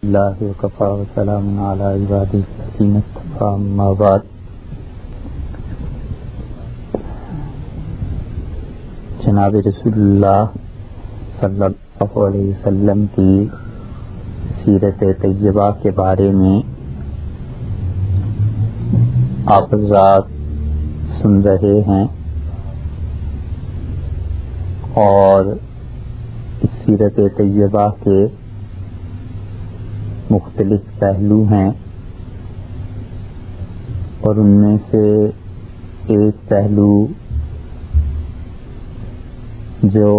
اللہ وکفا وسلام علی عبادہ الذین اصطفیٰ اما بعد۔ جناب رسول اللہ صلی اللہ علیہ وسلم کی سیرت طیبہ کے بارے میں آپ حضرات سن رہے ہیں، اور اس سیرت طیبہ کے مختلف پہلو ہیں، اور ان میں سے ایک پہلو جو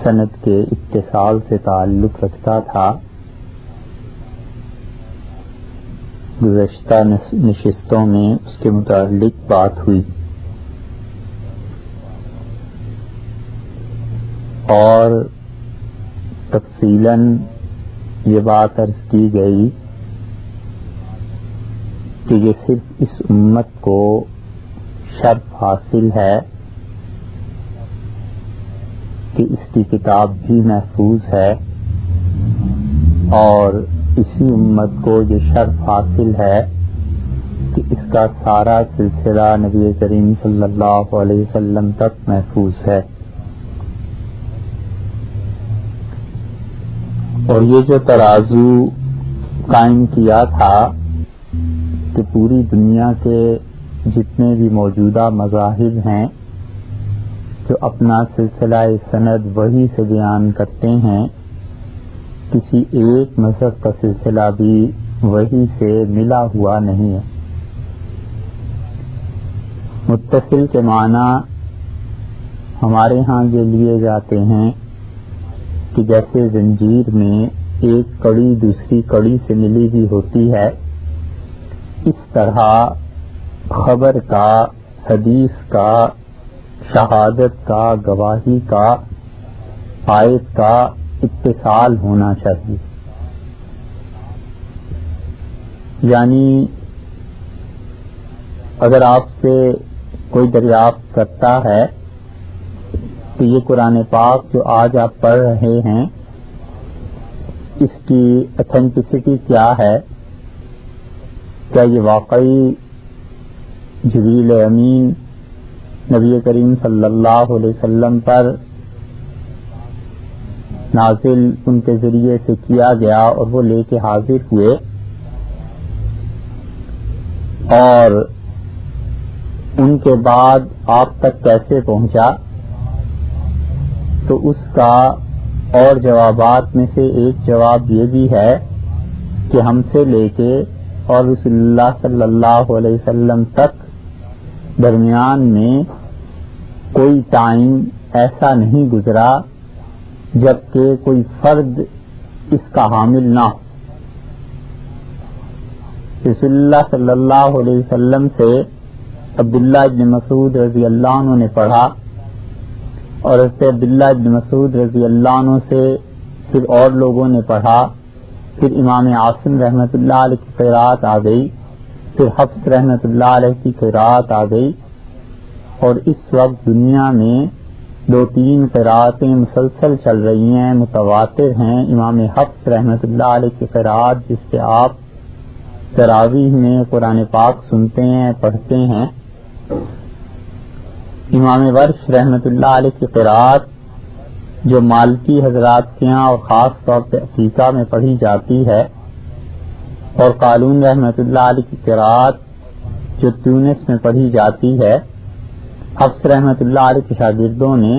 سند کے اتصال سے تعلق رکھتا تھا، گزشتہ نشستوں میں اس کے متعلق بات ہوئی، اور تفصیلاً یہ بات عرض کی گئی کہ یہ صرف اس امت کو شرف حاصل ہے کہ اس کی کتاب بھی محفوظ ہے، اور اسی امت کو یہ شرف حاصل ہے کہ اس کا سارا سلسلہ نبی کریم صلی اللہ علیہ وسلم تک محفوظ ہے۔ اور یہ جو ترازو قائم کیا تھا کہ پوری دنیا کے جتنے بھی موجودہ مذاہب ہیں جو اپنا سلسلہ سند وحی سے بیان کرتے ہیں، کسی ایک مذہب کا سلسلہ بھی وحی سے ملا ہوا نہیں ہے۔ متصل کے معنی ہمارے ہاں یہ لیے جاتے ہیں کہ جیسے زنجیر میں ایک کڑی دوسری کڑی سے ملی ہوئی ہوتی ہے، اس طرح خبر کا، حدیث کا، شہادت کا، گواہی کا، آیت کا اتصال ہونا چاہیے۔ یعنی اگر آپ سے کوئی دریافت کرتا ہے کہ یہ قرآن پاک جو آج آپ پڑھ رہے ہیں اس کی اتھینٹسٹی کیا ہے، کیا یہ واقعی جبریل امین نبی کریم صلی اللہ علیہ وسلم پر نازل ان کے ذریعے سے کیا گیا اور وہ لے کے حاضر ہوئے، اور ان کے بعد آپ تک کیسے پہنچا، تو اس کا اور جوابات میں سے ایک جواب یہ بھی ہے کہ ہم سے لے کے اور رسول اللہ صلی اللہ علیہ وسلم تک درمیان میں کوئی ٹائم ایسا نہیں گزرا جبکہ کوئی فرد اس کا حامل نہ ہو۔ رسول اللہ صلی اللہ علیہ وسلم سے عبداللہ بن مسعود رضی اللہ عنہ نے پڑھا، اور حضرت عبداللہ بن مسعود رضی اللہ عنہ سے پھر اور لوگوں نے پڑھا، پھر امام عاصم رحمۃ اللہ علیہ کی قرات آ گئی، پھر حفص رحمۃ اللہ علیہ کی قرات آ گئی، اور اس وقت دنیا میں 2-3 قراتیں مسلسل چل رہی ہیں، متواتر ہیں۔ امام حفص رحمۃ اللہ علیہ کی قرات جس سے آپ تراویح میں قرآن پاک سنتے ہیں، پڑھتے ہیں، امام ورش رحمۃ اللہ علیہ کی قرات جو مالکی حضرات کے ہاں اور خاص طور پہ افریقہ میں پڑھی جاتی ہے، اور قالون رحمۃ اللہ علیہ کی قرات جو تیونس میں پڑھی جاتی ہے، حفص رحمۃ اللہ علیہ کے شاگردوں نے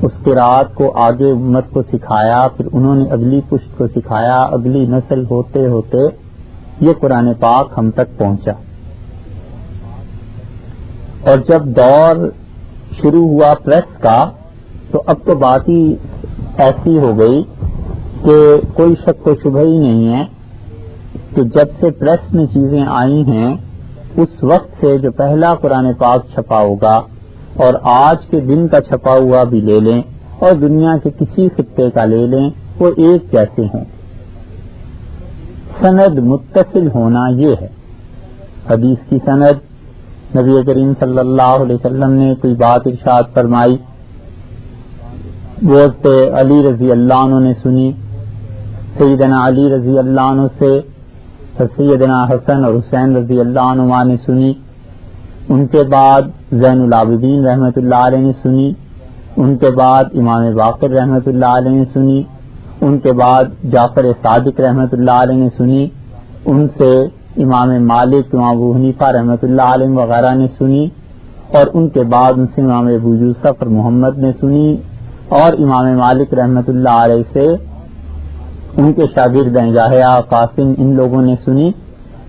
اس قرات کو آگے امت کو سکھایا، پھر انہوں نے اگلی پشت کو سکھایا، اگلی نسل ہوتے ہوتے یہ قرآن پاک ہم تک پہنچا۔ اور جب دور شروع ہوا پریس کا، تو اب تو بات ہی ایسی ہو گئی کہ کوئی شک و شبہ ہی نہیں ہے کہ جب سے پریس میں چیزیں آئی ہیں اس وقت سے جو پہلا قرآن پاک چھپا ہوگا، اور آج کے دن کا چھپا ہوا بھی لے لیں اور دنیا کے کسی خطے کا لے لیں، وہ ایک جیسے ہیں۔ سند متصل ہونا یہ ہے۔ حدیث کی سند، نبی کریم صلی اللہ علیہ وسلم نے کوئی بات ارشاد فرمائی، وہ علی رضی اللہ عنہ نے سنی، سیدنا علی رضی اللہ عنہ سے سیدنا حسن اور حسین رضی اللہ عنہ نے سنی، ان کے بعد زین العابدین رحمۃ اللہ علیہ نے سنی، ان کے بعد امام باقر رحمۃ اللہ علیہ نے سنی، ان کے بعد جعفر صادق رحمۃ اللہ علیہ نے سنی، ان سے امام مالک، امام ابو حنیفہ رحمۃ اللہ علیہ وغیرہ نے سنی، اور ان کے بعد ان سے امام ابو یوسف اور محمد نے سنی، اور امام مالک رحمۃ اللہ علیہ سے ان کے شاگرد یحییٰ، قاسم، ان لوگوں نے سنی۔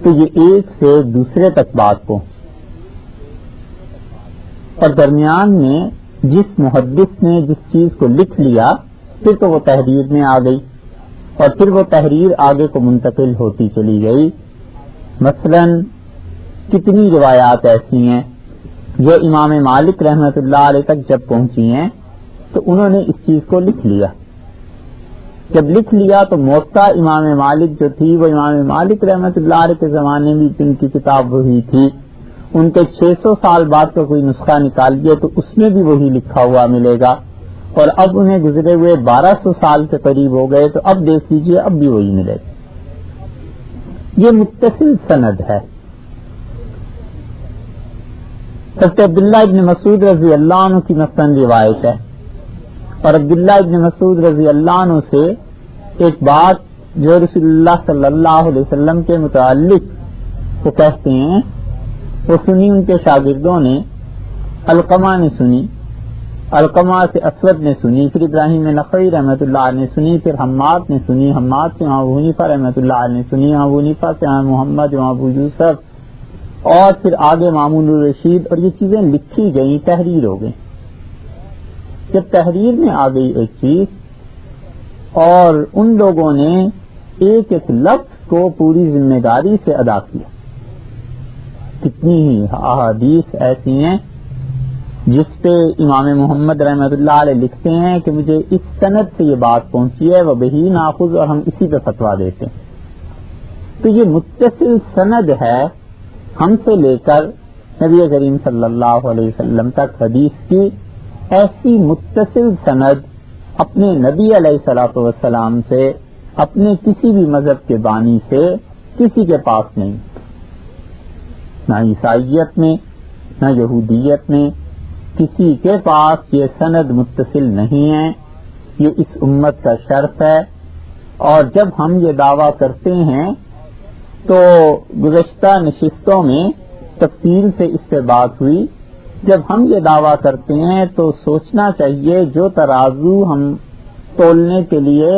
تو یہ ایک سے دوسرے تک بات کو، اور درمیان میں جس محدث نے جس چیز کو لکھ لیا پھر تو وہ تحریر میں آ گئی، اور پھر وہ تحریر آگے کو منتقل ہوتی چلی گئی۔ مثلا کتنی روایات ایسی ہیں جو امام مالک رحمۃ اللہ علیہ تک جب پہنچی ہیں تو انہوں نے اس چیز کو لکھ لیا۔ جب لکھ لیا تو موطا امام مالک جو تھی وہ امام مالک رحمۃ اللہ علیہ کے زمانے میں جن کی کتاب وہی تھی، ان کے 600 سال بعد کا کوئی نسخہ نکالیے تو اس میں بھی وہی لکھا ہوا ملے گا، اور اب انہیں گزرے ہوئے 1200 سال کے قریب ہو گئے تو اب دیکھ لیجیے اب بھی وہی ملے گا۔ یہ متصل سند ہے۔ حضرت عبداللہ ابن مسعود رضی اللہ عنہ کی مثلاً روایت ہے، اور عبداللہ ابن مسعود رضی اللہ عنہ سے ایک بات جو رسول اللہ صلی اللہ علیہ وسلم کے متعلق وہ کہتے ہیں وہ سنی ان کے شاگردوں نے، علقمہ نے سنی، علقمہ سے اسود نے سنی، پھر ابراہیم نخعی رحمۃ اللہ علیہ نے سنی، پھر حماد نے سنی، حماد سے امام ابو حنیفہ رحمۃ اللہ علیہ نے سنی، امام ابو حنیفہ سے امام محمد، امام ابو یوسف، اور پھر آگے مامون الرشید، اور یہ چیزیں لکھی گئیں، تحریر ہو گئی۔ جب تحریر میں آ گئی ایک چیز اور ان لوگوں نے ایک ایک لفظ کو پوری ذمہ داری سے ادا کیا، کتنی ہی احادیث ایسی ہیں جس پہ امام محمد رحمۃ اللہ علیہ لکھتے ہیں کہ مجھے اس سند سے یہ بات پہنچی ہے، وہ بہی ناخذ، اور ہم اسی پہ فتویٰ دیتے ہیں۔ تو یہ متصل سند ہے ہم سے لے کر نبی کریم صلی اللہ علیہ وسلم تک حدیث کی، ایسی متصل سند اپنے نبی علیہ الصلوۃ والسلام سے، اپنے کسی بھی مذہب کے بانی سے کسی کے پاس نہیں، نہ عیسائیت میں نہ یہودیت میں، کسی کے پاس یہ سند متصل نہیں ہے۔ یہ اس امت کا شرف ہے، اور جب ہم یہ دعویٰ کرتے ہیں تو گزشتہ نشستوں میں تفصیل سے اس پہ بات ہوئی، جب ہم یہ دعویٰ کرتے ہیں تو سوچنا چاہیے جو ترازو ہم تولنے کے لیے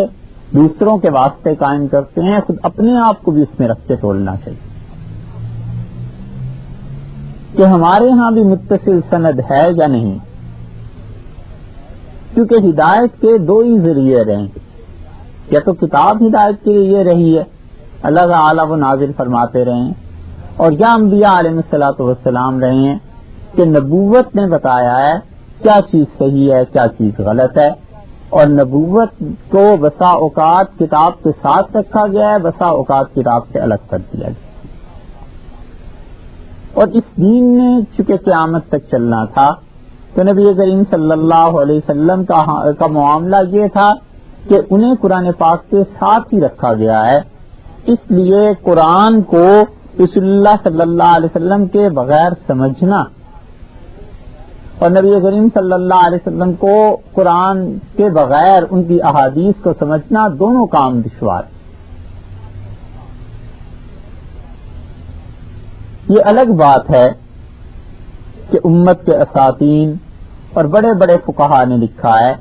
دوسروں کے واسطے قائم کرتے ہیں خود اپنے آپ کو بھی اس میں رکھ کے تولنا چاہیے کہ ہمارے ہاں بھی متصل سند ہے یا نہیں، کیونکہ ہدایت کے دو ہی ذریعے رہے ہیں، یا تو کتاب ہدایت کے لیے رہی ہے، اللہ تعالیٰ وہ نازل فرماتے رہے ہیں، اور یا انبیاء علیہ الصلوۃ والسلام رہے ہیں کہ نبوت نے بتایا ہے کیا چیز صحیح ہے کیا چیز غلط ہے، اور نبوت کو بسا اوقات کتاب کے ساتھ رکھا گیا ہے، بسا اوقات کتاب سے الگ کر دیا گیا۔ اور اس دین نے چونکہ قیامت تک چلنا تھا تو نبی کریم صلی اللہ علیہ وسلم کا معاملہ یہ تھا کہ انہیں قرآن پاک کے ساتھ ہی رکھا گیا ہے، اس لیے قرآن کو رسول اللہ صلی اللہ علیہ وسلم کے بغیر سمجھنا اور نبی کریم صلی اللہ علیہ وسلم کو قرآن کے بغیر ان کی احادیث کو سمجھنا دونوں کام دشوار۔ یہ الگ بات ہے کہ امت کے اساتین اور بڑے بڑے فقہا نے لکھا ہے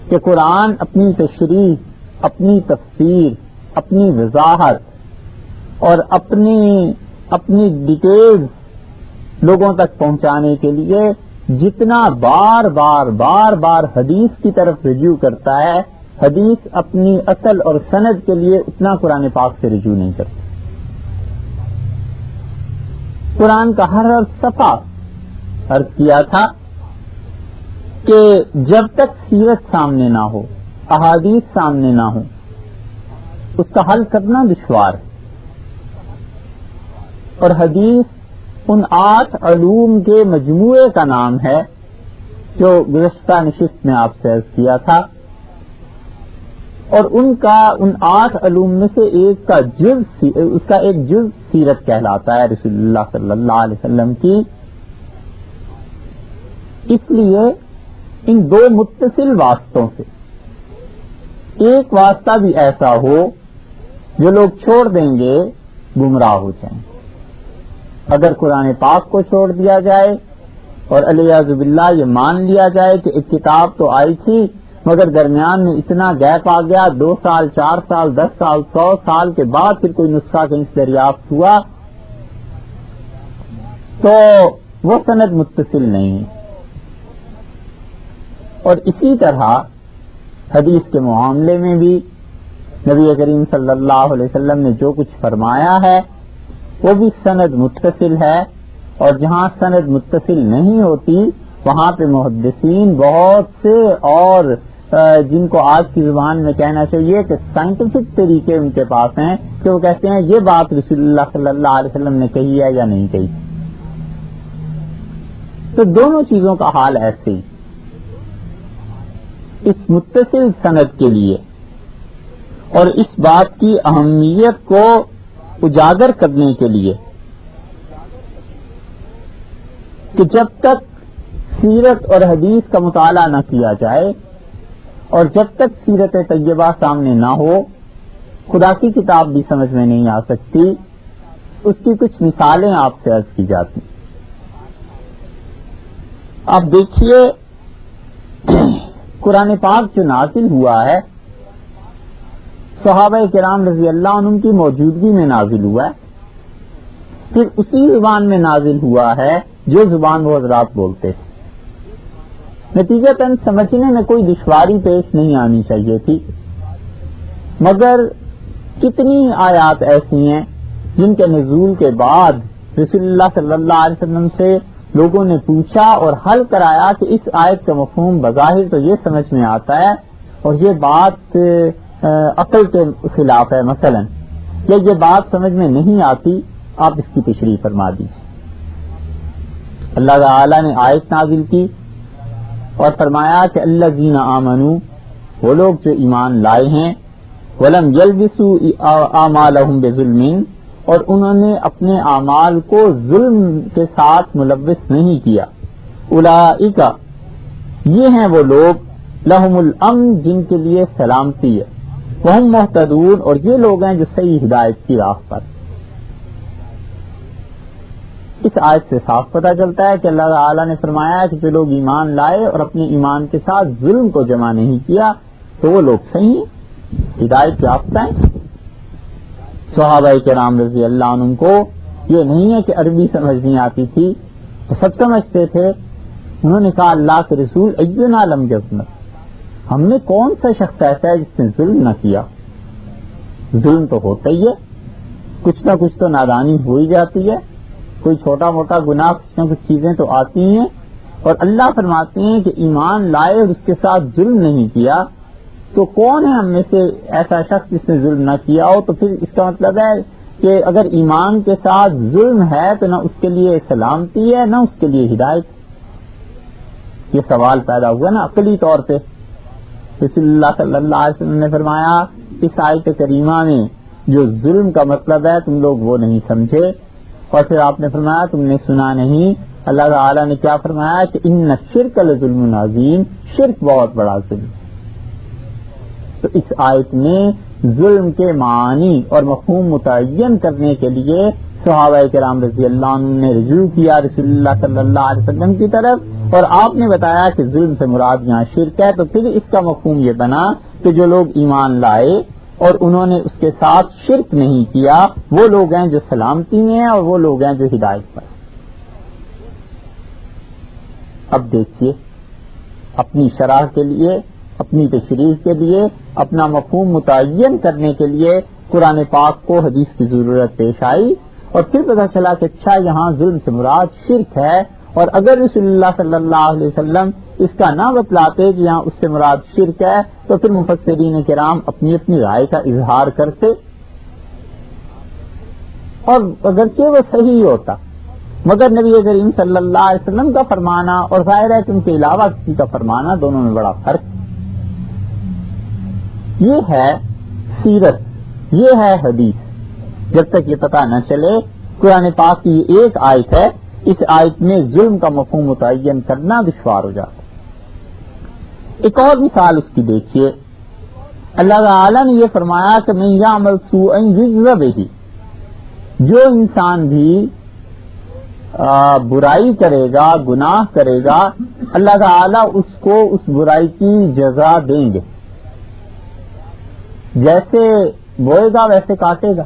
کہ قرآن اپنی تشریح، اپنی تفسیر، اپنی وضاحت اور اپنی ڈیٹیلز لوگوں تک پہنچانے کے لیے جتنا بار بار حدیث کی طرف رجوع کرتا ہے، حدیث اپنی اصل اور سند کے لیے اتنا قرآن پاک سے رجوع نہیں کرتا۔ قرآن کا ہر صفحہ عرض کیا تھا کہ جب تک سیرت سامنے نہ ہو، احادیث سامنے نہ ہو، اس کا حل کرنا دشوار ہے۔ اور حدیث ان 8 علوم کے مجموعے کا نام ہے جو گزشتہ نشست میں آپ سے عرض کیا تھا اور ان کا ان 8 علوم میں سے ایک کا اس کا ایک جز سیرت کہلاتا ہے رسول اللہ صلی اللہ علیہ وسلم کی. اس لیے ان 2 متصل واسطوں سے ایک واسطہ بھی ایسا ہو جو لوگ چھوڑ دیں گے گمراہ ہو جائیں. اگر قرآن پاک کو چھوڑ دیا جائے اور علیہ باللہ یہ مان لیا جائے کہ ایک کتاب تو آئی تھی مگر درمیان میں اتنا گیپ آ گیا، 2 سال 4 سال 10 سال 100 سال کے بعد پھر کوئی نسخہ کہیں سے دریافت ہوا، تو وہ سند متصل نہیں. اور اسی طرح حدیث کے معاملے میں بھی نبی کریم صلی اللہ علیہ وسلم نے جو کچھ فرمایا ہے وہ بھی سند متصل ہے. اور جہاں سند متصل نہیں ہوتی وہاں پہ محدثین بہت سے اور جن کو آج کی زبان میں کہنا چاہیے کہ سائنٹیفک طریقے ان کے پاس ہیں کہ وہ کہتے ہیں یہ بات رسول اللہ صلی اللہ علیہ وسلم نے کہی ہے یا نہیں کہی. تو دونوں چیزوں کا حال ایسے ہی. اس متصل سند کے لیے اور اس بات کی اہمیت کو اجاگر کرنے کے لیے کہ جب تک سیرت اور حدیث کا مطالعہ نہ کیا جائے اور جب تک سیرت طیبہ سامنے نہ ہو خدا کی کتاب بھی سمجھ میں نہیں آ سکتی. اس کی کچھ مثالیں آپ سے عرض کی جاتی. آپ دیکھیے قرآن پاک جو نازل ہوا ہے صحابہ کرام رضی اللہ عنہم کی موجودگی میں نازل ہوا ہے، پھر اسی زبان میں نازل ہوا ہے جو زبان وہ حضرات بولتے تھے. نتیجتاً سمجھنے میں کوئی دشواری پیش نہیں آنی چاہیے تھی، مگر کتنی آیات ایسی ہیں جن کے نزول کے بعد رسول اللہ صلی اللہ علیہ وسلم سے لوگوں نے پوچھا اور حل کرایا کہ اس آیت کا مفہوم بظاہر تو یہ سمجھ میں آتا ہے اور یہ بات عقل کے خلاف ہے، مثلا یا یہ بات سمجھ میں نہیں آتی، آپ اس کی تشریح فرما دیجیے. اللہ تعالی نے آیت نازل کی اور فرمایا کہ الذین آمنوا، وہ لوگ جو ایمان لائے ہیں، ولم یلبسوا اعمالهم بظلم، اور انہوں نے اپنے اعمال کو ظلم کے ساتھ ملوث نہیں کیا. اولئک، یہ ہیں وہ لوگ، لہم الامن، جن کے لیے سلامتی ہے، وہم مہتدون، اور یہ لوگ ہیں جو صحیح ہدایت کی راہ پر. اس آیت سے صاف پتہ چلتا ہے کہ اللہ تعالیٰ نے فرمایا کہ جو لوگ ایمان لائے اور اپنے ایمان کے ساتھ ظلم کو جمع نہیں کیا تو وہ لوگ صحیح ہدایت یافتہ ہیں. صحابہ کرام رضی اللہ عنہم کو یہ نہیں ہے کہ عربی سمجھ نہیں آتی تھی، تو سب سمجھتے تھے. انہوں نے کہا اللہ کے رسول اینا لم یظلم، ہم نے کون سا شخص ایسا ہے جس نے ظلم نہ کیا. ظلم تو ہوتا ہی ہے، کچھ نہ کچھ تو نادانی ہو ہی جاتی ہے، کوئی چھوٹا موٹا گناہ کچھ نہ کچھ چیزیں تو آتی ہیں. اور اللہ فرماتے ہیں کہ ایمان لائے اور اس کے ساتھ ظلم نہیں کیا، تو کون ہے ہم میں سے ایسا شخص جس نے ظلم نہ کیا ہو. تو پھر اس کا مطلب ہے کہ اگر ایمان کے ساتھ ظلم ہے تو نہ اس کے لیے سلامتی ہے نہ اس کے لیے ہدایت. یہ سوال پیدا ہوا نا عقلی طور پہ. رسول اللہ صلی اللہ علیہ وسلم نے فرمایا اس آیت کریمہ میں جو ظلم کا مطلب ہے تم لوگ وہ نہیں سمجھے. اور پھر آپ نے فرمایا تم نے سنا نہیں، اللہ تعالیٰ نے کیا فرمایا کہ ان الشرک لظلم عظیم، شرک بہت بڑا ظلم. تو اس آیت میں ظلم کے معنی اور مفہوم متعین کرنے کے لیے صحابہ کرام رضی اللہ عنہ نے رجوع کیا رسول اللہ صلی اللہ علیہ وسلم کی طرف، اور آپ نے بتایا کہ ظلم سے مراد یہاں شرک ہے. تو پھر اس کا مفہوم یہ بنا کہ جو لوگ ایمان لائے اور انہوں نے اس کے ساتھ شرک نہیں کیا وہ لوگ ہیں جو سلامتی میں ہیں اور وہ لوگ ہیں جو ہدایت پر. اب دیکھیے اپنی شرح کے لیے، اپنی تشریح کے لیے، اپنا مفہوم متعین کرنے کے لیے قرآن پاک کو حدیث کی ضرورت پیش آئی، اور پھر پتہ چلا کہ اچھا یہاں ظلم سے مراد شرک ہے. اور اگر رسول اللہ صلی اللہ علیہ وسلم اس کا نہ بتلاتے کہ یہاں اس سے مراد شرک ہے تو پھر مفسرین کرام اپنی اپنی رائے کا اظہار کرتے، اور اگرچہ وہ صحیح ہوتا مگر نبی کریم صلی اللہ علیہ وسلم کا فرمانا اور ظاہر ہے کہ ان کے علاوہ کسی کا فرمانا دونوں میں بڑا فرق. یہ ہے سیرت، یہ ہے حدیث. جب تک یہ پتہ نہ چلے قرآن پاک کی یہ ایک آیت ہے، اس آیت میں ظلم کا مفہوم متعین کرنا دشوار ہو جاتا. ایک اور مثال اس کی دیکھیے. اللہ تعالیٰ نے یہ فرمایا کہ من یعمل سوءا یجز بہ، جو انسان بھی برائی کرے گا، گناہ کرے گا، اللہ تعالیٰ اس کو اس برائی کی جزا دیں گے. جیسے بوئے گا ویسے کاٹے گا،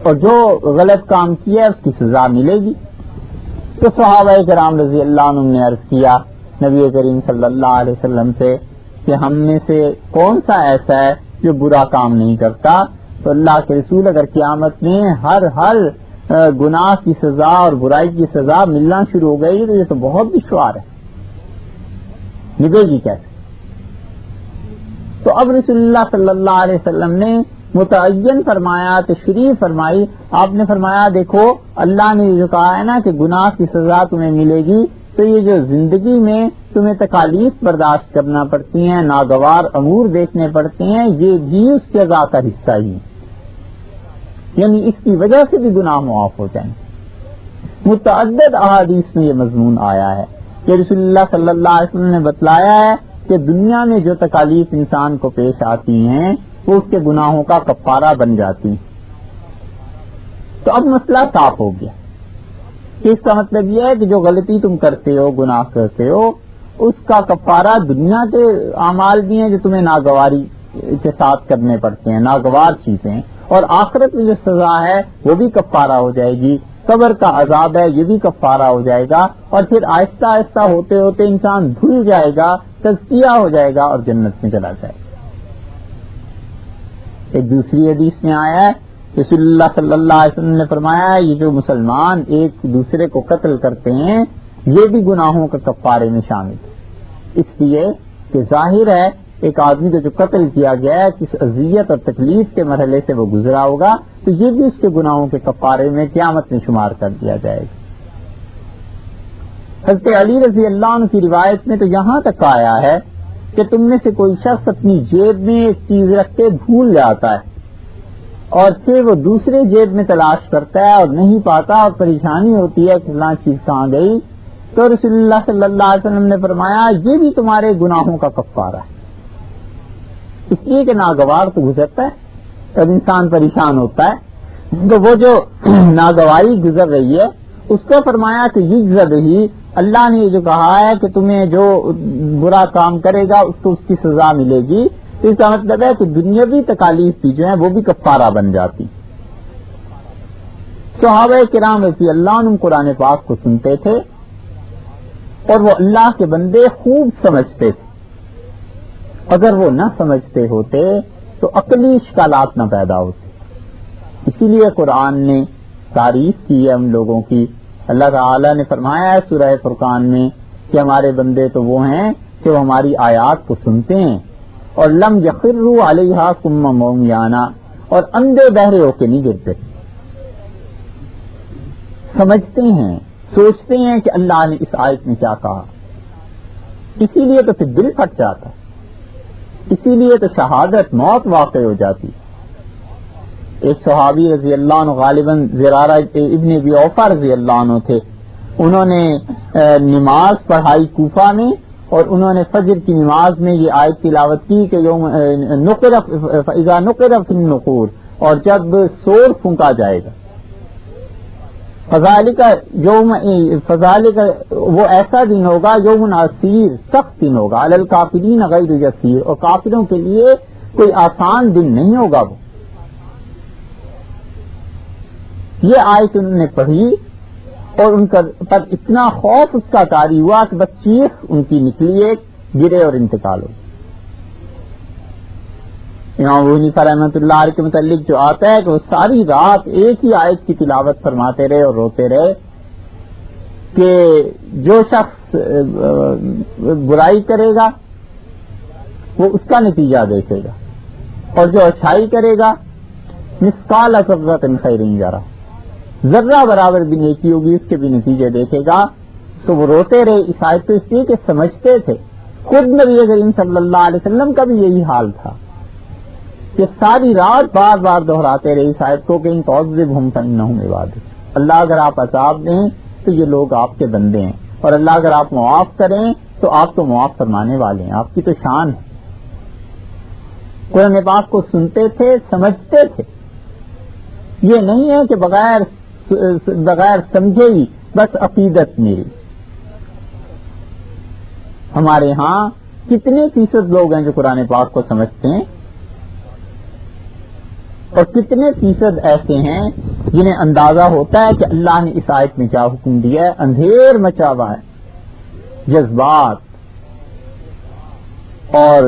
اور جو غلط کام کیا ہے اس کی سزا ملے گی. تو صحابہ کرام رضی اللہ عنہ نے عرض کیا نبی کریم صلی اللہ علیہ وسلم سے کہ ہم میں سے کون سا ایسا ہے جو برا کام نہیں کرتا؟ تو اللہ کے رسول اگر قیامت میں ہر گناہ کی سزا اور برائی کی سزا ملنا شروع ہو گئی تو یہ تو بہت دشوار ہے، نبھے گی کیسے؟ تو اب رسول اللہ صلی اللہ علیہ وسلم نے متعین فرمایا، تشریح فرمائی. آپ نے فرمایا دیکھو اللہ نے جو کہا ہے نا کہ گناہ کی سزا تمہیں ملے گی، تو یہ جو زندگی میں تمہیں تکالیف برداشت کرنا پڑتی ہیں، ناگوار امور دیکھنے پڑتے ہیں، یہ بھی اس جزا کا حصہ ہی، یعنی اس کی وجہ سے بھی گناہ معاف ہو جائیں. متعدد احادیث میں یہ مضمون آیا ہے کہ رسول اللہ صلی اللہ علیہ وسلم نے بتلایا ہے کہ دنیا میں جو تکالیف انسان کو پیش آتی ہیں وہ اس کے گناہوں کا کفارہ بن جاتی ہیں. تو اب مسئلہ صاف ہو گیا. اس کا مطلب یہ ہے کہ جو غلطی تم کرتے ہو، گناہ کرتے ہو، اس کا کفارہ دنیا کے اعمال بھی ہیں جو تمہیں ناگواری کے ساتھ کرنے پڑتے ہیں، ناگوار چیزیں، اور آخرت میں جو سزا ہے وہ بھی کفارہ ہو جائے گی. قبر کا عذاب ہے یہ بھی کفارہ ہو جائے گا، اور پھر آہستہ آہستہ ہوتے ہوتے انسان بھول جائے گا، تزکیہ ہو جائے گا اور جنت میں چلا جائے گا. ایک دوسری حدیث میں آیا ہے رسول اللہ صلی اللہ علیہ وسلم نے فرمایا ہے یہ جو مسلمان ایک دوسرے کو قتل کرتے ہیں یہ بھی گناہوں کے کفارے میں شامل ہے. اس لیے کہ ظاہر ہے ایک آدمی کو جو قتل کیا گیا ہے کس اذیت اور تکلیف کے مرحلے سے وہ گزرا ہوگا، تو یہ بھی اس کے گناہوں کے کفارے میں قیامت میں شمار کر دیا جائے گا. حضرت علی رضی اللہ عنہ کی روایت میں تو یہاں تک آیا ہے کہ تم میں سے کوئی شخص اپنی جیب میں ایک چیز رکھ کے بھول جاتا ہے اور پھر وہ دوسرے جیب میں تلاش کرتا ہے اور نہیں پاتا اور پریشانی ہوتی ہے کہ فلاں چیز کہاں گئی، تو رسول اللہ صلی اللہ علیہ وسلم نے فرمایا یہ بھی تمہارے گناہوں کا کفارہ ہے. اس لیے کہ ناگوار تو گزرتا ہے، جب انسان پریشان ہوتا ہے تو وہ جو ناگواری گزر رہی ہے اس کو فرمایا کہ یجز بہ، اللہ نے یہ جو کہا ہے کہ تمہیں جو برا کام کرے گا اس کو اس کی سزا ملے گی، تو اس کا مطلب ہے کہ دنیاوی تکالیف بھی جو ہیں وہ بھی کفارہ بن جاتی. صحابہ کرام رضی اللہ عنہ قرآن پاک کو سنتے تھے اور وہ اللہ کے بندے خوب سمجھتے تھے. اگر وہ نہ سمجھتے ہوتے تو عقلی اشکالات نہ پیدا ہوتے. اسی لیے قرآن نے تعریف کی ہے ہم لوگوں کی. اللہ تعالی نے فرمایا ہے سورہ فرقان میں کہ ہمارے بندے تو وہ ہیں کہ وہ ہماری آیات کو سنتے ہیں اور لم یخروا علیہا ثم عمیانا، اور اندھے بہرے ہو کے نہیں گرتے، سمجھتے ہیں، سوچتے ہیں کہ اللہ نے اس آیت میں کیا کہا. اسی لیے تو پھر دل پھٹ جاتا، اسی لیے تو شہادت موت واقع ہو جاتی. ایک صحابی رضی اللہ عنہ غالباً زرارہ ابن ابی اوفا رضی اللہ عنہ تھے، انہوں نے نماز پڑھائی کوفہ میں اور انہوں نے فجر کی نماز میں یہ آیت تلاوت کی کہ یوم اذا نقر فی النقور، اور جب سور پھونکا جائے گا، فذالک وہ ایسا دن ہوگا یوم عسیر، سخت دن ہوگا، علی الکافرین غیر یسیر، اور کافروں کے لیے کوئی آسان دن نہیں ہوگا. وہ یہ آیت انہوں نے پڑھی اور ان پر اتنا خوف اس کا طاری ہوا کہ بس چیخ ان کی نکلی، ایک گرے اور انتقال ہو. امام ابو حنیفہ رحمۃ اللہ علیہ کے متعلق جو آتا ہے کہ وہ ساری رات ایک ہی آیت کی تلاوت فرماتے رہے اور روتے رہے کہ جو شخص برائی کرے گا وہ اس کا نتیجہ دیکھے گا اور جو اچھائی کرے گا مثقال ذرۃ خیر یرا، ذرہ برابر بھی نیکی ہوگی اس کے بھی نتیجے دیکھے گا. تو وہ روتے رہے اس آیت کو، اس لیے کہ سمجھتے تھے. خود نبی کریم صلی اللہ علیہ وسلم کا بھی یہی حال تھا کہ ساری رات بار بار دہراتے رہے اس آیت کو کہ ان تعذبہم فانہم عبادک، اللہ اگر آپ عذاب دیں تو یہ لوگ آپ کے بندے ہیں، اور اللہ اگر آپ معاف کریں تو آپ تو معاف فرمانے والے ہیں، آپ کی تو شان ہے۔ قرآن پاک کو سنتے تھے، سمجھتے تھے، یہ نہیں ہے کہ بغیر سمجھے ہی بس عقیدت میری۔ ہمارے ہاں کتنے فیصد لوگ ہیں جو قرآن پاک کو سمجھتے ہیں، اور کتنے فیصد ایسے ہیں جنہیں اندازہ ہوتا ہے کہ اللہ نے اس آیت میں کیا حکم دیا ہے۔ اندھیر مچا ہوا ہے، جذبات اور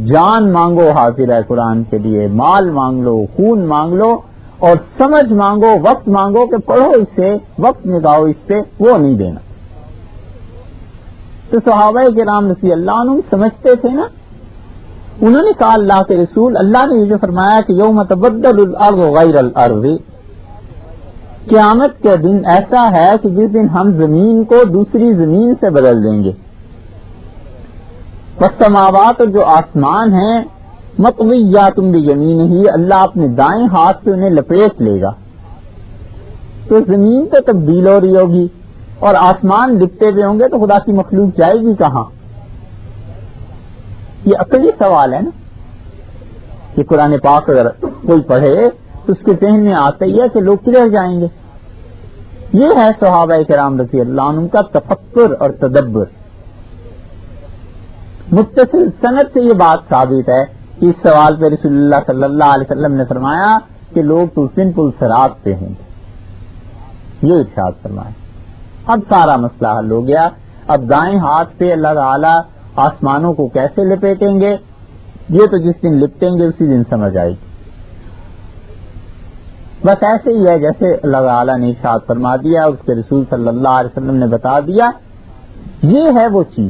جان مانگو حاضر ہے قرآن کے لیے، مال مانگ لو، خون مانگ لو، اور سمجھ مانگو، وقت مانگو کہ پڑھو اس سے، وقت نکاؤ اس سے، وہ نہیں دینا۔ تو صحابہ کرام رضی اللہ عنہ سمجھتے تھے نا، انہوں نے کہا اللہ کے رسول، اللہ نے یہ جو فرمایا کہ یوم تبدل الارض غیر الارض، قیامت کے دن ایسا ہے کہ جس دن ہم زمین کو دوسری زمین سے بدل دیں گے، والسماوات، جو آسمان ہیں، مطویات بیمینہ، اللہ اپنے دائیں ہاتھ سے انہیں لپیٹ لے گا۔ تو زمین تو تبدیل ہو رہی ہوگی اور آسمان لپٹے ہوئے ہوں گے، تو خدا کی مخلوق جائے گی کہاں؟ یہ عقلی سوال ہے نا، کہ قرآن پاک اگر کوئی پڑھے تو اس کے ذہن میں آتا ہی ہے کہ لوگ کدھر جائیں گے۔ یہ ہے صحابہ کرام رضی اللہ عنہ کا تفکر اور تدبر۔ متصل سند سے یہ بات ثابت ہے کہ اس سوال پہ رسول اللہ صلی اللہ علیہ وسلم نے فرمایا کہ لوگ تو اس دن پل صراط پہ ہوں گے، یہ ارشاد فرمایا۔ اب سارا مسئلہ حل ہو گیا۔ اب دائیں ہاتھ پہ اللہ تعالیٰ آسمانوں کو کیسے لپیٹیں گے، یہ تو جس دن لپٹیں گے اسی دن سمجھ آئے گی۔ بس ایسے ہی ہے جیسے اللہ تعالیٰ نے ارشاد فرما دیا، اس کے رسول صلی اللہ علیہ وسلم نے بتا دیا، یہ ہے وہ چیز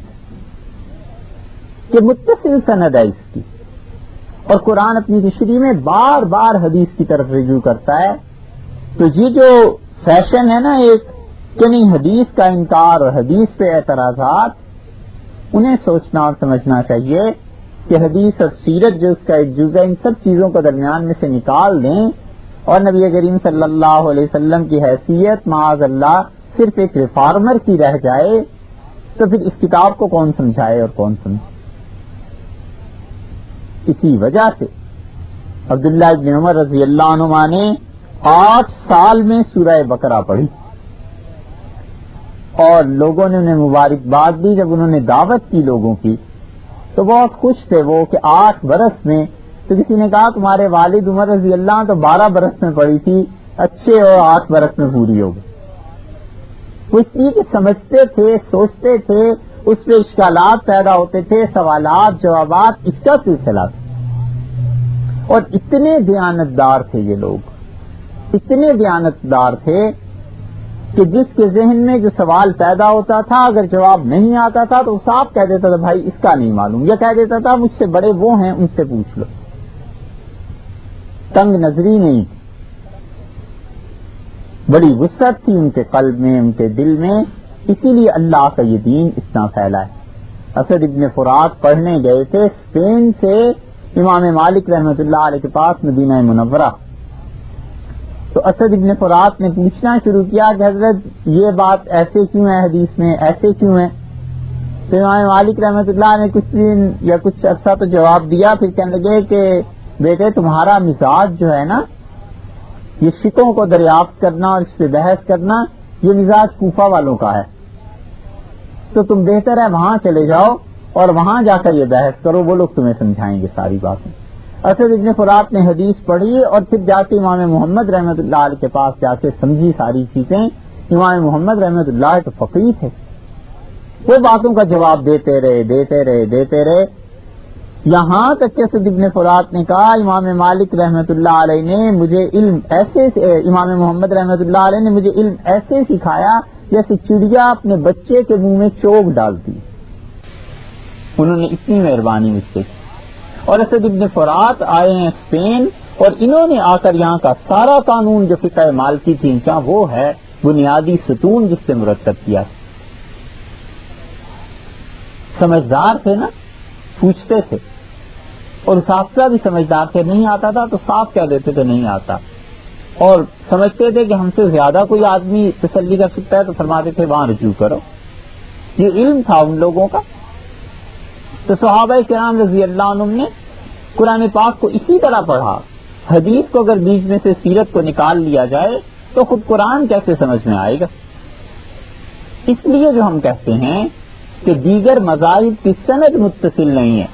کہ متصل سند ہے اس کی، اور قرآن اپنی تشریح میں بار بار حدیث کی طرف رجوع کرتا ہے۔ تو یہ جو فیشن ہے نا ایک کہ نہیں حدیث کا انکار اور حدیث پہ اعتراضات، انہیں سوچنا اور سمجھنا چاہیے کہ حدیث اور سیرت جو اس کا ایک جز ہے، ان سب چیزوں کو درمیان میں سے نکال دیں، اور نبی کریم صلی اللہ علیہ وسلم کی حیثیت معاذ اللہ صرف ایک ریفارمر کی رہ جائے، تو پھر اس کتاب کو کون سمجھائے اور کون سمجھے۔ اسی وجہ سے عبداللہ ابن عمر رضی اللہ عنہما نے 8 سال میں سورہ بقرہ پڑھی، اور لوگوں نے انہیں مبارکباد دی۔ جب انہوں نے دعوت کی لوگوں کی تو بہت خوش تھے وہ کہ 8 برس میں، تو کسی نے کہا تمہارے والد عمر رضی اللہ عنہ تو 12 برس میں پڑھی تھی، اچھے اور 8 برس میں پوری ہو گئی۔ وہ اس لیے کہ سمجھتے تھے، سوچتے تھے، اس پہ اشکالات پیدا ہوتے تھے، سوالات جوابات، اس کا سلسلہ تھا۔ اور اتنے دیانتدار تھے یہ لوگ، اتنے دیانتدار تھے کہ جس کے ذہن میں جو سوال پیدا ہوتا تھا اگر جواب نہیں آتا تھا تو صاف کہہ دیتا تھا بھائی اس کا نہیں معلوم، یا کہہ دیتا تھا مجھ سے بڑے وہ ہیں ان سے پوچھ لو۔ تنگ نظری نہیں تھی، بڑی وسعت تھی ان کے قلب میں، ان کے دل میں، اسی لیے اللہ کا یہ دین اتنا پھیلا ہے۔ اسد ابن فرات پڑھنے گئے تھے اسپین سے امام مالک رحمۃ اللہ علیہ کے پاس مدینہ منورہ، تو اسد ابن فرات نے پوچھنا شروع کیا کہ حضرت یہ بات ایسے کیوں ہے، حدیث میں ایسے کیوں ہے؟ تو امام مالک رحمۃ اللہ نے کچھ دن یا کچھ عرصہ تو جواب دیا، پھر کہنے لگے کہ بیٹے تمہارا مزاج جو ہے نا، یہ شکوں کو دریافت کرنا اور اس پہ بحث کرنا، یہ مزاج کوفہ والوں کا ہے، تو تم بہتر ہے وہاں چلے جاؤ اور وہاں جا کر یہ بحث کرو، وہ لوگ تمہیں سمجھائیں گے ساری باتیں۔ اسد ابن فرات نے حدیث پڑھی اور پھر جا کے امام محمد رحمۃ اللہ علیہ کے پاس جا کے سمجھی ساری چیزیں۔ امام محمد رحمۃ اللہ تو فقیہ تھے، وہ باتوں کا جواب دیتے رہے، یہاں تک کہ اسد ابن فرات نے کہا امام مالک رحمۃ اللہ علیہ نے مجھے علم ایسے، امام محمد رحمۃ اللہ علیہ نے مجھے علم ایسے سکھایا جیسے چڑیا اپنے بچے کے منہ میں چوک ڈالتی، انہوں نے اتنی مہربانی مجھ سے کی۔ اور اسد ابن فرات آئے ہیں اسپین، اور انہوں نے آ کر یہاں کا سارا قانون جو فقہ مالکی تھی ان کا، وہ ہے بنیادی ستون جس سے مرتب کیا۔ سمجھدار تھے نا، پوچھتے تھے، اور حافظہ بھی سمجھدار تھے، نہیں آتا تھا تو صاف کہہ دیتے تھے نہیں آتا، اور سمجھتے تھے کہ ہم سے زیادہ کوئی آدمی تسلی کر سکتا ہے تو فرماتے تھے وہاں رجوع کرو. یہ علم تھا ان لوگوں کا. تو صحابہ کرام رضی اللہ عنہم نے قرآن پاک کو اسی طرح پڑھا. حدیث کو اگر بیچ میں سے سیرت کو نکال لیا جائے تو خود قرآن کیسے سمجھ میں آئے گا؟ اس لیے جو ہم کہتے ہیں کہ دیگر مذاہب کی سند متصل نہیں ہے،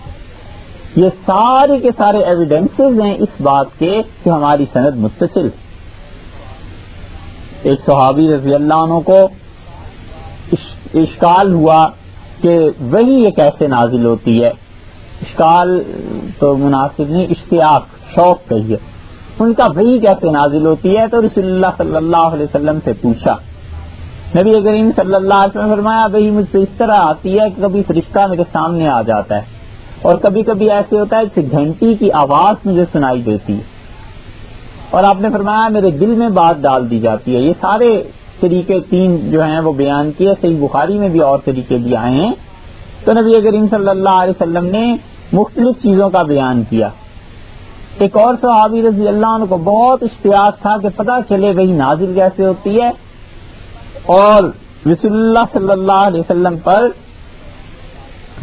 یہ سارے کے سارے ایویڈنسز ہیں اس بات کے کہ ہماری سند متصل. ایک صحابی رضی اللہ عنہ کو اشکال ہوا کہ وحی یہ کیسے نازل ہوتی ہے. اشکال تو مناسب نہیں، اشتیاق، شوق کہیے. ان کا وحی کیسے نازل ہوتی ہے؟ تو رسول اللہ صلی اللہ علیہ وسلم سے پوچھا. نبی کریم صلی اللہ علیہ وسلم نے فرمایا وحی مجھ سے اس طرح آتی ہے کہ کبھی فرشتہ میرے سامنے آ جاتا ہے اور کبھی کبھی ایسے ہوتا ہے کہ گھنٹی کی آواز مجھے سنائی دیتی ہے، اور آپ نے فرمایا میرے دل میں بات ڈال دی جاتی ہے. یہ سارے طریقے تین جو ہیں وہ بیان کیے. صحیح بخاری میں بھی اور طریقے بھی آئے ہیں. تو نبی کریم صلی اللہ علیہ وسلم نے مختلف چیزوں کا بیان کیا. ایک اور صحابی رضی اللہ عنہ کو بہت اشتیاق تھا کہ پتہ چلے وہی نازل کیسے ہوتی ہے، اور رسول اللہ صلی اللہ علیہ وسلم پر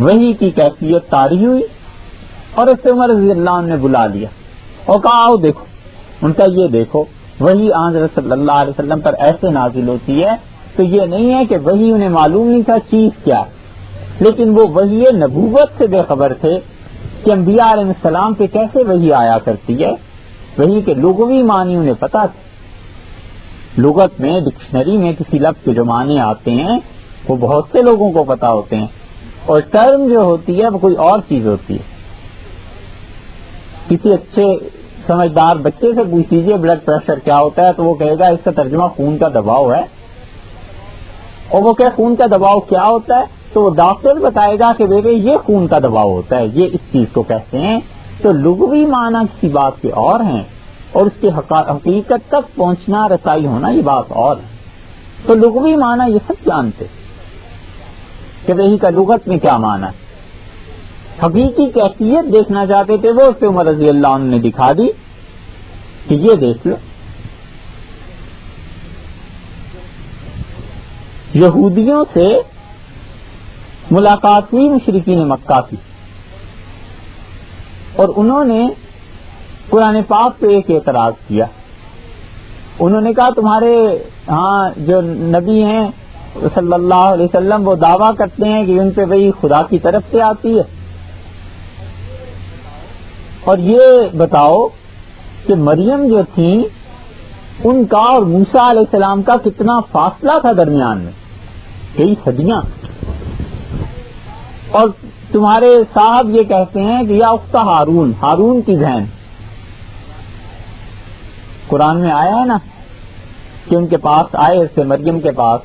وحی کی کیفیت طاری ہوئی، اور اس سے عمر رضی اللہ عنہ نے بلا لیا اور کہا آؤ دیکھو. ان کا یہ دیکھو وحی حضرت صلی اللہ علیہ وسلم پر ایسے نازل ہوتی ہے. تو یہ نہیں ہے کہ وحی انہیں معلوم نہیں تھا چیز کیا، لیکن وہ وحی نبوت سے بے خبر تھے کہ انبیاء علیہ السلام پہ کیسے وحی آیا کرتی ہے. وحی کے لغوی معنی انہیں پتا تھے. لغت میں ڈکشنری میں کسی لفظ کے جو معنی آتے ہیں وہ بہت سے لوگوں کو پتا ہوتے ہیں، اور ٹرم جو ہوتی ہے وہ کوئی اور چیز ہوتی ہے. کسی اچھے سمجھدار بچے سے پوچھ لیجیے بلڈ پریشر کیا ہوتا ہے تو وہ کہے گا اس کا ترجمہ خون کا دباؤ ہے. اور وہ کہ خون کا دباؤ کیا ہوتا ہے تو وہ ڈاکٹر بتائے گا کہ بیٹے یہ خون کا دباؤ ہوتا ہے، یہ اس چیز کو کہتے ہیں. تو لغوی معنی کسی بات کے اور ہیں اور اس کی حقیقت تک پہنچنا رسائی ہونا یہ بات اور ہے. تو لغوی معنی یہ سب جانتے کہ وحی کا لغت میں کیا معنی ہے. حقیقی کیفیت دیکھنا چاہتے تھے وہ اس سے عمر رضی اللہ عنہ نے دکھا دی کہ یہ دیکھ لو. یہودیوں سے ملاقات ہوئی مشرکین مکہ کی، اور انہوں نے قرآن پاک پہ ایک اعتراض کیا. انہوں نے کہا تمہارے ہاں جو نبی ہیں صلی اللہ علیہ وسلم وہ دعویٰ کرتے ہیں کہ ان پہ وہی خدا کی طرف سے آتی ہے، اور یہ بتاؤ کہ مریم جو تھیں ان کا اور موسیٰ علیہ السلام کا کتنا فاصلہ تھا درمیان میں، کئی صدیاں. اور تمہارے صاحب یہ کہتے ہیں کہ یا اخت ہارون، ہارون کی بہن. قرآن میں آیا ہے نا کہ ان کے پاس آئے سے مریم کے پاس،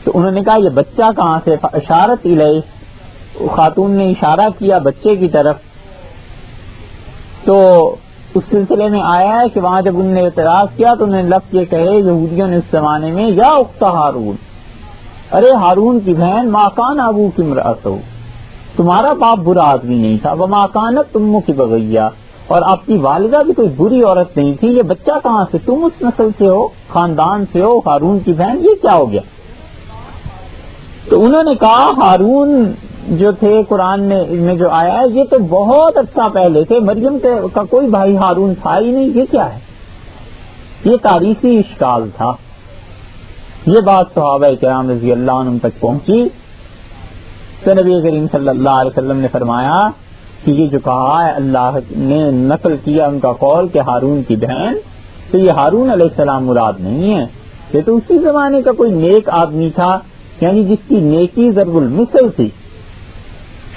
تو انہوں نے کہا یہ بچہ کہاں سے؟ اشارت الیہ، خاتون نے اشارہ کیا بچے کی طرف. تو اس سلسلے میں آیا ہے کہ وہاں جب انہوں نے اعتراض کیا تو انہوں نے لفظ یہ کہے یہودیوں نے اس زمانے میں یا اخت ہارون، ارے ہارون کی بہن، ما کان ابوک امرأۃ، تمہارا باپ برا آدمی نہیں تھا، وما کانت امک بغیہ، اور آپ کی والدہ بھی کوئی بری عورت نہیں تھی. یہ بچہ کہاں سے؟ تم اس نسل سے ہو، خاندان سے ہو، ہارون کی بہن، یہ کیا ہو گیا؟ تو انہوں نے کہا ہارون جو تھے قرآن میں جو آیا ہے یہ تو بہت عرصہ پہلے تھے، مریم کا کوئی بھائی ہارون تھا ہی نہیں. یہ کیا ہے؟ یہ تاریخی اشکال تھا. یہ بات صحابہ کرام رضی اللہ عنہم تک پہنچی تو نبی کریم صلی اللہ علیہ وسلم نے فرمایا کہ یہ جو کہا ہے اللہ نے نقل کیا ان کا قول کہ ہارون کی بہن، تو یہ ہارون علیہ السلام مراد نہیں ہے. یہ تو اسی زمانے کا کوئی نیک آدمی تھا، یعنی جس کی نیکی ضرب المثل تھی،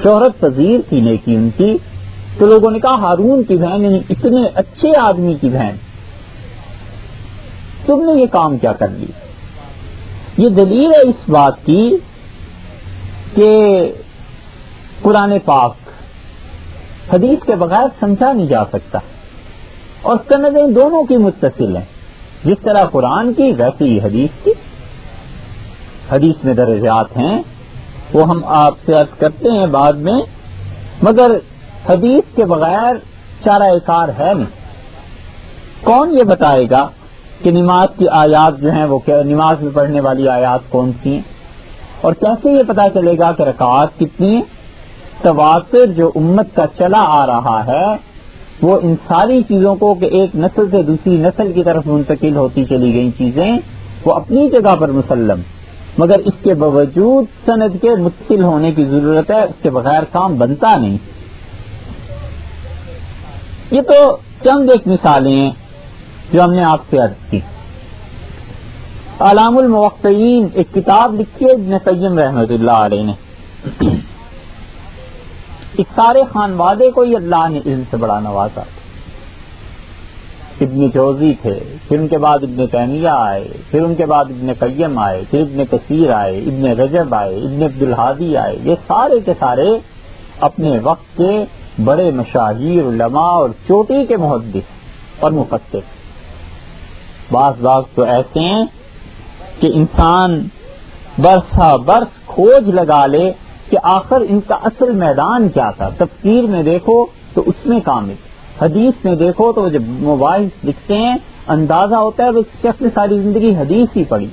شہرت پذیر تھی نیکی ان کی. تو لوگوں نے کہا ہارون کی بہن، یعنی اتنے اچھے آدمی کی بہن، تم نے یہ کام کیا کر لی؟ یہ دلیل ہے اس بات کی کہ قرآن پاک حدیث کے بغیر سمجھا نہیں جا سکتا، اور سندیں دونوں کی متصل ہیں. جس طرح قرآن کی ویسے ہی حدیث کی. حدیث میں درجات ہیں وہ ہم آپ سے عرض کرتے ہیں بعد میں، مگر حدیث کے بغیر چارہ کار ہے نہیں. کون یہ بتائے گا کہ نماز کی آیات جو ہیں وہ نماز میں پڑھنے والی آیات کون سی ہیں, اور کیسے یہ پتا چلے گا کہ رکعات کتنی ہیں؟ تواتر جو امت کا چلا آ رہا ہے وہ ان ساری چیزوں کو کہ ایک نسل سے دوسری نسل کی طرف منتقل ہوتی چلی گئی چیزیں وہ اپنی جگہ پر مسلم, مگر اس کے باوجود سند کے متصل ہونے کی ضرورت ہے, اس کے بغیر کام بنتا نہیں. یہ تو چند ایک مثالیں ہیں جو ہم نے آپ سے عرض کی. اعلام الموقعین ایک کتاب لکھی ہے ابن قیم رحمۃ اللہ علیہ نے. اس سارے خانوادے کو ہی اللہ نے علم سے بڑا نوازا. ابن جوزی تھے, پھر ان کے بعد ابن تیمیہ آئے, پھر ان کے بعد ابن قیم آئے, پھر ابن کثیر آئے, ابن رجب آئے, ابن عبد الہادی آئے. یہ سارے کے سارے اپنے وقت کے بڑے مشاہیر علماء اور چوٹی کے محدث اور مفسر. بعض تو ایسے ہیں کہ انسان برسا برس کھوج لگا لے کہ آخر ان کا اصل میدان کیا تھا. تفسیر میں دیکھو تو اس میں کامل, حدیث میں دیکھو تو جب مباحث لکھتے ہیں اندازہ ہوتا ہے وہ شخص نے ساری زندگی حدیث ہی پڑھی.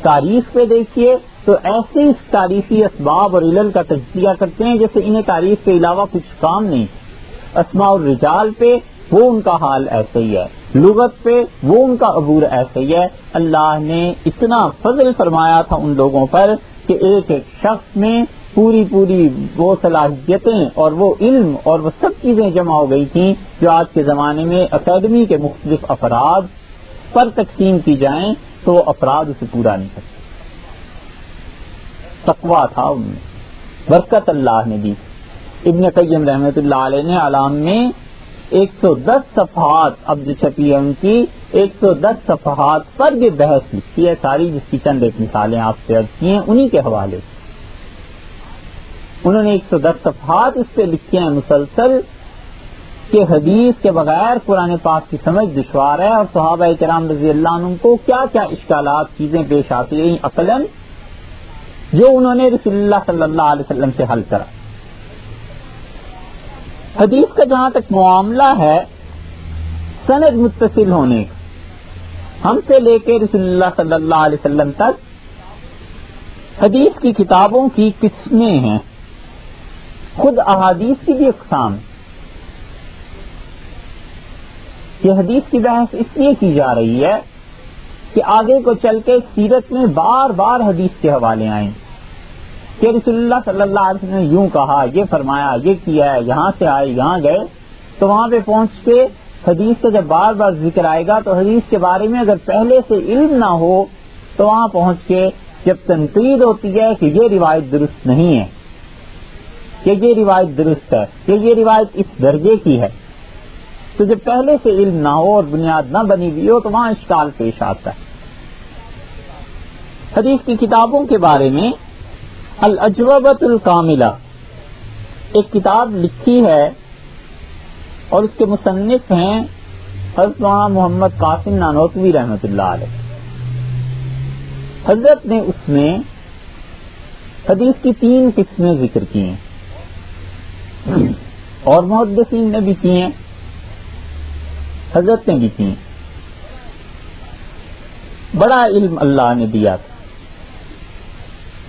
تاریخ پہ دیکھیے تو ایسے اس تاریخی اسباب اور علل کا تجزیہ کرتے ہیں جیسے انہیں تاریخ کے علاوہ کچھ کام نہیں. اسماء الرجال پہ وہ ان کا حال ایسا ہی ہے, لغت پہ وہ ان کا عبور ایسا ہی ہے. اللہ نے اتنا فضل فرمایا تھا ان لوگوں پر کہ ایک ایک شخص میں پوری وہ صلاحیتیں اور وہ علم اور وہ سب چیزیں جمع ہو گئی تھیں جو آج کے زمانے میں اکیڈمی کے مختلف افراد پر تقسیم کی جائیں تو وہ افراد اسے پورا نہیں کرتے. تقویٰ تھا ان میں, برکت اللہ نے دی. ابن قیم رحمۃ اللہ علیہ نے اعلام میں 110 صفحات اب جو چھپی ہے ان کی 110 صفحات پر بھی بحث لکھی ہے ساری, جس کی چند ایک مثالیں آپ سے عرض کی ہیں انہی کے حوالے سے. انہوں نے 110 صفحات اس پہ لکھے ہیں مسلسل کہ حدیث کے بغیر قرآن پاک کی سمجھ دشوار ہے, اور صحابہ کرام رضی اللہ عنہ کو کیا کیا اشکالات چیزیں پیش آتی رہیں عقلاً جو انہوں نے رسول اللہ صلی اللہ علیہ وسلم سے حل کرا. حدیث کا جہاں تک معاملہ ہے سند متصل ہونے کا, ہم سے لے کے رسول اللہ صلی اللہ علیہ وسلم تک حدیث کی کتابوں کی قسمیں ہیں, خود احادیث کی بھی اقسام. یہ حدیث کی بحث اس لیے کی جا رہی ہے کہ آگے کو چل کے سیرت میں بار بار حدیث کے حوالے آئیں کہ رسول اللہ صلی اللہ علیہ وسلم نے یوں کہا, یہ فرمایا, یہ کیا ہے, یہاں سے آئے یہاں گئے. تو وہاں پہ پہنچ کے حدیث کا جب بار بار ذکر آئے گا تو حدیث کے بارے میں اگر پہلے سے علم نہ ہو تو وہاں پہنچ کے جب تنقید ہوتی ہے کہ یہ روایت درست نہیں ہے, کہ یہ روایت درست ہے, کہ یہ روایت اس درجے کی ہے, تو جب پہلے سے علم نہ ہو اور بنیاد نہ بنی ہوئی ہو تو وہاں اشکال پیش آتا ہے. حدیث کی کتابوں کے بارے میں الاجوبۃ الکاملہ ایک کتاب لکھی ہے اور اس کے مصنف ہیں حضرت مولانا محمد قاسم نانوتوی رحمۃ اللہ علیہ. حضرت نے اس میں حدیث کی 3 قسمیں ذکر کی ہیں اور محدثین نے بھی کی ہیں, حضرت نے بھی کی. بڑا علم اللہ نے دیا تھا,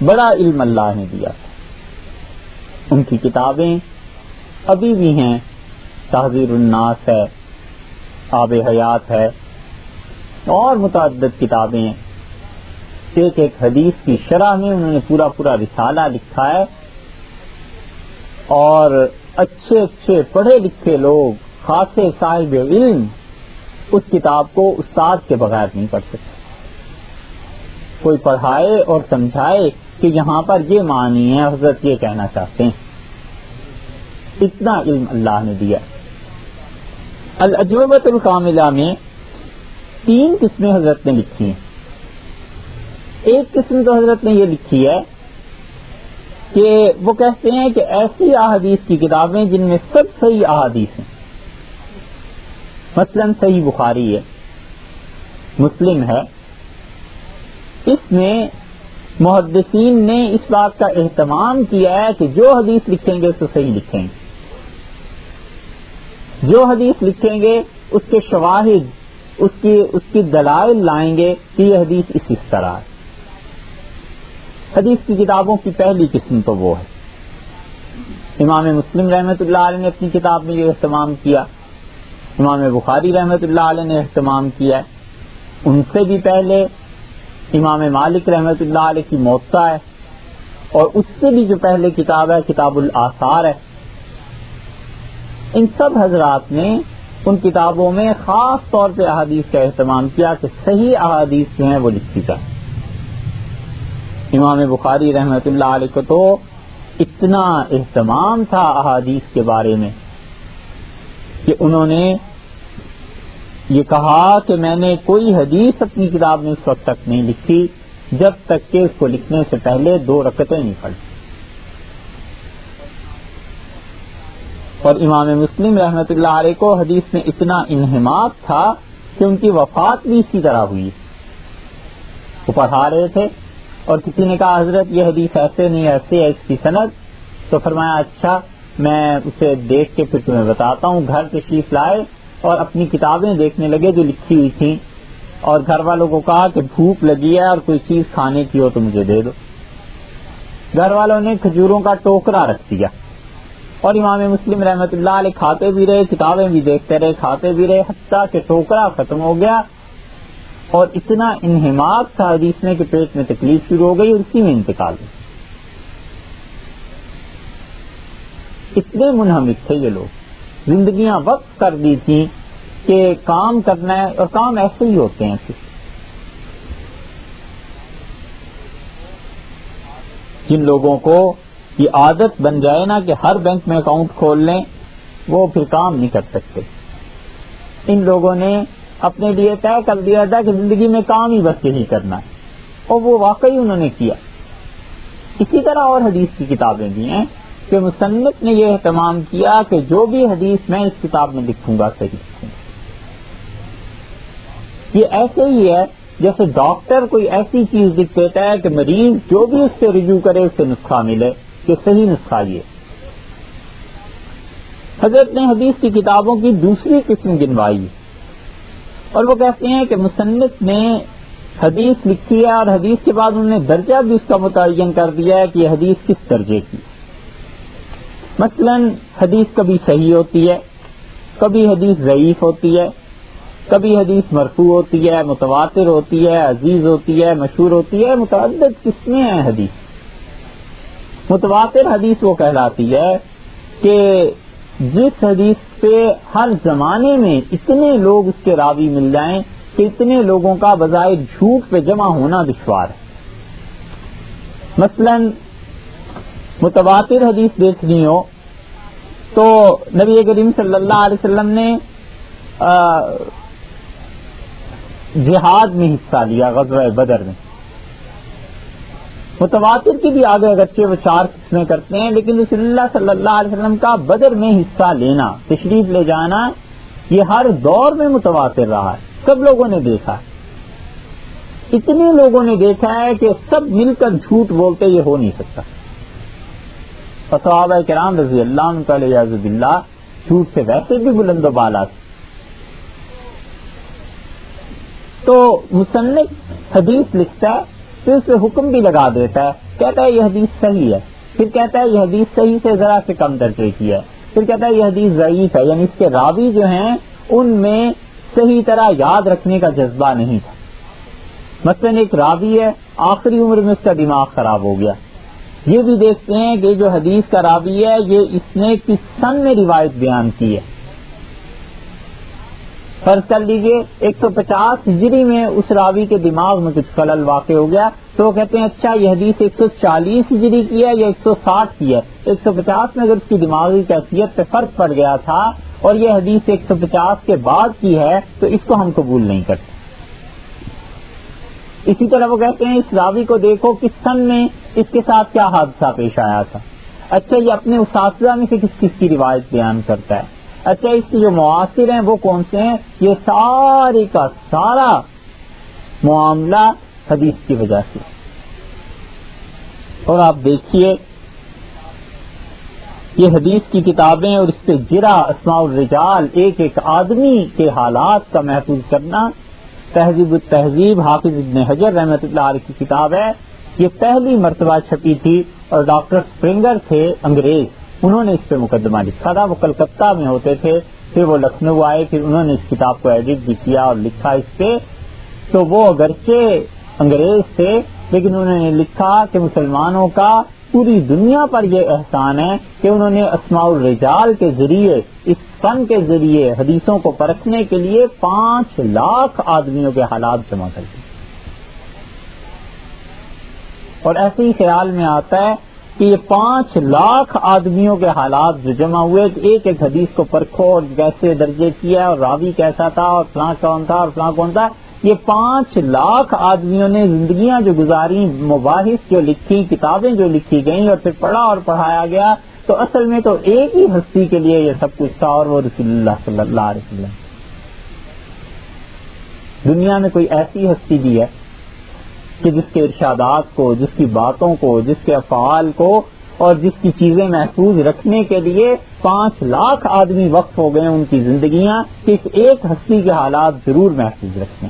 بڑا علم اللہ نے دیا تھا. ان کی کتابیں ابھی بھی ہیں, تحذیر الناس ہے, آب حیات ہے, اور متعدد کتابیں ہیں. ایک ایک حدیث کی شرح میں انہوں نے پورا رسالہ لکھا ہے, اور اچھے پڑھے لکھے لوگ خاصے صاحب علم اس کتاب کو استاد کے بغیر نہیں پڑھ سکتے. کوئی پڑھائے اور سمجھائے کہ یہاں پر یہ معنی ہے, حضرت یہ کہنا چاہتے ہیں. اتنا علم اللہ نے دیا. الاجوبۃ الکاملہ میں 3 قسمیں حضرت نے لکھی ہیں. ایک قسم تو حضرت نے یہ لکھی ہے کہ وہ کہتے ہیں کہ ایسی احادیث کی کتابیں جن میں سب صحیح احادیث ہیں, مثلا صحیح بخاری ہے, مسلم ہے, اس میں محدثین نے اس بات کا اہتمام کیا ہے کہ جو حدیث لکھیں گے اسے صحیح لکھیں گے. جو حدیث لکھیں گے اس کے شواہد، اس کی دلائل لائیں گے کہ یہ حدیث اس طرح ہے۔ حدیث کی کتابوں کی پہلی قسم تو وہ ہے۔ امام مسلم رحمۃ اللہ علیہ نے اپنی کتاب میں یہ اہتمام کیا، امام بخاری رحمۃ اللہ علیہ نے اہتمام کیا ہے، ان سے بھی پہلے امام مالک رحمۃ اللہ علیہ کی موطا ہے، اور اس سے بھی جو پہلے کتاب ہے کتاب الآثار ہے۔ ان سب حضرات نے ان کتابوں میں خاص طور پہ احادیث کا اہتمام کیا کہ صحیح احادیث جو ہیں وہ لکھی جائیں۔ امام بخاری رحمۃ اللہ علیہ کو تو اتنا اہتمام تھا احادیث کے بارے میں کہ انہوں نے یہ کہا کہ میں نے کوئی حدیث اپنی کتاب میں اس وقت تک نہیں لکھی جب تک کہ اس کو لکھنے سے پہلے 2 رکعتیں نہیں پڑھی۔ اور امام مسلم رحمۃ اللہ علیہ کو حدیث میں اتنا انہماک تھا کہ ان کی وفات بھی اسی طرح ہوئی۔ وہ پڑھا رہے تھے اور کسی نے کہا حضرت یہ حدیث ایسے نہیں ایسے ہے اس کی سند، تو فرمایا اچھا میں اسے دیکھ کے پھر تمہیں بتاتا ہوں۔ گھر تشریف لائے اور اپنی کتابیں دیکھنے لگے جو لکھی ہوئی تھیں، اور گھر والوں کو کہا کہ بھوک لگی ہے اور کوئی چیز کھانے کی ہو تو مجھے دے دو۔ گھر والوں نے کھجوروں کا ٹوکرا رکھ دیا، اور امام مسلم رحمۃ اللہ علیہ کھاتے بھی رہے، کتابیں بھی دیکھتے رہے، کھاتے بھی رہے، حتیٰ کہ ٹوکرا ختم ہو گیا، اور اتنا انہماک تھا حدیث میں کہ پیٹ میں تکلیف شروع ہو گئی اور اسی میں انتقال ہوا۔ اتنے منہمک تھے یہ لوگ، زندگیاں وقف کر دی تھیں کہ کام کرنا ہے، اور کام ایسے ہی ہوتے ہیں پھر۔ جن لوگوں کو یہ عادت بن جائے نا کہ ہر بینک میں اکاؤنٹ کھول لیں، وہ پھر کام نہیں کر سکتے۔ ان لوگوں نے اپنے لیے طے کر دیا تھا کہ زندگی میں کام ہی بس یہی کرنا ہے، اور وہ واقعی انہوں نے کیا۔ اسی طرح اور حدیث کی کتابیں بھی ہیں کہ مصنف نے یہ اہتمام کیا کہ جو بھی حدیث میں اس کتاب میں لکھوں گا صحیح لکھوں گا۔ یہ ایسے ہی ہے جیسے ڈاکٹر کوئی ایسی چیز لکھ دیتا ہے کہ مریض جو بھی اس سے رجوع کرے اسے نسخہ ملے کہ صحیح نسخہ یہ۔ حضرت نے حدیث کی کتابوں کی دوسری قسم گنوائی، اور وہ کہتے ہیں کہ مصنف نے حدیث لکھی ہے اور حدیث کے بعد انہوں نے درجہ بھی اس کا متعین کر دیا ہے کہ یہ حدیث کس درجے کی۔ مثلا حدیث کبھی صحیح ہوتی ہے، کبھی حدیث ضعیف ہوتی ہے، کبھی حدیث مرفوع ہوتی ہے، متواتر ہوتی ہے، عزیز ہوتی ہے، مشہور ہوتی ہے، متعدد قسمیں ہیں حدیث۔ متواتر حدیث وہ کہلاتی ہے کہ جس حدیث پہ ہر زمانے میں اتنے لوگ اس کے راوی مل جائیں کہ اتنے لوگوں کا بظاہر جھوٹ پہ جمع ہونا دشوار ہے۔ مثلا متواتر حدیث دیکھنی ہو تو نبی کریم صلی اللہ علیہ وسلم نے جہاد میں حصہ لیا، غزوہ بدر میں۔ متواتر کی بھی آگے اگرچہ وہ 4 قسمیں کرتے ہیں، لیکن رسول اللہ صلی اللہ علیہ وسلم کا بدر میں حصہ لینا، تشریف لے جانا، یہ ہر دور میں متواتر رہا ہے، سب لوگوں نے دیکھا ہے۔ اتنے لوگوں نے دیکھا ہے کہ سب مل کر جھوٹ بولتے یہ ہو نہیں سکتا۔ صحابہ کرام رضی اللہ عنہ علیہ باللہ جھوٹ سے ویسے بھی بلند و بالا تھے۔ تو مصنف حدیث لکھتا ہے، پھر اس پہ حکم بھی لگا دیتا ہے، کہتا ہے یہ حدیث صحیح ہے، پھر کہتا ہے یہ حدیث صحیح سے ذرا سے کم درجے کی ہے، پھر کہتا ہے یہ حدیث ضعیف ہے، یعنی اس کے راوی جو ہیں ان میں صحیح طرح یاد رکھنے کا جذبہ نہیں تھا۔ مثلا ایک راوی ہے، آخری عمر میں اس کا دماغ خراب ہو گیا، یہ بھی دیکھتے ہیں کہ جو حدیث کا راوی ہے یہ اس نے کس سن میں روایت بیان کی ہے۔ فرض کر لیجئے 150 ہجری میں اس راوی کے دماغ میں کچھ خلل واقع ہو گیا، تو وہ کہتے ہیں اچھا یہ حدیث 140 ہجری کی ہے یا 160 کی ہے۔ 150 میں اگر اس کی دماغی کیفیت پہ فرق پڑ گیا تھا اور یہ حدیث 150 کے بعد کی ہے تو اس کو ہم قبول نہیں کرتے۔ اسی طرح وہ کہتے ہیں اس راوی کو دیکھو کس سن میں اس کے ساتھ کیا حادثہ پیش آیا تھا، اچھا یہ اپنے اساتذہ میں سے کس کس کی روایت بیان کرتا ہے، اچھا اس کے جو معاصر ہیں وہ کون سے ہیں۔ یہ سارے کا سارا معاملہ حدیث کی وجہ سے۔ اور آپ دیکھیے یہ حدیث کی کتابیں اور اس سے جرا اسماء الرجال، ایک ایک آدمی کے حالات کا محفوظ کرنا، تہذیب التہذیب حافظ ابن حجر رحمۃ اللہ علیہ کی کتاب ہے، یہ پہلی مرتبہ چھپی تھی، اور ڈاکٹر اسپرنگر تھے انگریز، انہوں نے اس پہ مقدمہ لکھا تھا، وہ کلکتہ میں ہوتے تھے، پھر وہ لکھنؤ آئے، پھر انہوں نے اس کتاب کو ایڈٹ بھی کیا اور لکھا اس پہ۔ تو وہ اگرچہ انگریز تھے لیکن انہوں نے لکھا کہ مسلمانوں کا پوری دنیا پر یہ احسان ہے کہ انہوں نے اسماء الرجال کے ذریعے، اس فن کے ذریعے حدیثوں کو پرکھنے کے لیے 5 لاکھ آدمیوں کے حالات جمع کر دیے۔ اور ایسے ہی خیال میں آتا ہے کہ یہ 5 لاکھ آدمیوں کے حالات جو جمع ہوئے، ایک ایک حدیث کو پرکھو اور کیسے درجے کیا اور راوی کیسا تھا اور فلاں کون تھا اور فلاں کون تھا، یہ 5 لاکھ آدمیوں نے زندگیاں جو گزاری، مباحث جو لکھی، کتابیں جو لکھی گئیں اور پھر پڑھا اور پڑھایا گیا، تو اصل میں تو ایک ہی ہستی کے لیے یہ سب کچھ تھا، اور وہ رسول اللہ صلی اللہ علیہ وسلم۔ دنیا میں کوئی ایسی ہستی بھی ہے کہ جس کے ارشادات کو، جس کی باتوں کو، جس کے افعال کو اور جس کی چیزیں محفوظ رکھنے کے لیے 5 لاکھ آدمی وقف ہو گئے ان کی زندگیاں، کہ اس ایک ہستی کے حالات ضرور محفوظ رکھیں؟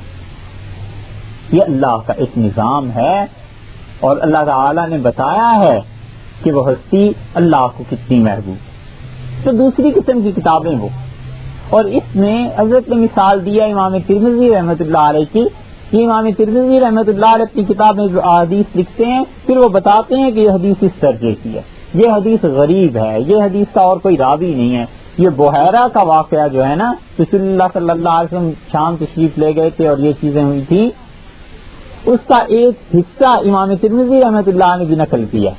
یہ اللہ کا ایک نظام ہے، اور اللہ تعالی نے بتایا ہے کہ وہ ہستی اللہ کو کتنی محبوب۔ تو دوسری قسم کی کتابیں وہ، اور اس میں حضرت نے مثال دیا امام ترمذی رحمۃ اللہ علیہ کی۔ یہ امام ترمذی رحمۃ اللہ علیہ اپنی کتاب میں جو احادیث لکھتے ہیں، پھر وہ بتاتے ہیں کہ یہ حدیث اس درجے کی ہے، یہ حدیث غریب ہے، یہ حدیث کا اور کوئی راوی نہیں ہے۔ یہ بحیرہ کا واقعہ جو ہے نا، رسول اللہ صلی اللہ علیہ وسلم شام تشریف لے گئے تھے اور یہ چیزیں ہوئی تھی، اس کا ایک حصہ امام ترمذی رحمۃ اللہ نے بھی نقل کیا۔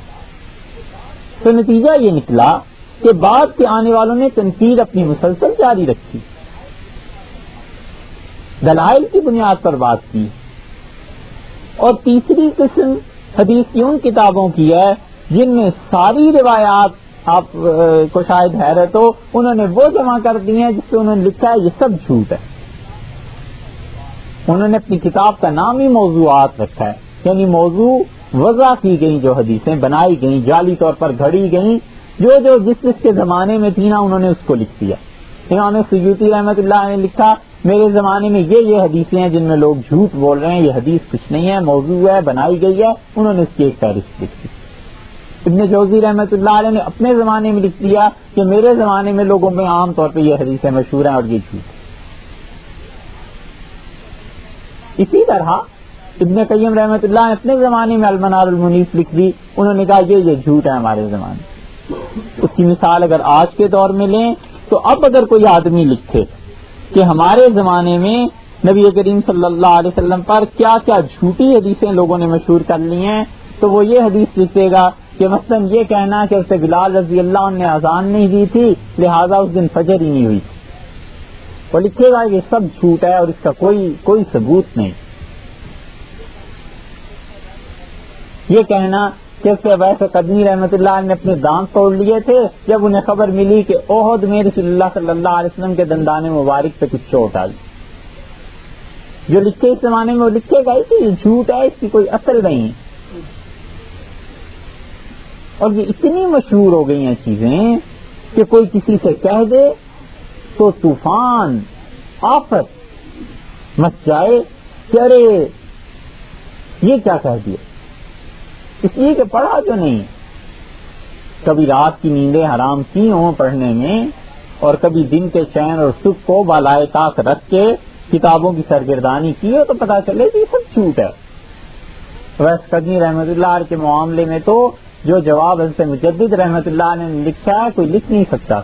تو نتیجہ یہ نکلا کہ بعد کے آنے والوں نے تنقید اپنی مسلسل جاری رکھی، دلائل کی بنیاد پر بات کی۔ اور تیسری قسم حدیث کی ان کتابوں کی ہے جن میں ساری روایات آپ کو شاید حیرت ہو، انہوں نے وہ جمع کر دی ہیں جس سے انہوں نے لکھا ہے یہ سب جھوٹ ہے۔ انہوں نے اپنی کتاب کا نام ہی موضوعات رکھا ہے، یعنی موضوع وضع کی گئی جو حدیثیں بنائی گئیں، جعلی طور پر گھڑی گئیں، جو جس کے زمانے میں تھی نا، انہوں نے اس کو لکھ دیا۔ امام سیوطی رحمۃ اللہ نے لکھا میرے زمانے میں یہ حدیثیں ہیں جن میں لوگ جھوٹ بول رہے ہیں، یہ حدیث کچھ نہیں ہے، موضوع ہے، بنائی گئی ہے، انہوں نے اس کی ایک فہرست لکھ دی۔ ابن جوزی رحمۃ اللہ علیہ نے اپنے زمانے میں لکھ دیا کہ میرے زمانے میں لوگوں میں عام طور پہ یہ حدیثیں مشہور ہیں اور یہ جھوٹ ہے۔ اسی طرح ابن قیم رحمۃ اللہ نے اپنے زمانے میں المنار المنیف لکھ دی، انہوں نے کہا یہ جھوٹ ہے ہمارے زمانے۔ اس کی مثال اگر آج کے دور میں لیں تو اب اگر کوئی آدمی لکھے کہ ہمارے زمانے میں نبی کریم صلی اللہ علیہ وسلم پر کیا کیا جھوٹی حدیثیں لوگوں نے مشہور کر لی ہیں، تو وہ یہ حدیث لکھے گا کہ مثلا یہ کہنا کہ اسے بلال رضی اللہ عنہ نے اذان نہیں دی تھی لہذا اس دن فجر ہی نہیں ہوئی تھی، وہ لکھے گا یہ سب جھوٹ ہے اور اس کا کوئی ثبوت نہیں۔ یہ کہنا کہ ویسے قدمی رحمۃ اللہ نے اپنے دانت توڑ لیے تھے جب انہیں خبر ملی کہ احد میں رسول اللہ صلی اللہ علیہ وسلم کے دندان مبارک پہ کچھ چوٹ آئی، جو لکھے اس زمانے میں وہ لکھے گا کہ یہ جھوٹ ہے، اس کی کوئی اصل نہیں۔ اور یہ اتنی مشہور ہو گئی ہیں چیزیں کہ کوئی کسی سے کہہ دے تو طوفان آفت مچ جائے کہ ارے یہ کیا کہہ دیا، اس لیے کہ پڑھا جو نہیں، کبھی رات کی نیندیں حرام کی ہوں پڑھنے میں، اور کبھی دن کے چین اور سکھ کو بالائے طاق رکھ کے کتابوں کی سرگردانی کی ہو تو پتا چلے کہ یہ سب جھوٹ ہے۔ ویس قدمی رحمۃ اللہ کے معاملے میں تو جو جواب حضرت مجدد رحمۃ اللہ نے لکھا ہے کوئی لکھ نہیں سکتا،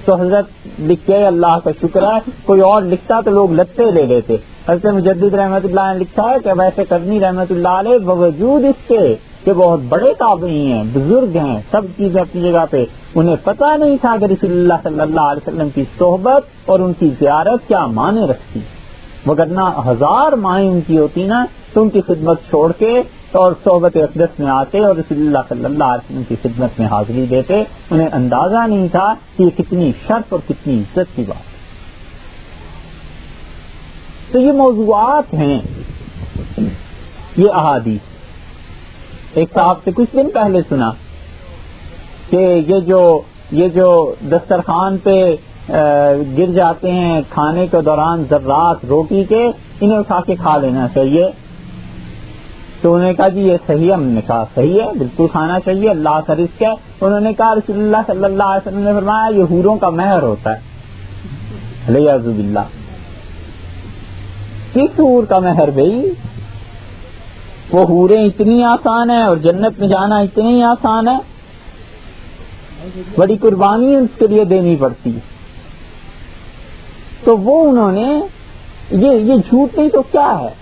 تو حضرت لکھے اللہ کا شکر ہے، کوئی اور لکھتا تو لوگ لتے لے لیتے۔ حضرت مجدد رحمۃ اللہ نے لکھا ہے کہ ویسے قدمی رحمۃ اللہ علیہ باوجود اس کے کہ بہت بڑے تابعی ہیں، بزرگ ہیں، سب چیزیں اپنی جگہ پہ، انہیں پتہ نہیں تھا کہ رسول اللہ صلی اللہ علیہ وسلم کی صحبت اور ان کی زیارت کیا معنی رکھتی، وگرنہ 1000 معنی ان کی ہوتی نا تو ان کی خدمت چھوڑ کے اور صحبت اقدس میں آتے اور رسول اللہ صلی اللہ علیہ وسلم کی خدمت میں حاضری دیتے، انہیں اندازہ نہیں تھا کہ یہ کتنی شرف اور کتنی عزت کی بات۔ تو یہ موضوعات ہیں، یہ احادیث۔ ایک صاحب سے کچھ دن پہلے سنا کہ یہ جو یہ جو دسترخوان پہ گر جاتے ہیں کھانے کے دوران ذرات روٹی کے، انہیں اٹھا کے کھا لینا چاہیے. تو انہوں نے کہا جی یہ صحیح ہے. ہم نے کہا صحیح ہے، بالکل کھانا چاہیے، اللہ کا رزق ہے. انہوں نے کہا رسول اللہ صلی اللہ علیہ وسلم نے فرمایا یہ حوروں کا مہر ہوتا ہے. والعیاذ باللہ. کس حور کا مہر بھائی؟ وہ حوریں اتنی آسان ہے اور جنت میں جانا اتنی آسان ہے، بڑی قربانی اس کے لیے دینی پڑتی. تو وہ انہوں نے یہ جھوٹ نہیں تو کیا ہے.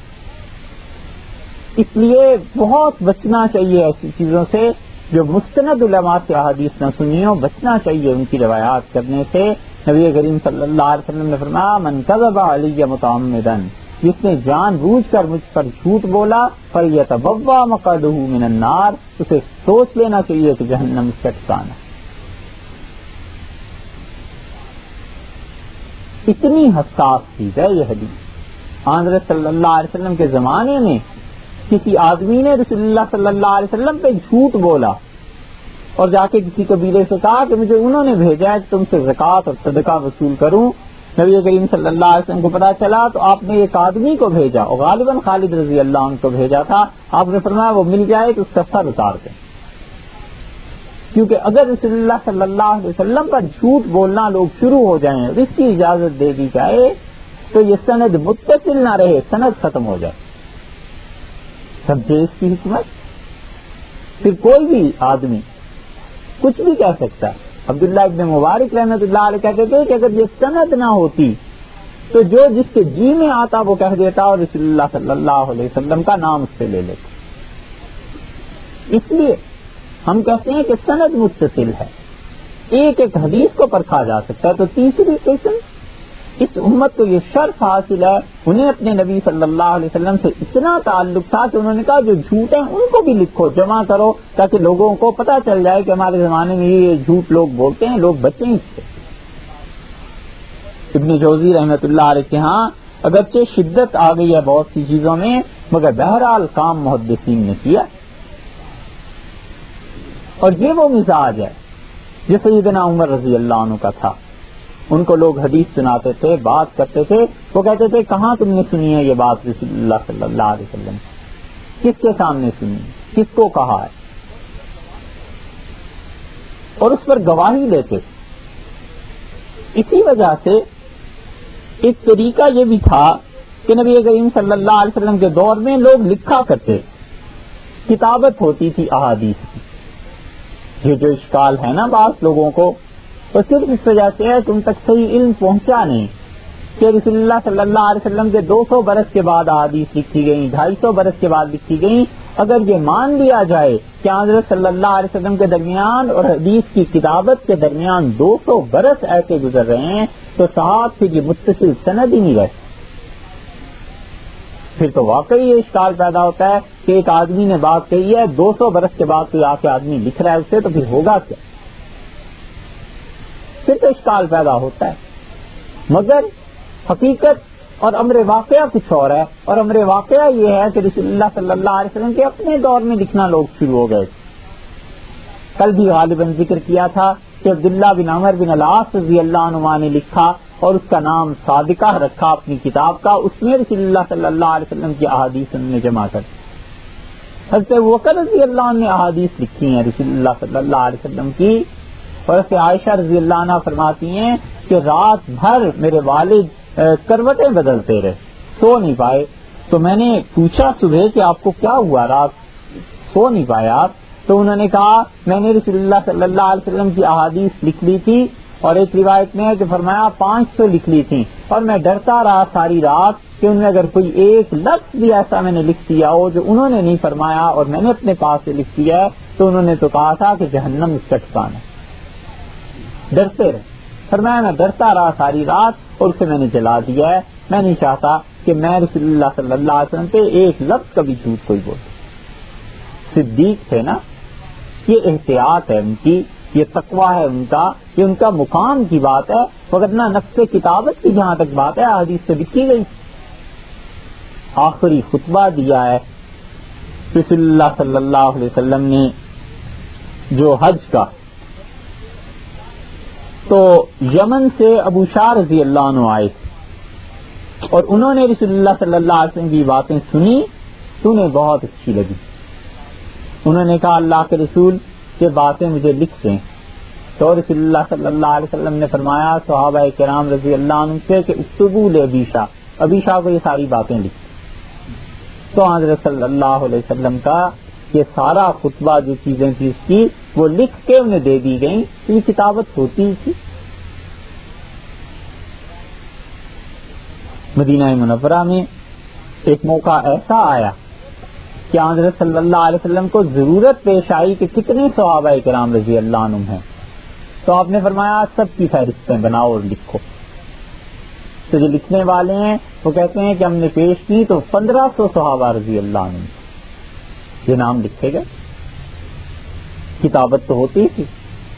اس لیے بہت بچنا چاہیے ایسی چیزوں سے جو مستند علماء سے احادیث نہ سنی ہو. بچنا چاہیے ان کی روایات کرنے سے. نبی کریم صلی اللہ علیہ وسلم نے فرمایا من کذب علی متعمدا، جس نے جان بوجھ کر مجھ پر جھوٹ بولا فلیتبوأ مقعدہ من النار، اسے سوچ لینا چاہیے کہ جہنم اس کا ٹھکانہ ہے. اتنی حساس چیز ہے یہ حدیث. حضرت صلی اللہ علیہ وسلم کے زمانے میں کسی آدمی نے رسول اللہ صلی اللہ علیہ وسلم پہ جھوٹ بولا اور جا کے کسی قبیلے سے کہا کہ مجھے انہوں نے بھیجا ہے کہ تم سے زکوٰۃ اور صدقہ وصول کروں. نبی کریم صلی اللہ علیہ وسلم کو پتا چلا تو آپ نے ایک آدمی کو بھیجا اور غالباً خالد رضی اللہ عنہ کو بھیجا تھا. آپ نے فرمایا وہ مل جائے تو اس کا سر اتار دیں، کیونکہ اگر رسول اللہ صلی اللہ علیہ وسلم پر جھوٹ بولنا لوگ شروع ہو جائیں اور اس کی اجازت دے دی جائے تو یہ سند متصل نہ رہے، سند ختم ہو جائے. سمجھے اس کی حکمت. پھر کوئی بھی آدمی کچھ بھی کہہ سکتا ہے. عبداللہ ابن مبارک رحمۃ اللہ علیہ کہتے تھے کہ اگر یہ سند نہ ہوتی تو جو جس کے جی میں آتا وہ کہہ دیتا اور رسول اللہ صلی اللہ علیہ وسلم کا نام اس سے لے لیتا. اس لیے ہم کہتے ہیں کہ سند متصل ہے، ایک ایک حدیث کو پرکھا جا سکتا ہے. تو تیسری قسم اس امت کو یہ شرف حاصل ہے، انہیں اپنے نبی صلی اللہ علیہ وسلم سے اتنا تعلق تھا کہ انہوں نے کہا جو جھوٹ ہیں ان کو بھی لکھو، جمع کرو، تاکہ لوگوں کو پتہ چل جائے کہ ہمارے زمانے میں یہ جھوٹ لوگ بولتے ہیں، لوگ بچیں اس سے. ابن جوزی رحمۃ اللہ علیہ کے ہاں اگرچہ شدت آ گئی ہے بہت سی چیزوں میں، مگر بہرحال کام محدثین نے کیا. اور یہ وہ مزاج ہے جو سیدنا عمر رضی اللہ عنہ کا تھا. ان کو لوگ حدیث سناتے تھے، بات کرتے تھے، وہ کہتے تھے کہاں تم نے سنی ہے یہ بات رسول اللہ صلی اللہ علیہ وسلم، کس کے سامنے سنی، کس کو کہا ہے، اور اس پر گواہی لیتے. اسی وجہ سے ایک طریقہ یہ بھی تھا کہ نبی کریم صلی اللہ علیہ وسلم کے دور میں لوگ لکھا کرتے، کتابت ہوتی تھی احادیث کی. یہ جو اشکال ہے نا بعض لوگوں کو، تو صرف اس وجہ سے ہے کہ ان تک صحیح علم پہنچا نہیں کہ رسول اللہ صلی اللہ علیہ وسلم کے 200 برس کے بعد احادیث لکھی گئیں، 250 برس کے بعد لکھی گئیں. اگر یہ مان لیا جائے کہ حضرت صلی اللہ علیہ وسلم کے درمیان اور حدیث کی کتابت کے درمیان 200 برس ایسے گزر رہے ہیں تو صحابہ سے یہ متصل سند ہی نہیں رہتی. پھر تو واقعی یہ اشکال پیدا ہوتا ہے کہ ایک آدمی نے بات کہی ہے، 200 برس کے بعد کوئی آ کے آدمی لکھ رہا ہے اسے، تو پھر ہوگا کیا؟ پھر تو اشکال پیدا ہوتا ہے. مگر حقیقت اور امر واقعہ کچھ اور ہے، اور امر واقعہ یہ ہے کہ رسول اللہ صلی اللہ علیہ وسلم کے اپنے دور میں لکھنا لوگ شروع ہو گئے. کل بھی غالباً ذکر کیا تھا کہ عبداللہ بن عمر بن العاص رضی اللہ عنہ نے لکھا اور اس کا نام صادقہ رکھا اپنی کتاب کا. اس میں رسول اللہ صلی اللہ علیہ وسلم کی احادیث نے جمع کر. حضرت ابوبکر رضی اللہ عنہ نے احادیث لکھی ہیں رسول اللہ صلی اللہ علیہ وسلم کی. اور حضرت عائشہ رضی اللہ عنہ فرماتی ہیں کہ رات بھر میرے والد کروٹیں بدلتے رہے، سو نہیں پائے. تو میں نے پوچھا صبح کہ آپ کو کیا ہوا، رات سو نہیں پائے آپ؟ تو انہوں نے کہا میں نے رسول اللہ صلی اللہ علیہ وسلم کی احادیث لکھ لی تھی، اور ایک روایت میں ہے کہ فرمایا 500 لکھ لی تھی، اور میں ڈرتا رہا ساری رات کہ ان میں اگر کوئی ایک لفظ بھی ایسا میں نے لکھ دیا ہو جو انہوں نے نہیں فرمایا اور میں نے اپنے پاس سے لکھ دیا ہے تو انہوں نے تو کہا تھا کہ جہنم اس کا ٹھکانہ ہے. ڈرتے رہے. فرمایا میں ڈرتا رہا ساری رات اور اسے میں نے جلا دیا ہے. میں نہیں چاہتا کہ میں رسول اللہ صلی اللہ علیہ وسلم پہ ایک لفظ کبھی جھوٹ کوئی بول. صدیق تھے نا، یہ احتیاط ہے ان کی، یہ تقویٰ ہے ان کا، یہ ان کا مقام کی بات ہے. وگرنہ نفس کتابت کی جہاں تک بات ہے حدیث سے لکھی گئی. آخری خطبہ دیا ہے رسول اللہ صلی اللہ علیہ وسلم نے جو حج کا، تو یمن سے ابو شاہ رضی اللہ عنہ آئے تھے اور انہوں نے رسول اللہ صلی اللہ علیہ وسلم کی باتیں سنی تو انہیں بہت اچھی لگی. انہوں نے کہا اللہ کے رسول یہ باتیں مجھے لکھ دیں. تو رسول اللہ صلی اللہ علیہ وسلم نے فرمایا صحابہ کرام رضی اللہ عنہ سے کہ اکتبوا لابی شاہ، ابی شاہ کو یہ ساری باتیں لکھ. تو حضرت صلی اللہ علیہ وسلم کا یہ سارا خطبہ جو چیزیں تھی اس کی وہ لکھ کے انہیں دے دی گئیں. یہ کتابت ہوتی تھی. مدینہ منورہ میں ایک موقع ایسا آیا کہ حضرت صلی اللہ علیہ وسلم کو ضرورت پیش آئی کہ کتنے صحابہ کرام رضی اللہ عنہم ہیں. تو آپ نے فرمایا سب کی فہرستیں بناؤ اور لکھو. تو جو لکھنے والے ہیں وہ کہتے ہیں کہ ہم نے پیش کی تو 1500 صحابہ رضی اللہ عنہم یہ نام لکھے گئے. کتابت تو ہوتی تھی،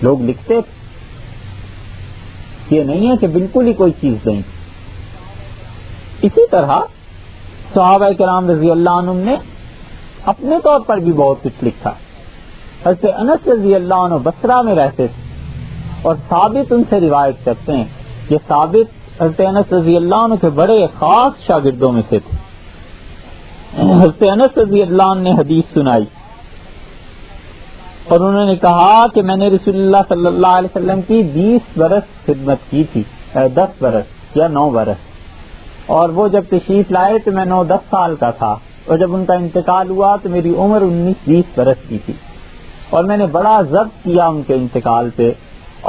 لوگ لکھتے تھے. یہ نہیں ہے کہ بالکل ہی کوئی چیز نہیں. اسی طرح صحابہ کرام رضی اللہ عنہم نے اپنے طور پر بھی بہت کچھ لکھا. حضرت انس رضی اللہ عنہ بصرہ میں رہتے تھے اور ثابت ان سے روایت کرتے ہیں. یہ ثابت حضرت انس رضی اللہ عنہ کے بڑے خاص شاگردوں میں سے تھے. حضرت انس رضی اللہ عنہ نے حدیث سنائی اور انہوں نے کہا کہ میں نے رسول اللہ صلی اللہ علیہ وسلم کی 20 برس خدمت کی تھی، 10 برس یا 9 برس. اور وہ جب تشریف لائے تو میں 9-10 سال کا تھا اور جب ان کا انتقال ہوا تو میری عمر 19-20 برس کی تھی. اور میں نے بڑا ضبط کیا ان کے انتقال پہ.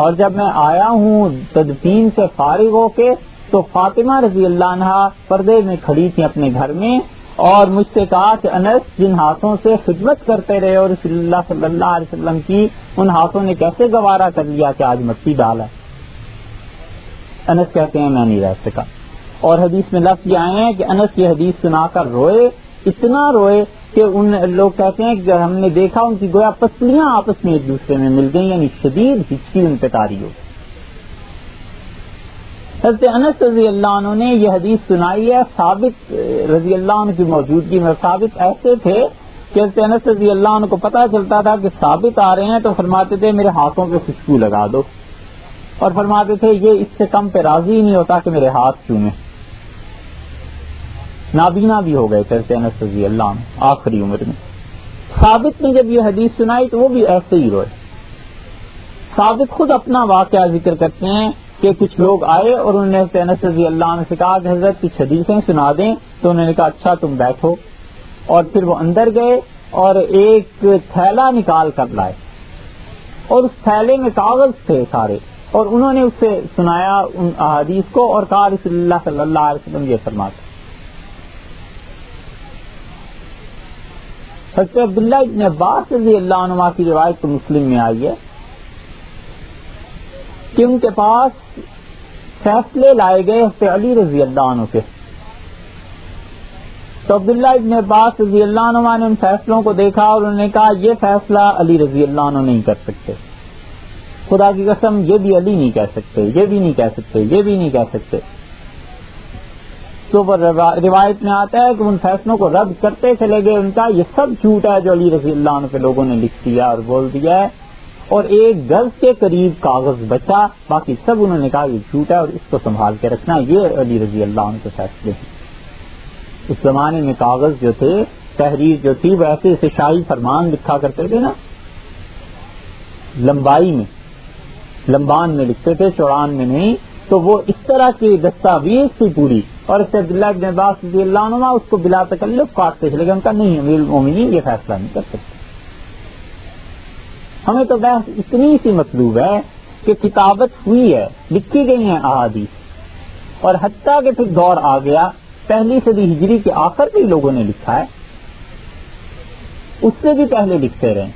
اور جب میں آیا ہوں تدفین سے فارغ ہو کے تو فاطمہ رضی اللہ عنہا پردے میں کھڑی تھی اپنے گھر میں اور مجھ سے کہا کہ انس جن ہاتھوں سے خدمت کرتے رہے اور رسول اللہ صلی اللہ علیہ وسلم کی ان ہاتھوں نے کیسے گوارا کر لیا کہ آج مٹی ڈالا. انس کہتے ہیں میں نہیں رہ سکا. اور حدیث میں لفظ یہ آئے ہیں کہ انس یہ حدیث سنا کر روئے، اتنا روئے کہ ان لوگ کہتے ہیں کہ ہم نے دیکھا ان کی گویا پسلیاں آپس میں ایک دوسرے میں مل گئی، یعنی شدید ہچکی ان پہ طاری ہو. حضرت انس رضی اللہ عنہ نے یہ حدیث سنائی ہے ثابت رضی اللہ عنہ کی موجودگی میں. ثابت ایسے تھے کہ حضرت انس رضی اللہ عنہ کو پتہ چلتا تھا کہ ثابت آ رہے ہیں تو فرماتے تھے میرے ہاتھوں پہ خوشبو لگا دو، اور فرماتے تھے یہ اس سے کم پہ راضی نہیں ہوتا کہ میرے ہاتھ چومے. نابینا بھی ہو گئے حضرت انس رضی اللہ عنہ آخری عمر میں. ثابت نے جب یہ حدیث سنائی تو وہ بھی ایسے ہی روئے. ثابت خود اپنا واقعہ ذکر کرتے ہیں کہ کچھ لوگ آئے اور انہوں نے حضرت انس رضی اللہ عنہ سے کہا کہ حضرت کچھ حدیثیں سنا دیں. تو انہوں نے کہا اچھا تم بیٹھو. اور پھر وہ اندر گئے اور ایک تھیلا نکال کر لائے اور اس تھیلے میں کاغذ تھے سارے اور انہوں نے اس سے سنایا ان احادیث کو اور کہا رسول اللہ صلی اللہ علیہ وسلم یہ فرماتے. حضرت عبداللہ ابن عباس رضی اللہ عنہ کی روایت تو مسلم میں آئی ہے کہ ان کے پاس فیصلے لائے گئے حضرت علی رضی اللہ عنہ کے. تو عبداللہ ابن عباس رضی اللہ عنہ نے ان فیصلوں کو دیکھا اور انہوں نے کہا یہ فیصلہ علی رضی اللہ عنہ نہیں کر سکتے. خدا کی قسم یہ بھی علی نہیں کہہ سکتے، یہ بھی نہیں کہہ سکتے، یہ بھی نہیں کہہ سکتے. تو وہ روایت میں آتا ہے کہ ان فیصلوں کو رد کرتے چلے گئے. ان کا یہ سب جھوٹ ہے جو علی رضی اللہ عنہ کے لوگوں نے لکھ دیا اور بول دیا ہے. اور ایک گز کے قریب کاغذ بچا، باقی سب انہوں نے کہا یہ جھوٹ ہے اور اس کو سنبھال کے رکھنا. یہ علی رضی اللہ عنہ کے فیصلے ہیں. اس زمانے میں کاغذ جو تھے، تحریر جو تھی وہ ایسے ایسے شاہی فرمان لکھا کرتے تھے نا، لمبائی میں، لمبان میں لکھتے تھے، چوڑان میں نہیں. تو وہ اس طرح کی دستاویز تھی پوری. اور اس سے عبداللہ ابن عباس رضی اللہ عنہ اس کو بلا تکلف کاٹتے چلے گئے. ان کا نہیں، امیر المومنین یہ فیصلہ نہیں کر سکتے. ہمیں تو بحث اتنی سی مطلوب ہے کہ کتابت ہوئی ہے، لکھی گئی ہیں احادیث، اور حتیٰ کہ پھر دور آ گیا 1 صدی ہجری کے آخر میں لوگوں نے لکھا ہے. اس سے بھی پہلے لکھتے رہے،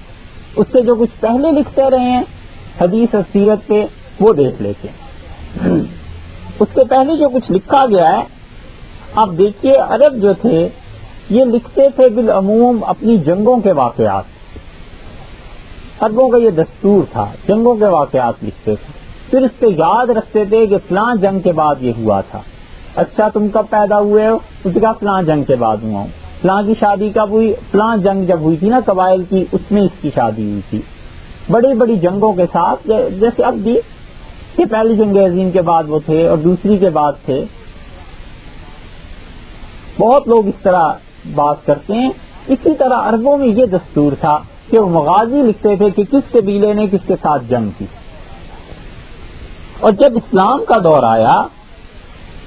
اس سے جو کچھ پہلے لکھتے رہے ہیں حدیث اور سیرت پہ وہ دیکھ لیتے ہیں. اس سے پہلے جو کچھ لکھا گیا ہے، آپ دیکھیے عرب جو تھے یہ لکھتے تھے بالعموم اپنی جنگوں کے واقعات. عربوں کا یہ دستور تھا، جنگوں کے واقعات لکھتے تھے. پھر اس پہ یاد رکھتے تھے کہ فلاں جنگ کے بعد یہ ہوا تھا. اچھا تم کب پیدا ہوئے ہو؟ اس نے کہا فلاں جنگ کے بعد ہوا ہوں. فلاں کی شادی کب ہوئی؟ فلاں جنگ جب ہوئی تھی نا قبائل کی، اس میں اس کی شادی ہوئی تھی. بڑی بڑی جنگوں کے ساتھ، جیسے اب بھی کہ پہلی جنگ عظیم کے بعد وہ تھے اور دوسری کے بعد تھے. بہت لوگ اس طرح بات کرتے ہیں. اسی طرح عربوں میں یہ دستور تھا کہ وہ مغازی لکھتے تھے کہ کس قبیلے نے کس کے ساتھ جنگ کی. اور جب اسلام کا دور آیا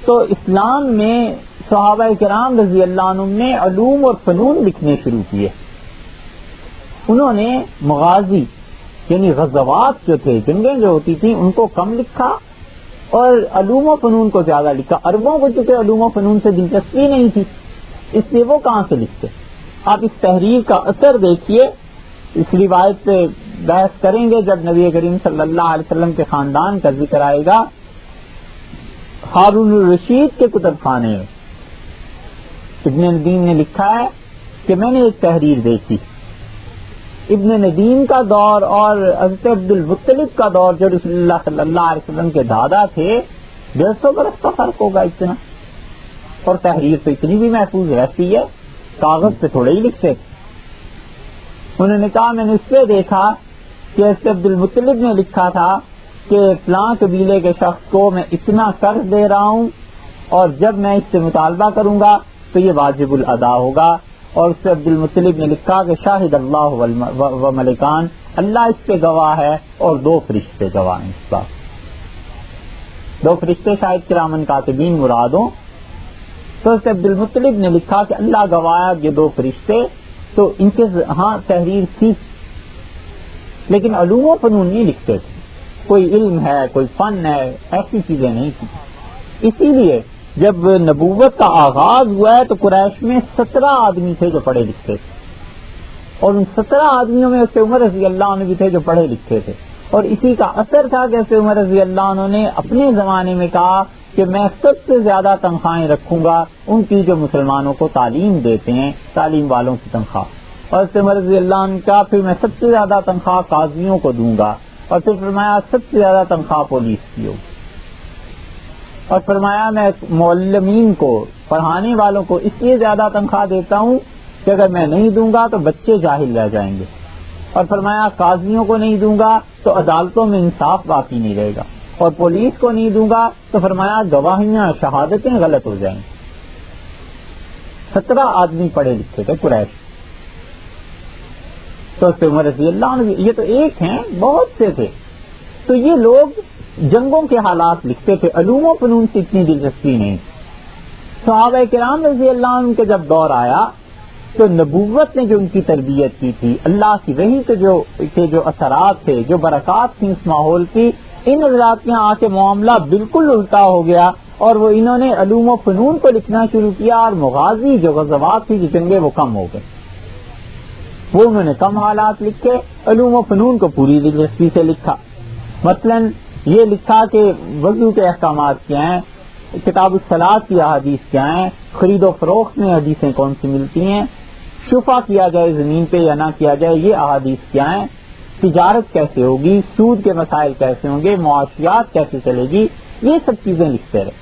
تو اسلام میں صحابہ کرام رضی اللہ عنہم نے علوم اور فنون لکھنے شروع کیے. انہوں نے مغازی یعنی غزوات جو تھے، جنگیں جو ہوتی تھیں، ان کو کم لکھا اور علوم و فنون کو زیادہ لکھا. عربوں کو چونکہ علوم و فنون سے دلچسپی نہیں تھی، اس لیے وہ کہاں سے لکھتے. آپ اس تحریر کا اثر دیکھیے. اس روایت پہ بحث کریں گے جب نبی کریم صلی اللہ علیہ وسلم کے خاندان کا ذکر آئے گا. ہارون الرشید کے کتب خانے ابن ندیم نے لکھا ہے کہ میں نے ایک تحریر دیکھی. ابن ندیم کا دور اور حضرت عبد المطلب کا دور جو رسول اللہ صلی اللہ علیہ وسلم کے دادا تھے، 150 برس کا فرق ہوگا اتنا. اور تحریر تو اتنی بھی محفوظ رہتی ہے، کاغذ پہ تھوڑے ہی لکھتے. انہوں نے کہا میں نے اس پہ دیکھا کہ حضرت عبد المطلب نے لکھا تھا کہ فلاں قبیلے کے شخص کو میں اتنا قرض دے رہا ہوں اور جب میں اس سے مطالبہ کروں گا تو یہ واجب الادا ہوگا. اور اس سے عبد المطلب نے لکھا کہ شاہد اللہ و ملکان، اللہ اس پہ گواہ ہے اور 2 فرشتے گواہ ہیں. اس بات 2 فرشتے شاید کرامن کاتبین مراد ہوں. تو اس سے عبد المطلب نے لکھا کہ اللہ گواہ یہ 2 فرشتے. تو ان کے ہاں تحریر تھی لیکن علوم و فنون نہیں لکھتے تھے. کوئی علم ہے، کوئی فن ہے، ایسی چیزیں نہیں تھی. اسی لیے جب نبوت کا آغاز ہوا ہے تو قریش میں 17 آدمی تھے جو پڑھے لکھتے تھے، اور ان 17 آدمیوں میں اسے عمر رضی اللہ عنہ بھی تھے جو پڑھے لکھتے تھے. اور اسی کا اثر تھا کہ اسے عمر رضی اللہ عنہ نے اپنے زمانے میں کہا کہ میں سب سے زیادہ تنخواہیں رکھوں گا ان کی جو مسلمانوں کو تعلیم دیتے ہیں، تعلیم والوں کی تنخواہ. اور اسے عمر رضی اللہ عنہ کا پھر میں سب سے زیادہ تنخواہ قاضیوں کو دوں گا. اور پھر فرمایا سب سے زیادہ تنخواہ پولیس کی ہوگی. اور فرمایا میں معلمین کو، پڑھانے والوں کو اس لیے زیادہ تنخواہ دیتا ہوں کہ اگر میں نہیں دوں گا تو بچے جاہل رہ جائیں گے. اور فرمایا قاضیوں کو نہیں دوں گا تو عدالتوں میں انصاف باقی نہیں رہے گا. اور پولیس کو نہیں دوں گا تو فرمایا گواہیاں، شہادتیں غلط ہو جائیں. 17 آدمی پڑھے لکھے تھے قریش. تو عمر رضی اللہ عنہ یہ تو ایک ہیں، بہت سے تھے. تو یہ لوگ جنگوں کے حالات لکھتے تھے، علوم و فنون سے اتنی دلچسپی نہیں. صحابہ کرام رضی اللہ عنہ کے جب دور آیا تو نبوت نے جو ان کی تربیت کی تھی، اللہ کی وحی کے جو اثرات تھے، جو برکات تھیں اس ماحول کی، ان حضرات کے آ کے معاملہ بالکل الٹا ہو گیا. اور وہ انہوں نے علوم و فنون کو لکھنا شروع کیا اور مغازی جو غزوات تھی، جو جنگیں، وہ کم ہو گئے. وہ انہوں نے کم حالات لکھے، علوم و فنون کو پوری دلچسپی سے لکھا. مثلاً یہ لکھا کہ وضو کے احکامات کیا ہیں، کتاب الصلاۃ کی احادیث کیا ہیں، خرید و فروخت میں حدیثیں کون سی ملتی ہیں، شفع کیا جائے زمین پہ یا نہ کیا جائے یہ احادیث کیا ہیں، تجارت کیسے ہوگی، سود کے مسائل کیسے ہوں گے، معاشیات کیسے چلے گی، یہ سب چیزیں لکھتے رہے.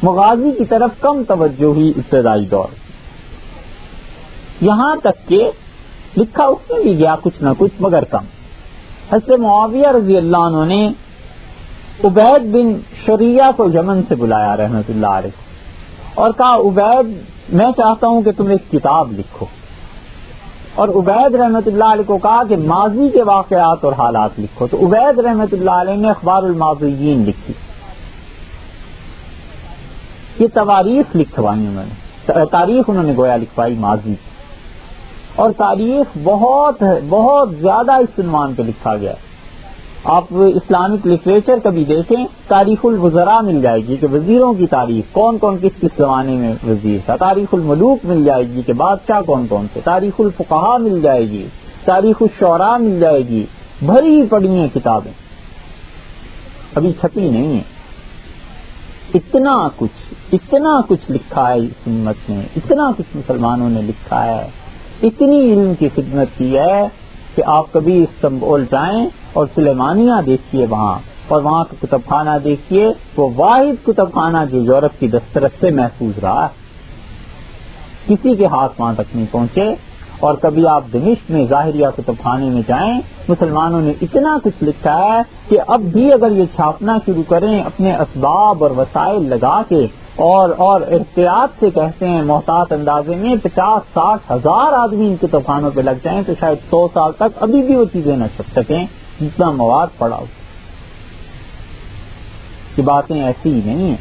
مغازی کی طرف کم توجہ ہوئی ابتدائی دور. یہاں تک کہ لکھا اس میں بھی گیا کچھ نہ کچھ مگر کم. حضرت معاویہ رضی اللہ عنہ نے عبید بن شریعہ کو یمن سے بلایا رحمت اللہ علیہ اور کہا عبید میں چاہتا ہوں کہ تم ایک کتاب لکھو. اور عبید رحمت اللہ علیہ کو کہا کہ ماضی کے واقعات اور حالات لکھو. تو عبید رحمت اللہ علیہ نے اخبار الماضیین لکھی. یہ تواریخ لکھوائی انہوں نے، تاریخ انہوں نے گویا لکھوائی ماضی. اور تاریخ بہت زیادہ اس عنوان پہ لکھا گیا. آپ اسلامک لٹریچر کبھی دیکھیں، تاریخ الوزراء مل جائے گی کہ وزیروں کی تاریخ، کون کون کس کس زمانے میں وزیر تھا. تاریخ الملوک مل جائے گی کہ بادشاہ کون کون تھے. تاریخ الفقہاء مل جائے گی، تاریخ الشعراء مل جائے گی. بھری پڑی ہیں کتابیں، ابھی چھپی نہیں ہیں. اتنا کچھ لکھا ہے اس امت نے، اتنا کچھ مسلمانوں نے لکھا ہے، اتنی علم کی خدمت کی ہے کہ آپ کبھی استنبول جائیں اور سلیمانیہ دیکھیے وہاں، اور وہاں کا کتب خانہ دیکھیے. وہ واحد کتب خانہ جو یورپ کی دسترس سے محفوظ رہا ہے، کسی کے ہاتھ وہاں تک نہیں پہنچے. اور کبھی آپ دمشق میں ظاہریہ کتب خانے میں جائیں، مسلمانوں نے اتنا کچھ لکھا ہے کہ اب بھی اگر یہ چھاپنا شروع کریں اپنے اسباب اور وسائل لگا کے اور احتیاط سے کہتے ہیں محتاط اندازے میں 50-60 ہزار آدمی ان کتب خانوں پہ لگ جائیں تو شاید 100 سال تک ابھی بھی وہ چیزیں نہ چھپ سکیں جتنا مواد پڑا ہو. یہ باتیں ایسی ہی نہیں ہیں.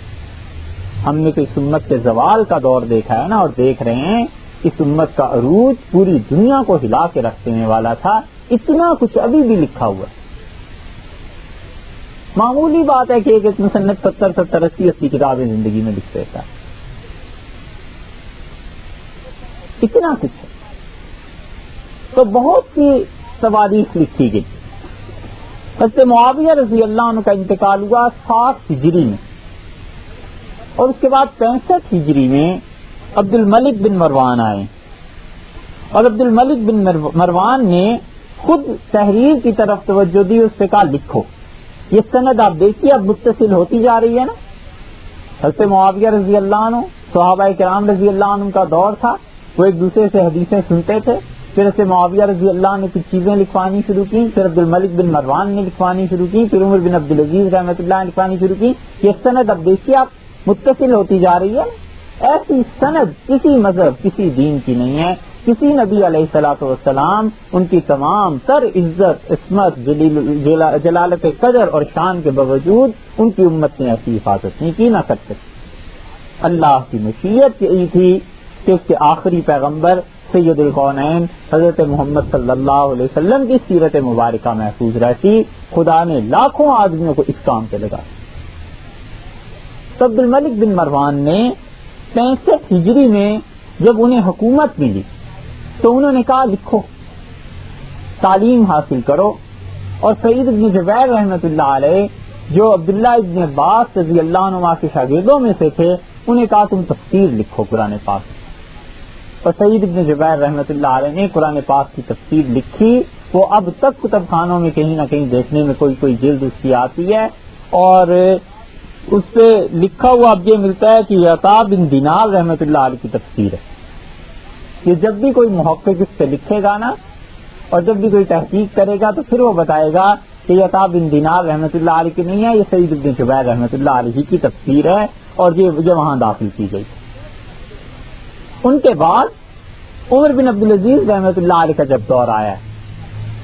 ہم نے تو اس امت کے زوال کا دور دیکھا ہے نا، اور دیکھ رہے ہیں اس امت کا عروج پوری دنیا کو ہلا کے رکھ دینے والا تھا. اتنا کچھ ابھی بھی لکھا ہوا ہے. معمولی بات ہے کہ ایک مصنف 70-80 کتابیں زندگی میں لکھ دیتا ہے. اتنا کچھ ہے. تو بہت سی تواریخ لکھی گئی. حضرت معاویہ رضی اللہ عنہ کا انتقال ہوا 60 ہجری میں، اور اس کے بعد 65 ہجری میں عبد الملک بن مروان آئے، اور عبد الملک بن مروان نے خود تحریر کی طرف توجہ دی. اس سے کہا لکھو. یہ سند آپ دیکھیے اب متصل ہوتی جا رہی ہے نا. حضرت معاویہ رضی اللہ عنہ، صحابہ کرام رضی اللہ عنہ کا دور تھا، وہ ایک دوسرے سے حدیثیں سنتے تھے. پھر حضرت معاویہ رضی اللہ عنہ نے کچھ چیزیں لکھوانی شروع کی، پھر عبد الملک بن مروان نے لکھوانی شروع کی، پھر عمر بن عبدالعزیز رحمۃ اللہ نے لکھوانی شروع کی. یہ سند اب دیکھیے آپ متصل ہوتی جا رہی ہے. ایسی سند کسی مذہب کسی دین کی نہیں ہے. کسی نبی علیہ الصلوۃ والسلام ان کی تمام تر عزت عصمت جلالت قدر اور شان کے باوجود ان کی امت نے ایسی حفاظت نہیں کی، نہ کر سکتی. اللہ کی مشیت یہی تھی کہ اس کے آخری پیغمبر سید الکونین حضرت محمد صلی اللہ علیہ وسلم کی سیرت مبارکہ محفوظ رہتی. خدا نے لاکھوں آدمیوں کو اس کام پہ لگا. عبد الملک بن مروان نے 65 ہجری میں جب انہیں حکومت ملی تو انہوں نے کہا لکھو، تعلیم حاصل کرو. اور سعید بن جبیر رحمۃ اللہ علیہ جو عبداللہ ابن عباس رضی اللہ عنہ کے شاگردوں میں سے تھے، انہیں کہا تم تفسیر لکھو قرآن پاک. اور سعید بن جبیر رحمۃ اللہ علیہ نے قرآن پاک کی تفسیر لکھی. وہ اب تک کتب خانوں میں کہیں نہ کہیں دیکھنے میں کوئی جلد اس کی آتی ہے، اور اس پہ لکھا ہوا اب یہ ملتا ہے کہ عطا بن دینار رحمۃ اللہ علیہ کی تفسیر ہے. یہ جب بھی کوئی محقق اس پہ لکھے گا نا، اور جب بھی کوئی تحقیق کرے گا تو پھر وہ بتائے گا کہ یہ عطا بن دینار رحمۃ اللہ علیہ کی نہیں ہے، یہ سعید بن جبیر رحمۃ اللہ علیہ کی تفسیر ہے، اور یہ وہاں داخل کی گئی. ان کے بعد عمر بن عبدالعزیز رحمۃ اللہ علیہ کا جب دور آیا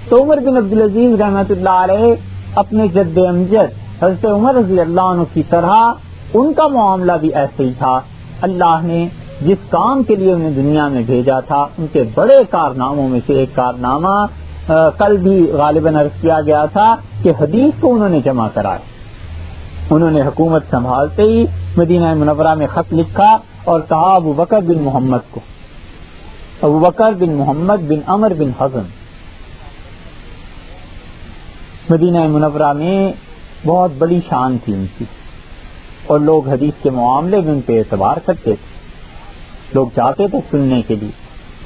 تو عمر بن عبدالعزیز رحمۃ اللہ علیہ اپنے جد امجد حضرت عمر رضی اللہ عنہ کی طرح ان کا معاملہ بھی ایسے ہی تھا. اللہ نے جس کام کے لیے انہیں دنیا میں بھیجا تھا ان کے بڑے کارناموں میں سے ایک کارنامہ کل بھی غالباً عرض کیا گیا تھا کہ حدیث کو انہوں نے جمع کرایا. انہوں نے حکومت سنبھالتے ہی مدینہ منورہ میں خط لکھا اور کہا ابو بکر بن محمد کو، ابو بکر بن محمد بن عمر بن حزم. مدینہ منورہ میں بہت بڑی شان تھی ان کی، اور لوگ حدیث کے معاملے میں ان پہ اعتبار کرتے تھے. لوگ جاتے تھے سننے کے لیے.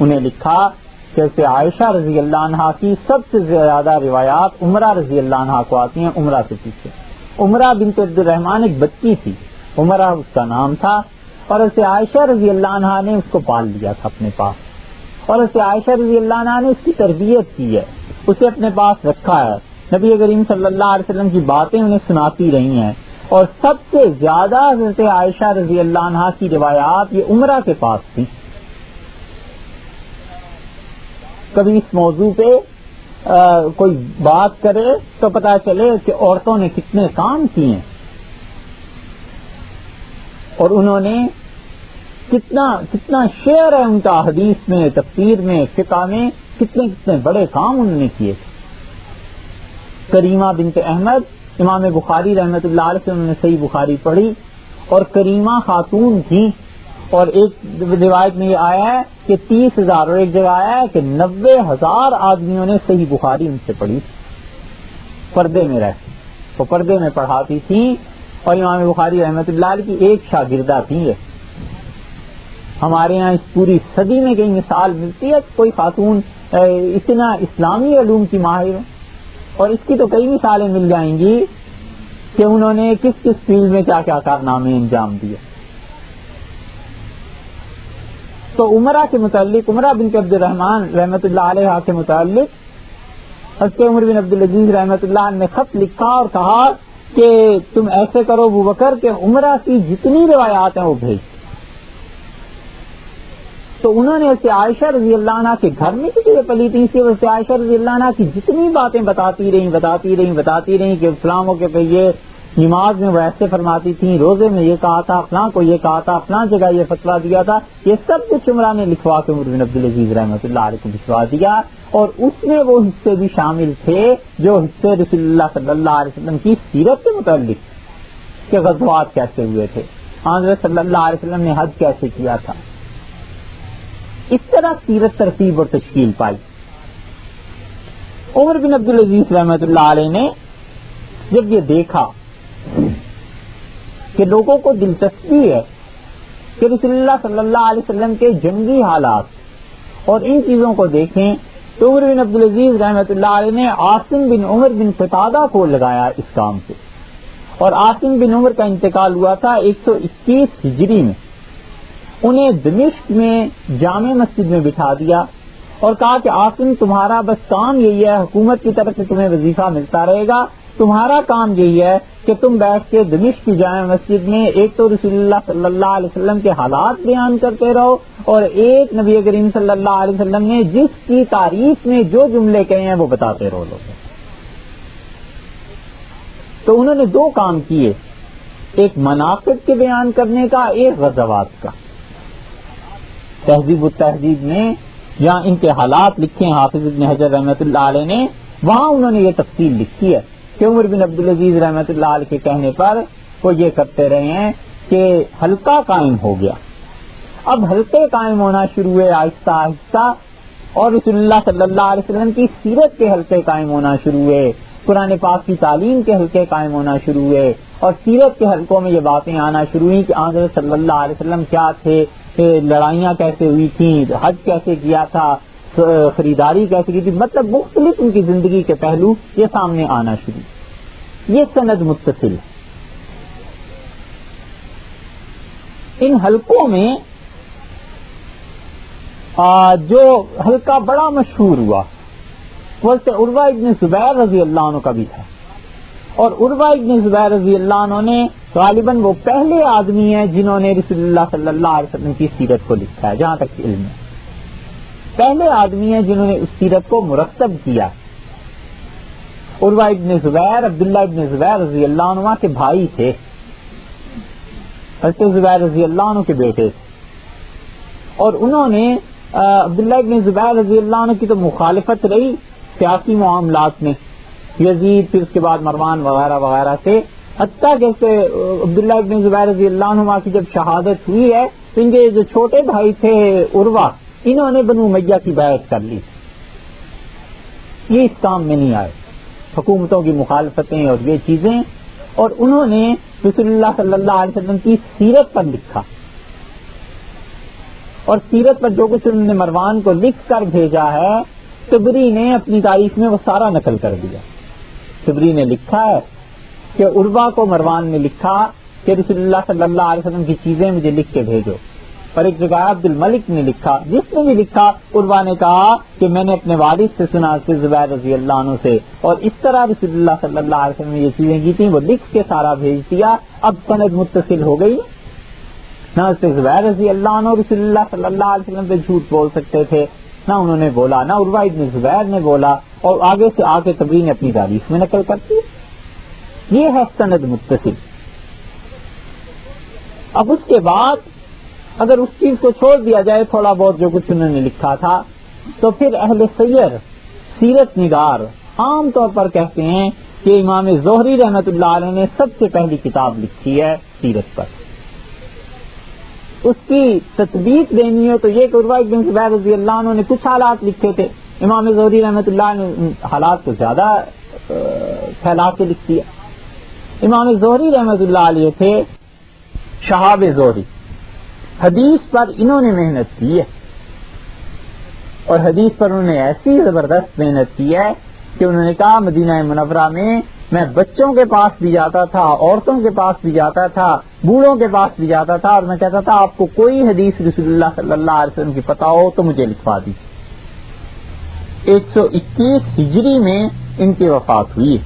انہیں لکھا جیسے عائشہ رضی اللہ عنہا کی سب سے زیادہ روایات عمرہ رضی اللہ عنہا کو آتی ہیں عمرہ سے پیچھے. عمرہ بنت عبد الرحمن ایک بچی تھی، عمرہ اس کا نام تھا، اور اسے عائشہ رضی اللہ عنہا نے اس کو پال لیا تھا اپنے پاس، اور اسے عائشہ رضی اللہ عنہا نے اس کی تربیت کی ہے، اسے اپنے پاس رکھا ہے. نبی کریم صلی اللہ علیہ وسلم کی باتیں انہیں سناتی رہی ہیں، اور سب سے زیادہ حضرت عائشہ رضی اللہ عنہا کی روایات یہ عمرہ کے پاس تھی. کبھی اس موضوع پہ کوئی بات کرے تو پتہ چلے کہ عورتوں نے کتنے کام کیے اور انہوں نے کتنا شعر ہے ان کا حدیث میں، تفسیر میں، فقہ میں، کتنے بڑے کام انہوں نے کیے. کریمہ بنت احمد امام بخاری رحمۃ اللہ علیہ سے انہوں نے صحیح بخاری پڑھی، اور کریمہ خاتون تھی، اور ایک روایت میں یہ آیا ہے کہ 30,000 اور ایک جگہ آیا ہے کہ 90,000 آدمیوں نے صحیح بخاری ان سے پڑھی. پردے میں رہتی، وہ پردے میں پڑھاتی تھی، اور امام بخاری رحمۃ اللہ علیہ کی ایک شاگردہ تھی. ہمارے یہاں اس پوری صدی میں کئی مثال ملتی ہے کوئی خاتون اتنا اسلامی علوم کی ماہر، اور اس کی تو کئی مثالیں مل جائیں گی کہ انہوں نے کس فیلڈ میں کیا کیا کارنامے انجام دیے. تو عمرہ کے متعلق، عمرہ بن عبد الرحمن رحمۃ اللہ علیہ کے متعلق حضرت عمر بن عبدالعزیز رحمۃ اللہ نے خط لکھا اور کہا کہ تم ایسے کرو ابو بکر کہ عمرہ کی جتنی روایات ہیں وہ بھیج. تو انہوں نے اسے عائشہ رضی اللہ عنہ کے گھر میں کسی پلی تھی، اسے عائشہ رضی اللہ عنہ کی جتنی باتیں بتاتی رہیں کہ فلاں کے پہ یہ نماز میں وہ ایسے فرماتی تھیں، روزے میں یہ کہا تھا، فلاں کو یہ کہا تھا، فلاں جگہ یہ فتویٰ دیا تھا، یہ سب کچھ عمرہ نے لکھوا کے عمر بن عبدالعزیز رحمۃ اللہ علیہ کو بھجوا دیا. اور اس میں وہ حصے بھی شامل تھے جو حصے رسول اللہ صلی اللہ علیہ وسلم کی سیرت سے متعلق کہ غزوات کیسے ہوئے تھے، حضرت صلی اللہ علیہ وسلم نے حج کیسے کیا تھا. اس طرح سیرت ترتیب اور تشکیل پائی. عمر بن عبدالعزیز رحمۃ اللہ علیہ نے جب یہ دیکھا کہ لوگوں کو دلچسپی ہے کہ رسول اللہ صلی اللہ علیہ وسلم کے جنگی حالات اور ان چیزوں کو دیکھیں، تو عمر بن عبدالعزیز رحمۃ اللہ علیہ نے عاصم بن عمر بن قتادہ کو لگایا اس کام سے. اور عاصم بن عمر کا انتقال ہوا تھا 121 ہجری میں. انہیں دمشق میں جامع مسجد میں بٹھا دیا اور کہا کہ عاصم تمہارا بس کام یہی ہے، حکومت کی طرف سے تمہیں وظیفہ ملتا رہے گا، تمہارا کام یہی ہے کہ تم بیٹھ کے دمشق کی جامع مسجد میں ایک تو رسول اللہ صلی اللہ علیہ وسلم کے حالات بیان کرتے رہو، اور ایک نبی کریم صلی اللہ علیہ وسلم نے جس کی تعریف میں جو جملے کہے ہیں وہ بتاتے رہو لوگ. تو انہوں نے دو کام کیے، ایک مناقب کے بیان کرنے کا، ایک غزوات کا. تہذیب التہذیب میں جہاں ان کے حالات لکھے ہیں حافظ ابن حجر رحمۃ اللہ علیہ نے، وہاں انہوں نے یہ تفصیل لکھی ہے کہ عمر بن عبدالعزیز رحمۃ اللہ علیہ کے کہنے پر وہ یہ کرتے رہے ہیں کہ حلقہ قائم ہو گیا. اب حلقے قائم ہونا شروع ہوئے آہستہ آہستہ، اور رسول اللہ صلی اللہ علیہ وسلم کی سیرت کے حلقے قائم ہونا شروع ہوئے، قرآن پاک کی تعلیم کے حلقے قائم ہونا شروع ہوئے، اور سیرت کے حلقوں میں یہ باتیں آنا شروع ہوئی کہ حضرت صلی اللہ علیہ وسلم کیا تھے، لڑائیاں کیسے ہوئی تھیں، حج کیسے کیا تھا، خریداری کیسے کی تھی، مطلب مختلف ان کی زندگی کے پہلو یہ سامنے آنا شروع. یہ سند متصل. ان حلقوں میں جو حلقہ بڑا مشہور ہوا وہ عروہ ابن زبیر رضی اللہ عنہ کا بھی تھا. اور عروہ ابن زبیر رضی اللہ عنہ نے غالباً وہ پہلے آدمی ہیں جنہوں نے رسول اللہ صلی اللہ علیہ وسلم کی سیرت کو لکھا ہے. جہاں تک علم ہے پہلے آدمی ہیں جنہوں نے اس سیرت کو مرتب کیا. عروہ ابن زبیر عبداللہ ابن زبیر رضی اللہ عنہ کے بھائی تھے، حضرت زبیر رضی اللہ عنہ کے بیٹے تھے. اور انہوں نے عبداللہ ابن زبیر رضی اللہ عنہ کی تو مخالفت رہی سیاسی معاملات میں، یزید پھر اس کے بعد مروان وغیرہ وغیرہ سے، حتیٰ کہ عبداللہ ابن زبیر رضی اللہ عنہ کی جب شہادت ہوئی ہے تو ان کے جو چھوٹے بھائی تھے عروہ، انہوں نے بنو امیہ کی بیعت کر لی. یہ اس کام میں نہیں آئے، حکومتوں کی مخالفتیں اور یہ چیزیں، اور انہوں نے رسول اللہ صلی اللہ علیہ وسلم کی سیرت پر لکھا. اور سیرت پر جو کچھ انہوں نے مروان کو لکھ کر بھیجا ہے، طبری نے اپنی تاریخ میں وہ سارا نقل کر دیا. طبری نے لکھا ہے کہ عروہ کو مروان نے لکھا کہ رسول اللہ صلی اللہ علیہ وسلم کی چیزیں مجھے لکھ کے بھیجو. اور ایک جگہ عبد الملک نے لکھا، جس نے بھی لکھا عروہ نے کہا کہ میں نے اپنے والد سے سنا کہ زبیر رضی اللہ عنہ سے، اور اس طرح رسول اللہ صلی اللہ علیہ وسلم نے یہ چیزیں کی تھیں، وہ لکھ کے سارا بھیج دیا. اب سند متصل ہو گئی. نہ زبیر رضی اللہ عنہ رسول اللہ صلی اللہ علیہ وسلم پہ جھوٹ بول سکتے تھے، نہ انہوں نے بولا، نہ عروہ ابن زبیر نے بولا، اور آگے سے آ کے طبری نے اپنی تاریخ میں نقل کرتی. یہ ہے سند متصل. اب اس کے بعد اگر اس چیز کو چھوڑ دیا جائے تھوڑا بہت جو کچھ انہوں نے لکھا تھا، تو پھر اہل سیر سیرت نگار عام طور پر کہتے ہیں کہ امام زہری رحمۃ اللہ علیہ نے سب سے پہلی کتاب لکھی ہے سیرت پر. اس کی تطبیق دینی ہے تو یہ کہ عروہ بن زبیر رضی اللہ عنہ نے کچھ حالات لکھے تھے، امام زہری رحمۃ اللہ نے حالات کو زیادہ پھیلا کے لکھ دیا. امام زہری رحمۃ اللہ علیہ تھے شہاب زہری. حدیث پر انہوں نے محنت کی ہے، اور حدیث پر انہوں نے ایسی زبردست محنت کی ہے کہ انہوں نے کہا مدینہ منورہ میں میں بچوں کے پاس بھی جاتا تھا، عورتوں کے پاس بھی جاتا تھا، بوڑھوں کے پاس بھی جاتا تھا، اور میں کہتا تھا آپ کو کوئی حدیث رسول اللہ صلی اللہ علیہ وسلم کی پتہ ہو تو مجھے لکھوا دیجیے۔ 121 ہجری میں ان کی وفات ہوئی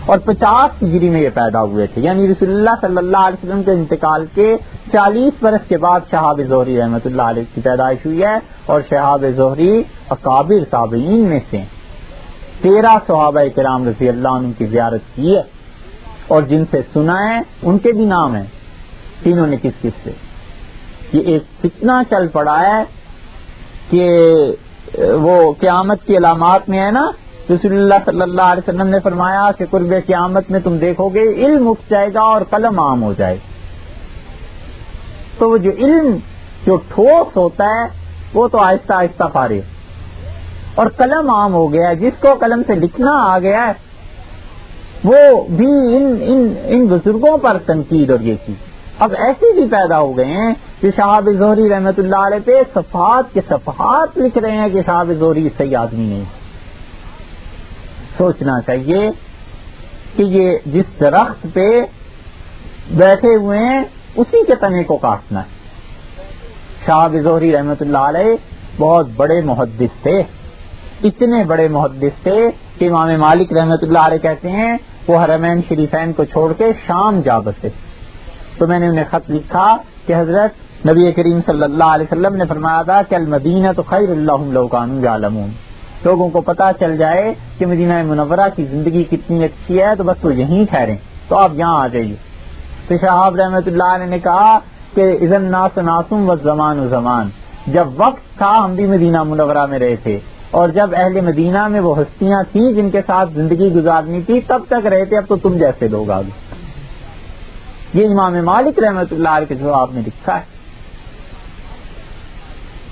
اور 50 ہجری میں یہ پیدا ہوئے تھے، یعنی رسول اللہ صلی اللہ علیہ وسلم کے انتقال کے 40 برس کے بعد شہاب زہری رحمۃ اللہ علیہ کی پیدائش ہوئی ہے، اور شہاب زہری اکابر تابعین میں سے 13 صحابہ کرام رضی اللہ عنہ کی زیارت کی ہے، اور جن سے سنا ہے ان کے بھی نام ہیں، تینوں نے کس کس سے۔ یہ ایک فتنہ چل پڑا ہے کہ وہ قیامت کی علامات میں ہے نا، رسول اللہ صلی اللہ علیہ وسلم نے فرمایا کہ قرب قیامت میں تم دیکھو گے علم اٹھ جائے گا اور قلم عام ہو جائے گا۔ تو وہ جو علم جو ٹھوس ہوتا ہے وہ تو آہستہ آہستہ فارغ، اور قلم عام ہو گیا ہے، جس کو قلم سے لکھنا آ گیا ہے وہ بھی ان بزرگوں پر تنقید اور یہ چیز اب ایسے بھی پیدا ہو گئے ہیں کہ شہاب زہری رحمۃ اللہ علیہ پہ صفحات کے صفحات لکھ رہے ہیں کہ شہاب زہری صحیح آدمی نہیں۔ سوچنا چاہیے کہ یہ جس درخت پہ بیٹھے ہوئے ہیں اسی کے تنے کو کاٹنا ہے۔ شہاب زہری رحمۃ اللہ علیہ بہت بڑے محدث تھے، اتنے بڑے محدث تھے کہ امام مالک رحمۃ اللہ علیہ کہتے ہیں وہ حرمین شریفین کو چھوڑ کے شام جا بسے۔ تو میں نے انہیں خط لکھا کہ حضرت نبی کریم صلی اللہ علیہ وسلم نے فرمایا تھا کہ المدینہ تو خیر لہم لو کانوا یعلمون، لوگوں کو پتہ چل جائے کہ مدینہ منورہ کی زندگی کتنی اچھی ہے تو بس وہ یہیں ٹھہریں، تو آپ یہاں آ جائیے۔ تو شہاب رحمۃ اللہ علیہ نے کہا کہ اذن ناس ناسم والزمان زمان، جب وقت تھا ہم بھی مدینہ منورہ میں رہے تھے، اور جب اہل مدینہ میں وہ ہستیاں تھیں جن کے ساتھ زندگی گزارنی تھی تب تک رہے تھے، اب تو تم جیسے لوگ آ گئے۔ یہ امام مالک رحمۃ اللہ علیہ کے جواب میں لکھا ہے،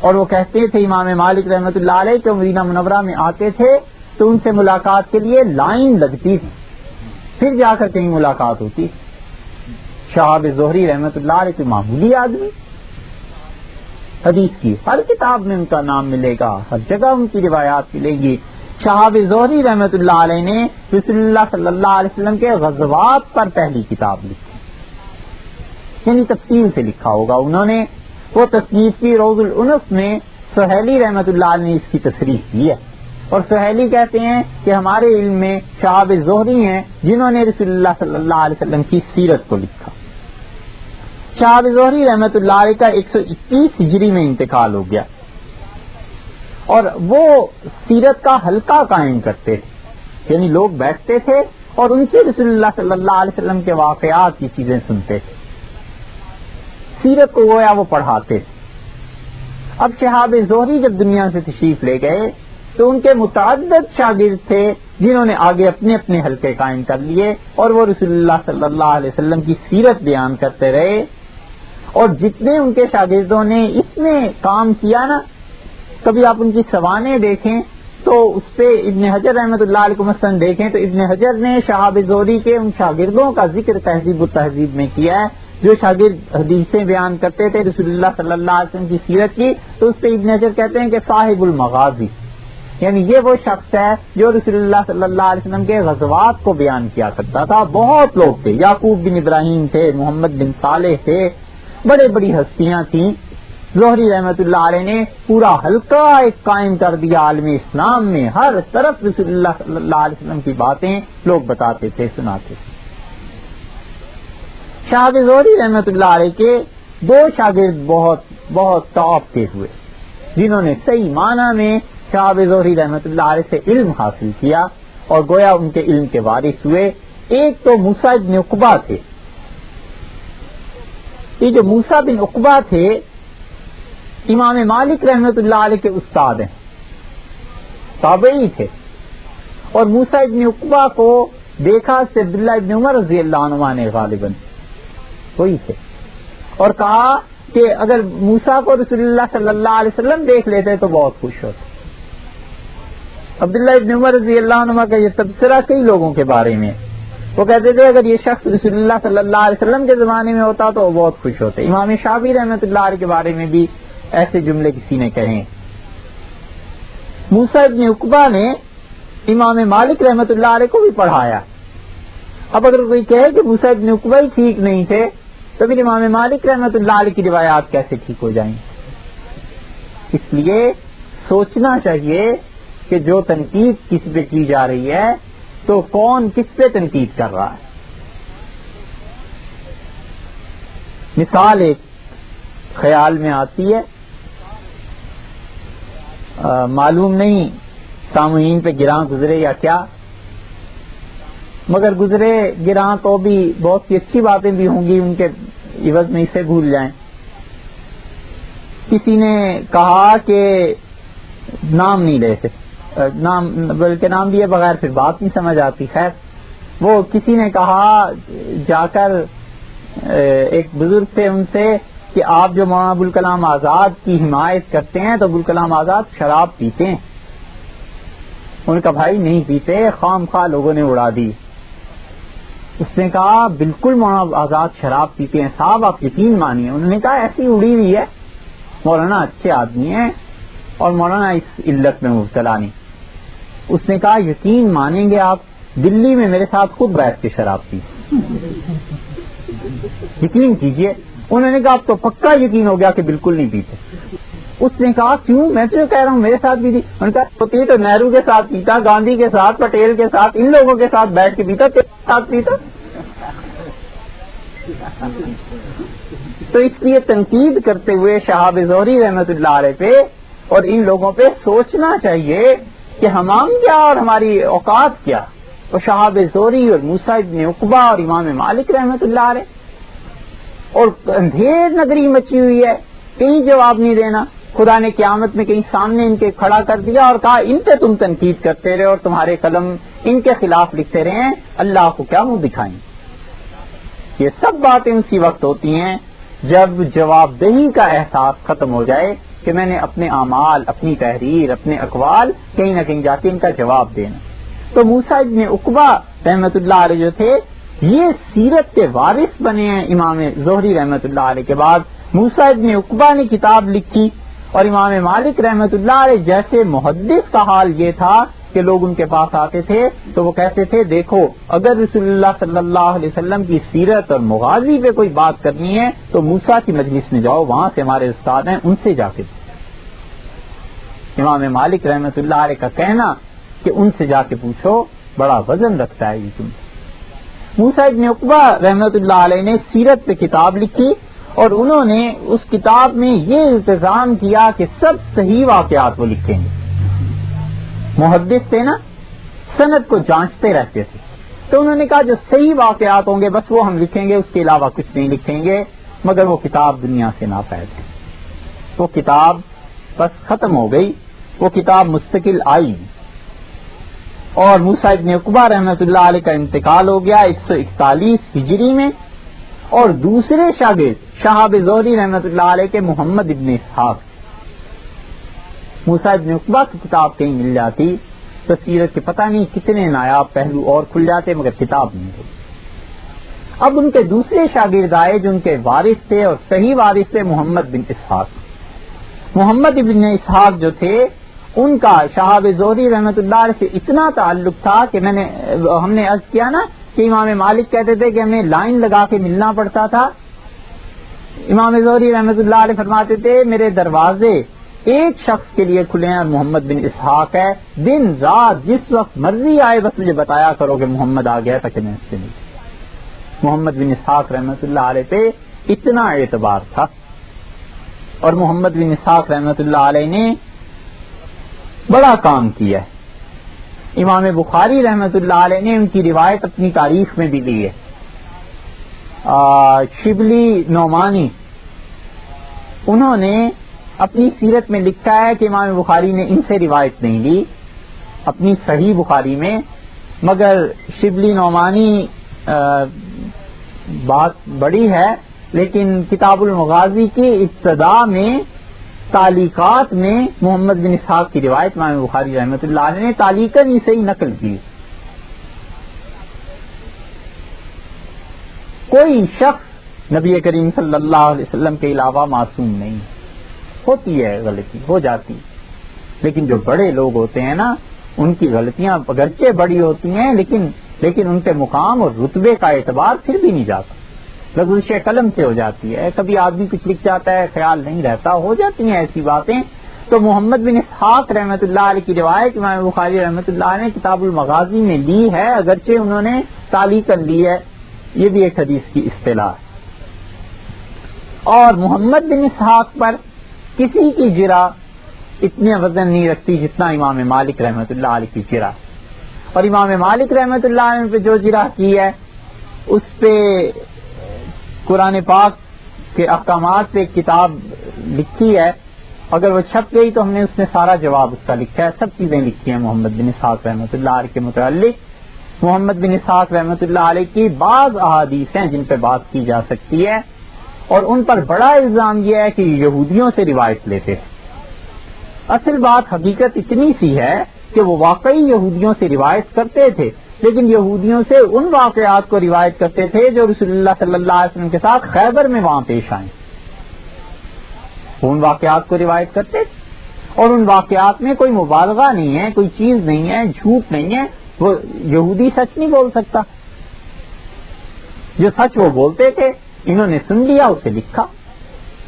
اور وہ کہتے تھے امام مالک رحمۃ اللہ علیہ کہ مدینہ منورہ میں آتے تھے تو ان سے ملاقات کے لیے لائن لگتی تھی، پھر جا کر کہیں ملاقات ہوتی۔ شہاب زہری رحمۃ اللہ علیہ کوئی معمولی آدمی، حدیث کی ہر کتاب میں ان کا نام ملے گا، ہر جگہ ان کی روایات ملے گی۔ شہاب زہری رحمۃ اللہ علیہ نے رسول اللہ صلی اللہ علیہ وسلم کے غزوات پر پہلی کتاب لکھی، یعنی تفصیل سے لکھا ہوگا انہوں نے۔ وہ تصنیف کی روض الانف میں سہیلی رحمۃ اللہ علیہ نے اس کی تصریح کی ہے، اور سہیلی کہتے ہیں کہ ہمارے علم میں شہاب زہری ہیں جنہوں نے رسول اللہ صلی اللہ علیہ وسلم کی سیرت کو لکھا۔ شہاب زہری رحمۃ اللہ علیہ کا 121 ہجری میں انتقال ہو گیا، اور وہ سیرت کا حلقہ قائم کرتے تھے، یعنی لوگ بیٹھتے تھے اور ان سے رسول اللہ صلی اللہ علیہ وسلم کے واقعات کی چیزیں سنتے تھے، سیرت کو گویا وہ پڑھاتے تھے۔ اب شہاب زہری جب دنیا سے تشریف لے گئے تو ان کے متعدد شاگرد تھے جنہوں نے آگے اپنے اپنے حلقے قائم کر لیے، اور وہ رسول اللہ صلی اللہ علیہ وسلم کی سیرت بیان کرتے رہے، اور جتنے ان کے شاگردوں نے اس میں کام کیا نا، کبھی آپ ان کی سوانح دیکھیں تو اس پہ ابن حجر رحمۃ اللہ علیہ کو مثلا دیکھیں تو ابن حجر نے شہاب زہری کے ان شاگردوں کا ذکر تہذیب التہذیب میں کیا ہے جو شاگرد حدیثیں بیان کرتے تھے رسول اللہ صلی اللہ علیہ وسلم کی سیرت کی، تو اس پہ ابن حجر کہتے ہیں کہ صاحب المغازی، یعنی یہ وہ شخص ہے جو رسول اللہ صلی اللہ علیہ وسلم کے غزوات کو بیان کیا کرتا تھا۔ بہت لوگ تھے، یعقوب بن ابراہیم تھے، محمد بن صالح تھے، بڑے بڑی ہستیاں تھیں۔ زہری رحمۃ اللہ علیہ نے پورا حلقہ ایک قائم کر دیا عالم اسلام میں، ہر طرف رسول اللہ صلی اللہ علیہ وسلم کی باتیں لوگ بتاتے تھے، سناتے تھے۔ شہاب زہری رحمۃ اللہ علیہ کے دو شاگرد بہت ٹاپ کے ہوئے جنہوں نے صحیح معنی میں شہاب زہری رحمۃ اللہ علیہ سے علم حاصل کیا اور گویا ان کے علم کے وارث ہوئے۔ ایک تو موسیٰ بن عقبہ تھے، یہ جو موسیٰ بن عقبہ تھے امام مالک رحمۃ اللہ علیہ کے استاد ہیں، تابعی تھے، اور موسیٰ بن عقبہ کو دیکھا سے عبداللہ ابن عمر رضی اللہ عنہ نے غالباً وہی تھے، اور کہا کہ اگر موسیٰ کو رسول اللہ صلی اللہ علیہ وسلم دیکھ لیتے تو بہت خوش ہوتے۔ عبداللہ ابن عمر رضی اللہ عنہ کا یہ تبصرہ کئی لوگوں کے بارے میں، وہ کہتے تھے اگر یہ شخص رسول اللہ صلی اللہ علیہ وسلم کے زمانے میں ہوتا تو وہ بہت خوش ہوتے۔ امام شافعی رحمۃ اللہ علیہ کے بارے میں بھی ایسے جملے کسی نے کہیں۔ موسیٰ ابن عقبہ نے امام مالک رحمۃ اللہ علیہ کو بھی پڑھایا، اب اگر کوئی کہے کہ موسیٰ ابن عقبہ ہی ٹھیک نہیں تھے تو پھر امام مالک رحمۃ اللہ علیہ کی روایات کیسے ٹھیک ہو جائیں؟ اس لیے سوچنا چاہیے کہ جو تنقید کسی پہ کی جا رہی ہے تو کون کس پہ تنقید کر رہا ہے. مثال ایک خیال میں آتی ہے، معلوم نہیں سامعین پہ گراں گزرے یا کیا، مگر گزرے گراں تو بھی بہت سی اچھی باتیں بھی ہوں گی، ان کے عوض میں اسے بھول جائیں. کسی نے کہا کہ نام نہیں لیتے، نام بلکہ نام لیے بغیر پھر بات نہیں سمجھ آتی. خیر، وہ کسی نے کہا جا کر ایک بزرگ تھے ان سے کہ آپ جو مولانا ابوالکلام آزاد کی حمایت کرتے ہیں تو ابوالکلام آزاد شراب پیتے ہیں. انہوں نے کہا بھائی نہیں پیتے، خام خواہ لوگوں نے اڑا دی. اس نے کہا بالکل مولانا آزاد شراب پیتے ہیں صاحب، آپ یقین مانیے. انہوں نے کہا ایسی اڑی ہوئی ہے، مولانا اچھے آدمی ہیں اور مولانا اس علت میں مبتلا نہیں. اس نے کہا یقین مانیں گے آپ، دلی میں میرے ساتھ خود بیٹھ کے شراب پی، یقین کیجئے. انہوں نے کہا اب تو پکا یقین ہو گیا کہ بالکل نہیں پیتے. اس نے کہا کیوں؟ میں تو کہہ رہا ہوں میرے ساتھ بھی تھی. انہوں نے کہا تو نہرو کے ساتھ پیتا، گاندھی کے ساتھ، پٹیل کے ساتھ، ان لوگوں کے ساتھ بیٹھ کے پیتا، تیرے ساتھ پیتا. تو اس لیے تنقید کرتے ہوئے شہاب زہری رحمت اللہ علیہ پہ اور ان لوگوں پہ سوچنا چاہیے کہ ہمام کیا اور ہماری اوقات کیا. اور شہاب زہری اور موسیٰ ابن عقبہ اور امام مالک رحمت اللہ علیہ، اور اندھیر نگری مچی ہوئی ہے، کہیں جواب نہیں دینا. خدا نے قیامت میں کہیں سامنے ان کے کھڑا کر دیا اور کہا ان پہ تم تنقید کرتے رہے اور تمہارے قلم ان کے خلاف لکھتے رہے، اللہ کو کیا منہ دکھائیں. یہ سب باتیں اسی وقت ہوتی ہیں جب جواب دہی کا احساس ختم ہو جائے کہ میں نے اپنے اعمال، اپنی تحریر، اپنے اقوال کہیں نہ کہیں جا کے ان کا جواب دینا. تو موسیٰ ابن عقبہ رحمت اللہ علیہ جو تھے یہ سیرت کے وارث بنے ہیں امام زہری رحمت اللہ علیہ کے بعد. موسیٰ ابن عقبہ نے کتاب لکھی اور امام مالک رحمت اللہ علیہ جیسے محدث کا حال یہ تھا کہ لوگ ان کے پاس آتے تھے تو وہ کہتے تھے دیکھو اگر رسول اللہ صلی اللہ علیہ وسلم کی سیرت اور مغازی پہ کوئی بات کرنی ہے تو موسیٰ کی مجلس میں جاؤ، وہاں سے ہمارے استاد ہیں، ان سے جا کے. امام مالک رحمت اللہ علیہ کا کہنا کہ ان سے جا کے پوچھو بڑا وزن رکھتا ہے. یہ تم موسیٰ ابن عقبہ رحمت اللہ علیہ نے سیرت پہ کتاب لکھی اور انہوں نے اس کتاب میں یہ التزام کیا کہ سب صحیح واقعات وہ لکھیں گے. محدث تھے نا، سند کو جانچتے رہتے تھے، تو انہوں نے کہا جو صحیح واقعات ہوں گے بس وہ ہم لکھیں گے، اس کے علاوہ کچھ نہیں لکھیں گے. مگر وہ کتاب دنیا سے ناپید ہے، وہ کتاب بس ختم ہو گئی. وہ کتاب مستقل آئی اور موسیٰ ابن عقبہ رحمت اللہ علیہ کا انتقال ہو گیا 141 ہجری میں. اور دوسرے شاگرد شہاب زہری رحمت اللہ علیہ کے محمد ابن اسحاق، موسیٰ ابن عقبہ کی کتاب کہیں مل جاتی تو سیرت کے پتہ نہیں کتنے نایاب پہلو اور کھل جاتے، مگر کتاب نہیں ہوئی. اب ان کے دوسرے شاگرد آئے جو ان کے وارث تھے اور صحیح وارث تھے، محمد بن اسحاق. محمد ابن اسحاق جو تھے ان کا شہاب زہری رحمت اللہ علیہ سے اتنا تعلق تھا کہ ہم نے عرض کیا نا کہ امام مالک کہتے تھے کہ ہمیں لائن لگا کے ملنا پڑتا تھا. امام زہری رحمت اللہ علیہ فرماتے تھے میرے دروازے ایک شخص کے لیے کھلے ہیں اور محمد بن اسحاق ہے، دن رات جس وقت مرضی آئے بس مجھے بتایا کرو کہ محمد آ گیا تاکہ میں اس سے ملوں. محمد بن اسحاق رحمت اللہ علیہ پہ اتنا اعتبار تھا. اور محمد بن اسحاق رحمت اللہ علیہ نے بڑا کام کیا ہے. امام بخاری رحمت اللہ علیہ نے ان کی روایت اپنی تاریخ میں بھی لی ہے. شبلی نعمانی انہوں نے اپنی سیرت میں لکھا ہے کہ امام بخاری نے ان سے روایت نہیں لی اپنی صحیح بخاری میں، مگر شبلی نعمانی بات بڑی ہے، لیکن کتاب المغازی کی ابتدا میں تعلیقات میں محمد بن اسحاق کی روایت امام بخاری رحمت اللہ علیہ نے تعلیقاً ہی صحیح نقل کی. کوئی شخص نبی کریم صلی اللہ علیہ وسلم کے علاوہ معصوم نہیں. ہوتی ہے غلطی، ہو جاتی، لیکن جو بڑے لوگ ہوتے ہیں نا ان کی غلطیاں اگرچہ بڑی ہوتی ہیں لیکن لیکن ان کے مقام اور رتبے کا اعتبار پھر بھی نہیں جاتا، لغزش قلم سے ہو جاتی ہے، کبھی آدمی کچھ لکھ جاتا ہے خیال نہیں رہتا، ہو جاتی ہیں ایسی باتیں۔ تو محمد بن اسحاق رحمۃ اللہ علیہ کی روایت امام بخاری رحمۃ اللہ علیہ نے کتاب المغازی میں لی ہے، اگرچہ انہوں نے تعلیق کر لی ہے، یہ بھی ایک حدیث کی اصطلاح ہے۔ اور محمد بن اسحاق پر کسی کی جرح اتنے وزن نہیں رکھتی جتنا امام مالک رحمۃ اللہ علیہ کی جرح، اور امام مالک رحمۃ اللہ علیہ پہ جو جرح کی ہے اس پہ قرآن پاک کے احکامات پہ ایک کتاب لکھی ہے، اگر وہ چھپ گئی تو ہم نے اس میں سارا جواب اس کا لکھا ہے، سب چیزیں لکھی ہیں محمد بن اسحاق رحمۃ اللہ علیہ کے متعلق۔ محمد بن اسحاق رحمۃ اللہ علیہ کی بعض احادیث ہیں جن پہ بات کی جا سکتی ہے، اور ان پر بڑا الزام یہ ہے کہ یہودیوں سے روایت لیتے تھے۔ اصل بات حقیقت اتنی سی ہے کہ وہ واقعی یہودیوں سے روایت کرتے تھے، لیکن یہودیوں سے ان واقعات کو روایت کرتے تھے جو رسول اللہ صلی اللہ علیہ وسلم کے ساتھ خیبر میں وہاں پیش آئیں، ان واقعات کو روایت کرتے تھے، اور ان واقعات میں کوئی مبالغہ نہیں ہے، کوئی چیز نہیں ہے، جھوٹ نہیں ہے، وہ یہودی سچ نہیں بول سکتا، جو سچ وہ بولتے تھے انہوں نے سن لیا، اسے لکھا۔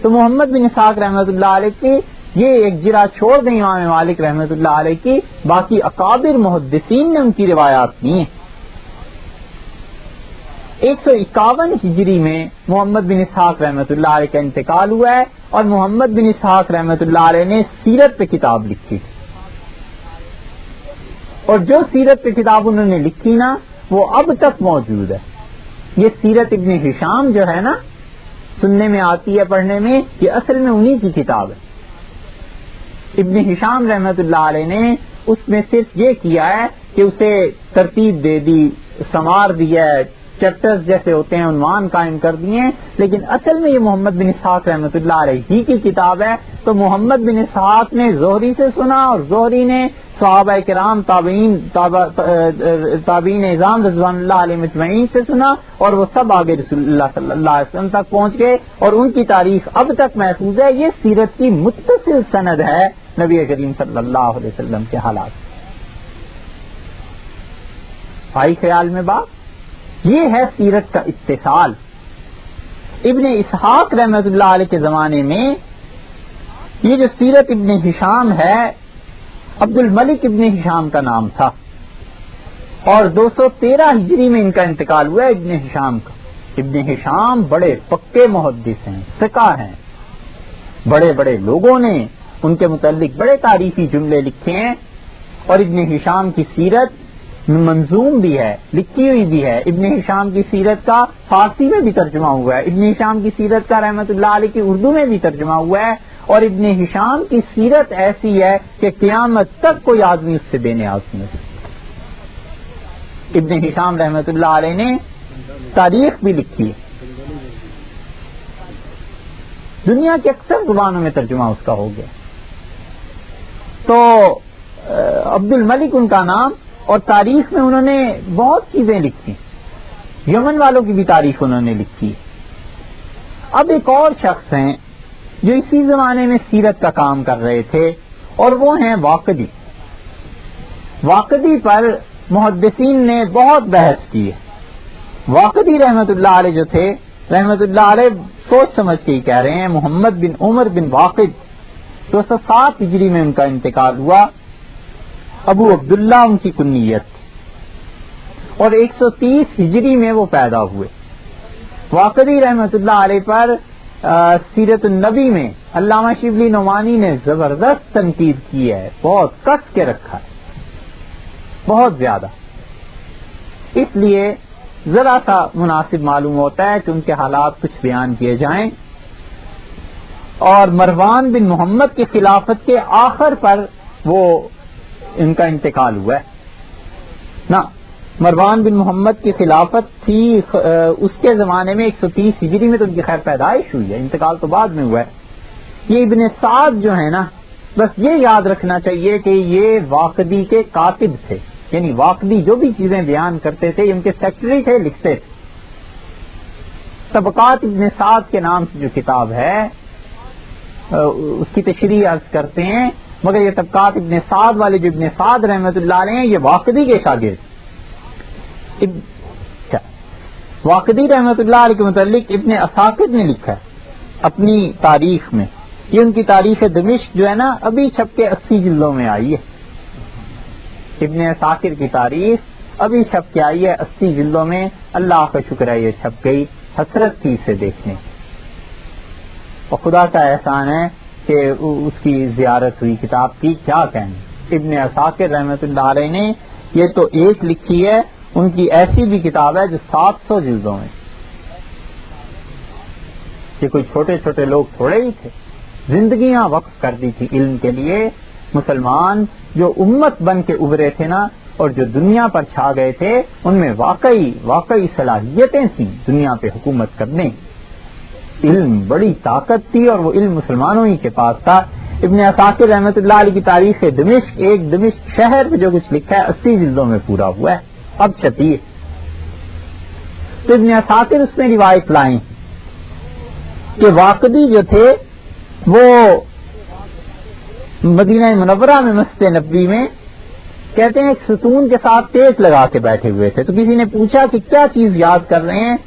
تو محمد بن اسحاق رحمۃ اللہ علیہ کی یہ ایک جرح چھوڑ دیں امام مالک رحمۃ اللہ علیہ کی، باقی اکابر محدثین نے ان کی روایات نہیں ہیں۔ 151 ہجری میں محمد بن اسحاق رحمۃ اللہ علیہ کا انتقال ہوا ہے، اور محمد بن اسحاق رحمۃ اللہ علیہ نے سیرت پہ کتاب لکھی تھی، اور جو سیرت پہ کتاب انہوں نے لکھی نا وہ اب تک موجود ہے۔ یہ سیرت ابن ہشام جو ہے نا، سننے میں آتی ہے پڑھنے میں، یہ اصل میں انہی کی کتاب ہے۔ ابن ہشام رحمۃ اللہ علیہ نے اس میں صرف یہ کیا ہے کہ اسے ترتیب دے دی، سمار دیا ہے، چیپٹرز جیسے ہوتے ہیں عنوان قائم کر دیے ہیں، لیکن اصل میں یہ محمد بن اسحاق رحمۃ اللہ علیہ ہی کی کتاب ہے۔ تو محمد بن اسحاق نے زہری سے سنا، اور زہری نے صحابہ کرام تابعین اعظام رضوان اللہ علیہ مجمعین سے سنا، اور وہ سب آگے رسول اللہ صلی اللہ علیہ وسلم تک پہنچ گئے، اور ان کی تاریخ اب تک محفوظ ہے۔ یہ سیرت کی متصل سند ہے نبی کریم صلی اللہ علیہ وسلم کے حالات۔ بھائی خیال میں بات یہ ہے سیرت کا اتصال۔ ابن اسحاق رحمۃ اللہ علیہ کے زمانے میں یہ جو سیرت ابن ہشام ہے، عبد الملک ابن ہشام کا نام تھا، اور 213 ہجری میں ان کا انتقال ہوا ہے ابن ہشام کا۔ ابن ہشام بڑے پکے محدث ہیں، ثقہ ہیں، بڑے بڑے لوگوں نے ان کے متعلق بڑے تعریفی جملے لکھے ہیں، اور ابن ہشام کی سیرت منظوم بھی ہے، لکھی ہوئی بھی ہے۔ ابن ہشام کی سیرت کا فارسی میں بھی ترجمہ ہوا ہے، ابن ہشام کی سیرت کا رحمۃ اللہ علیہ کی اردو میں بھی ترجمہ ہوا ہے، اور ابن ہشام کی سیرت ایسی ہے کہ قیامت تک کوئی آدمی اس سے بے نیاز نہیں ہے۔ ابن ہشام رحمۃ اللہ علیہ نے تاریخ بھی لکھی ہے، دنیا کی اکثر زبانوں میں ترجمہ اس کا ہو گیا۔ تو عبد الملک ان کا نام، اور تاریخ میں انہوں نے بہت چیزیں لکھی، یمن والوں کی بھی تاریخ انہوں نے لکھی۔ اب ایک اور شخص ہیں جو اسی زمانے میں سیرت کا کام کر رہے تھے، اور وہ ہیں واقدی۔ واقدی پر محدثین نے بہت بحث کی ہے۔ واقدی رحمت اللہ علیہ جو تھے، رحمت اللہ علیہ سوچ سمجھ کے ہی کہہ رہے ہیں، محمد بن عمر بن واقد 207 ہجری میں ان کا انتقال ہوا، ابو عبداللہ ان کی کنیت، اور 130 ہجری میں وہ پیدا ہوئے۔ واقدی رحمت اللہ علیہ پر سیرت النبی میں علامہ شبلی نعمانی نے زبردست تنقید کی ہے، بہت کس کے رکھا ہے، بہت زیادہ، اس لیے ذرا سا مناسب معلوم ہوتا ہے کہ ان کے حالات کچھ بیان کیے جائیں۔ اور مروان بن محمد کی خلافت کے آخر پر وہ ان کا انتقال ہوا ہے نا۔ مروان بن محمد کی خلافت تھی اس کے زمانے میں 130 ہجری میں، تو ان کی خیر پیدائش ہوئی ہے، انتقال تو بعد میں ہوا ہے۔ یہ ابن سعد جو ہے نا، بس یہ یاد رکھنا چاہیے کہ یہ واقدی کے کاتب تھے، یعنی واقدی جو بھی چیزیں بیان کرتے تھے ان کے سیکرٹری تھے، لکھتے تھے۔ طبقات ابن سعد کے نام سے جو کتاب ہے اس کی تشریح عرض کرتے ہیں، مگر یہ طبقات ابن سعد والے جو ابن سعد رحمت اللہ علیہ ہیں، یہ واقدی کے شاگرد۔ واقدی رحمۃ اللہ علیہ کے متعلق ابن اساکر نے لکھا ہے اپنی تاریخ میں، یہ ان کی تاریخ دمشق جو ہے نا ابھی چھپ کے 80 جلدوں میں آئی ہے. ابن اساکر کی تاریخ ابھی چھپ کے آئی ہے 80 جلدوں میں. اللہ کا شکر ہے یہ چھپ گئی، حسرت تھی اسے دیکھنے، اور خدا کا احسان ہے کہ اس کی زیارت ہوئی کتاب کی. کیا کہنے ابن اساکر رحمۃ اللہ علیہ نے یہ تو ایک لکھی ہے، ان کی ایسی بھی کتاب ہے جو 700 جلدوں میں. یہ کوئی چھوٹے چھوٹے لوگ تھوڑے ہی تھے، زندگیاں وقف کر دی تھی علم کے لیے. مسلمان جو امت بن کے ابھرے تھے نا اور جو دنیا پر چھا گئے تھے، ان میں واقعی صلاحیتیں تھیں دنیا پہ حکومت کرنے. علم بڑی طاقت تھی اور وہ علم مسلمانوں ہی کے پاس تھا. ابن اساکر رحمۃ اللہ علیہ کی تاریخ دمشق، ایک دمشق شہر پہ جو کچھ لکھا ہے 80 جلدوں میں پورا ہوا ہے، اب چھپی ہے. تو ابن اساکر اس میں روایت لائیں کہ واقدی جو تھے وہ مدینہ منورہ میں مسجد نبوی میں کہتے ہیں ایک ستون کے ساتھ ٹیک لگا کے بیٹھے ہوئے تھے. تو کسی نے پوچھا کہ کیا چیز یاد کر رہے ہیں؟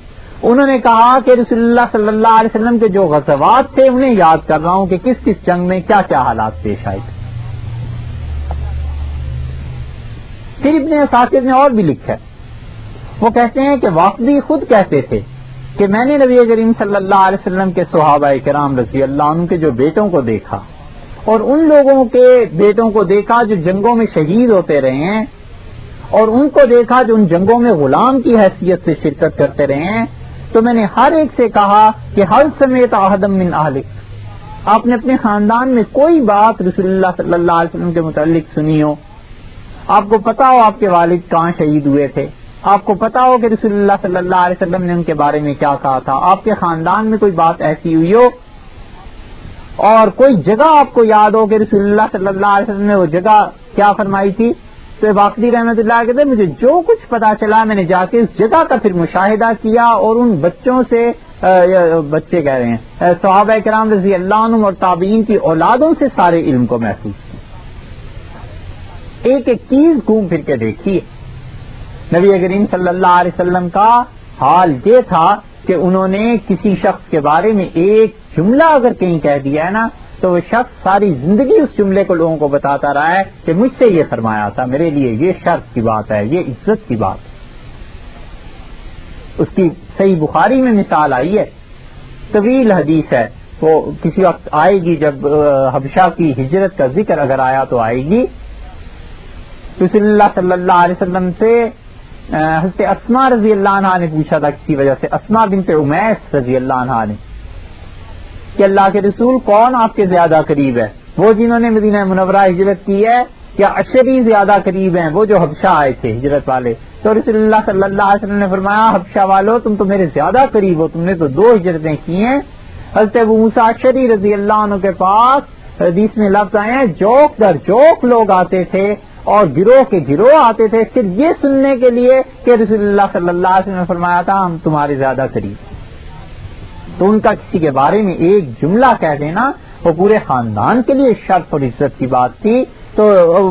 انہوں نے کہا کہ رسول اللہ صلی اللہ علیہ وسلم کے جو غزوات تھے انہیں یاد کر رہا ہوں کہ کس کس جنگ میں کیا کیا حالات پیش آئے تھے. پھر ابن اساکر نے اور بھی لکھا ہے، وہ کہتے ہیں کہ واقدی خود کہتے تھے کہ میں نے نبی کریم صلی اللہ علیہ وسلم کے صحابہ کرام رضی اللہ عنہ کے جو بیٹوں کو دیکھا اور ان لوگوں کے بیٹوں کو دیکھا جو جنگوں میں شہید ہوتے رہے ہیں، اور ان کو دیکھا جو ان جنگوں میں غلام کی حیثیت سے شرکت کرتے رہے ہیں، تو میں نے ہر ایک سے کہا کہ حل سمیت احدم من اہلک، آپ نے اپنے خاندان میں کوئی بات رسول اللہ صلی اللہ علیہ وسلم کے متعلق سنی ہو، آپ کو پتا ہو آپ کے والد کہاں شہید ہوئے تھے، آپ کو پتا ہو کہ رسول اللہ صلی اللہ علیہ وسلم نے ان کے بارے میں کیا کہا تھا، آپ کے خاندان میں کوئی بات ایسی ہوئی ہو اور کوئی جگہ آپ کو یاد ہو کہ رسول اللہ صلی اللہ علیہ وسلم نے وہ جگہ کیا فرمائی تھی. تو واقدی رحمۃ اللہ کہتے مجھے جو کچھ پتا چلا میں نے جا کے اس جگہ کا پھر مشاہدہ کیا اور ان بچوں سے بچے کہہ رہے ہیں صحابہ کرام رضی اللہ عنہم اور تابعین کی اولادوں سے سارے علم کو محسوس کیا. ایک ایک چیز گھوم پھر کے دیکھی. نبی کریم صلی اللہ علیہ وسلم کا حال یہ تھا کہ انہوں نے کسی شخص کے بارے میں ایک جملہ اگر کہیں کہہ دیا ہے نا تو وہ شخص ساری زندگی اس جملے کو لوگوں کو بتاتا رہا ہے کہ مجھ سے یہ فرمایا تھا، میرے لیے یہ شرف کی بات ہے، یہ عزت کی بات ہے. اس کی صحیح بخاری میں مثال آئی ہے، طویل حدیث ہے، وہ کسی وقت آئے گی جب حبشہ کی ہجرت کا ذکر اگر آیا تو آئے گی. رسول اللہ صلی اللہ علیہ وسلم سے حضرت اسماء رضی اللہ عنہ نے پوچھا تھا کسی وجہ سے، اسماء بنت امیس رضی اللہ عنہ نے، کہ اللہ کے رسول کون آپ کے زیادہ قریب ہے، وہ جنہوں نے مدینہ منورہ ہجرت کی ہے یا عشری زیادہ قریب ہیں وہ جو حبشہ آئے تھے ہجرت والے؟ تو رسول اللہ صلی اللہ علیہ وسلم نے فرمایا حبشہ والو تم تو میرے زیادہ قریب ہو، تم نے تو 2 ہجرتیں کی ہیں. حضرت ابو موسیٰ اشعری رضی اللہ عنہ کے پاس حدیث میں لفظ آئے ہیں جوک در جوک لوگ آتے تھے اور گروہ کے گروہ آتے تھے صرف یہ سننے کے لیے کہ رسول اللہ صلی اللہ علیہ وسلم نے فرمایا تھا ہم تمہارے زیادہ قریب. تو ان کا کسی کے بارے میں ایک جملہ کہہ دینا وہ پورے خاندان کے لیے شرف اور عزت کی بات تھی. تو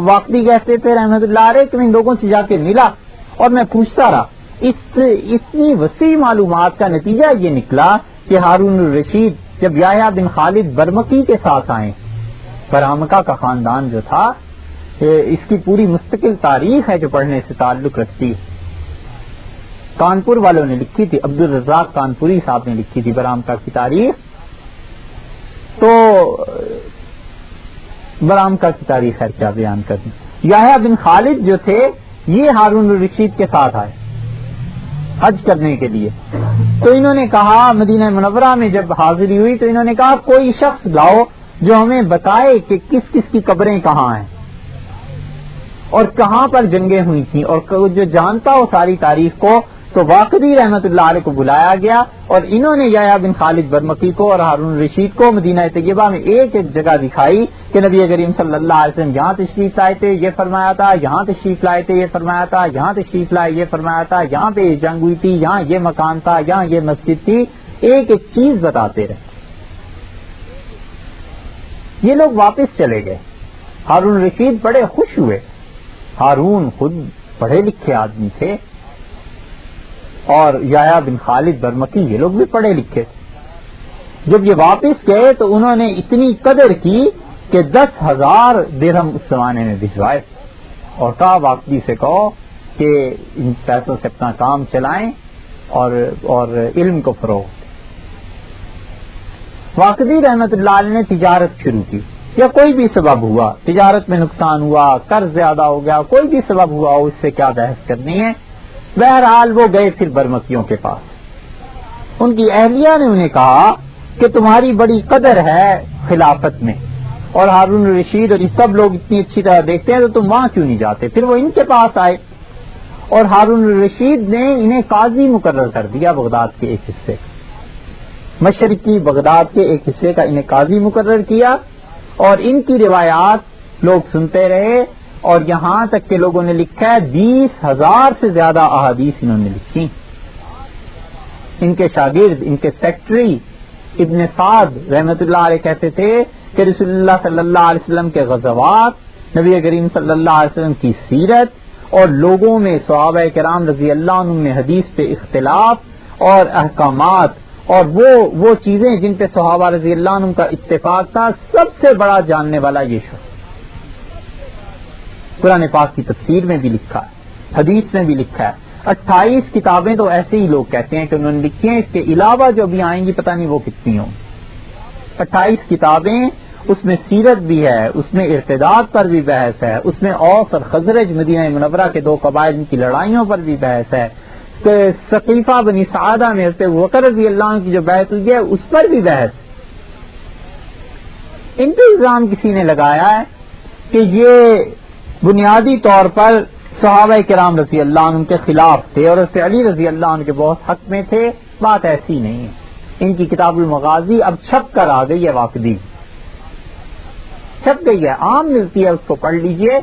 واقعی کہتے تھے رحمت اللہ علیہ کہ میں ان لوگوں سے جا کے ملا اور میں پوچھتا رہا. اتنی وسیع معلومات کا نتیجہ یہ نکلا کہ ہارون الرشید جب یحییٰ بن خالد برمکی کے ساتھ آئے، برامکہ کا خاندان جو تھا، اس کی پوری مستقل تاریخ ہے جو پڑھنے سے تعلق رکھتی ہے. کانپور والوں نے لکھی تھی، عبدالرزاق کانپوری صاحب نے لکھی تھی برامکہ کی تاریخ. تو برامکہ کی تاریخ ہے کیا بیان کرنی. یحییٰ بن خالد جو تھے یہ ہارون الرشید کے ساتھ آئے حج کرنے کے لیے. تو انہوں نے کہا مدینہ منورہ میں جب حاضری ہوئی تو انہوں نے کہا کوئی شخص لاؤ جو ہمیں بتائے کہ کس کس کی قبریں کہاں ہیں اور کہاں پر جنگیں ہوئی تھیں اور جو جانتا ہو ساری تاریخ کو. تو واقعی رحمت اللہ علیہ کو بلایا گیا اور انہوں نے یحییٰ بن خالد برمکی کو اور ہارون الرشید کو مدینہ طیبہ میں ایک ایک جگہ دکھائی کہ نبی کریم صلی اللہ علیہ وسلم یہاں تشریف لائے تھے یہ فرمایا تھا، یہاں تشریف لائے تھے یہ فرمایا تھا، یہاں تشریف لائے یہ فرمایا تھا، یہاں پہ یہ جنگ ہوئی تھی، یہاں یہ مکان تھا، یہاں یہ مسجد تھی. ایک ایک چیز بتاتے رہے. یہ لوگ واپس چلے گئے. ہارون الرشید بڑے خوش ہوئے. ہارون خود پڑھے لکھے آدمی تھے اور یحییٰ بن خالد برمکی، یہ لوگ بھی پڑھے لکھے تھے. جب یہ واپس گئے تو انہوں نے اتنی قدر کی کہ 10,000 درہم اس زمانے میں بھجوائے اور کہا واقعی سے کہو کہ ان پیسوں سے اپنا کام چلائیں اور علم کو فروغ دیں. واقعی رحمت اللہ علیہ نے تجارت شروع کی، یا کوئی بھی سبب ہوا، تجارت میں نقصان ہوا، قرض زیادہ ہو گیا، کوئی بھی سبب ہوا، اس سے کیا بحث کرنی ہے. بہرحال وہ گئے پھر برمکیوں کے پاس. ان کی اہلیہ نے انہیں کہا کہ تمہاری بڑی قدر ہے خلافت میں اور ہارون الرشید اور یہ سب لوگ اتنی اچھی طرح دیکھتے ہیں، تو تم وہاں کیوں نہیں جاتے؟ پھر وہ ان کے پاس آئے اور ہارون الرشید نے انہیں قاضی مقرر کر دیا بغداد کے ایک حصے، مشرقی بغداد کے ایک حصے کا انہیں قاضی مقرر کیا، اور ان کی روایات لوگ سنتے رہے. اور یہاں تک کہ لوگوں نے لکھا ہے 20,000 سے زیادہ احادیث انہوں نے لکھی. ان کے شاگرد، ان کے سیکٹری ابن سعد رحمت اللہ علیہ کہتے تھے کہ رسول اللہ صلی اللہ علیہ وسلم کے غزوات، نبی کریم صلی اللہ علیہ وسلم کی سیرت اور لوگوں میں صحابہ کرام رضی اللہ عنہم میں حدیث پہ اختلاف اور احکامات اور وہ چیزیں جن پہ صحابہ رضی اللہ عنہم کا اتفاق تھا، سب سے بڑا جاننے والا یہ شخص. قرآن پاک کی تفسیر میں بھی لکھا ہے، حدیث میں بھی لکھا ہے. 28 کتابیں تو ایسے ہی لوگ کہتے ہیں کہ انہوں نے لکھی ہیں، اس کے علاوہ جو ابھی آئیں گی پتہ نہیں وہ کتنی ہوں. 28 کتابیں، اس میں سیرت بھی ہے، اس میں ارتداد پر بھی بحث ہے، اس میں اوس اور خزرج مدینہ منورہ کے 2 قبائل کی لڑائیوں پر بھی بحث ہے، کہ ثقیفہ بنی سعادہ میں حضرت ابوبکر رضی اللہ عنہ کی جو بیعت ہوئی ہے اس پر بھی بحث. ان پہ الزام کسی نے لگایا ہے کہ یہ بنیادی طور پر صحابہ کرام رضی اللہ عنہ کے خلاف تھے اور حضرت علی رضی اللہ عنہ کے بہت حق میں تھے. بات ایسی نہیں ہے. ان کی کتاب المغازی اب چھپ کر آ گئی ہے، واقعی چھپ گئی ہے، عام ملتی ہے، اس کو پڑھ لیجئے.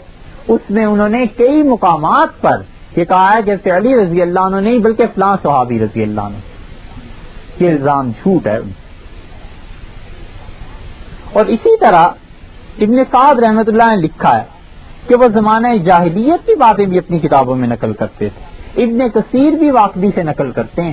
اس میں انہوں نے کئی مقامات پر یہ کہا ہے کہ حضرت علی رضی اللہ عنہ نہیں بلکہ فلاں صحابی رضی اللہ عنہ. یہ الزام جھوٹ ہے. اور اسی طرح ابن سعد رحمت اللہ نے لکھا ہے کہ وہ زمانہ جاہلیت کی باتیں بھی اپنی کتابوں میں نقل کرتے تھے. ابن کثیر بھی واقعی سے نقل کرتے ہیں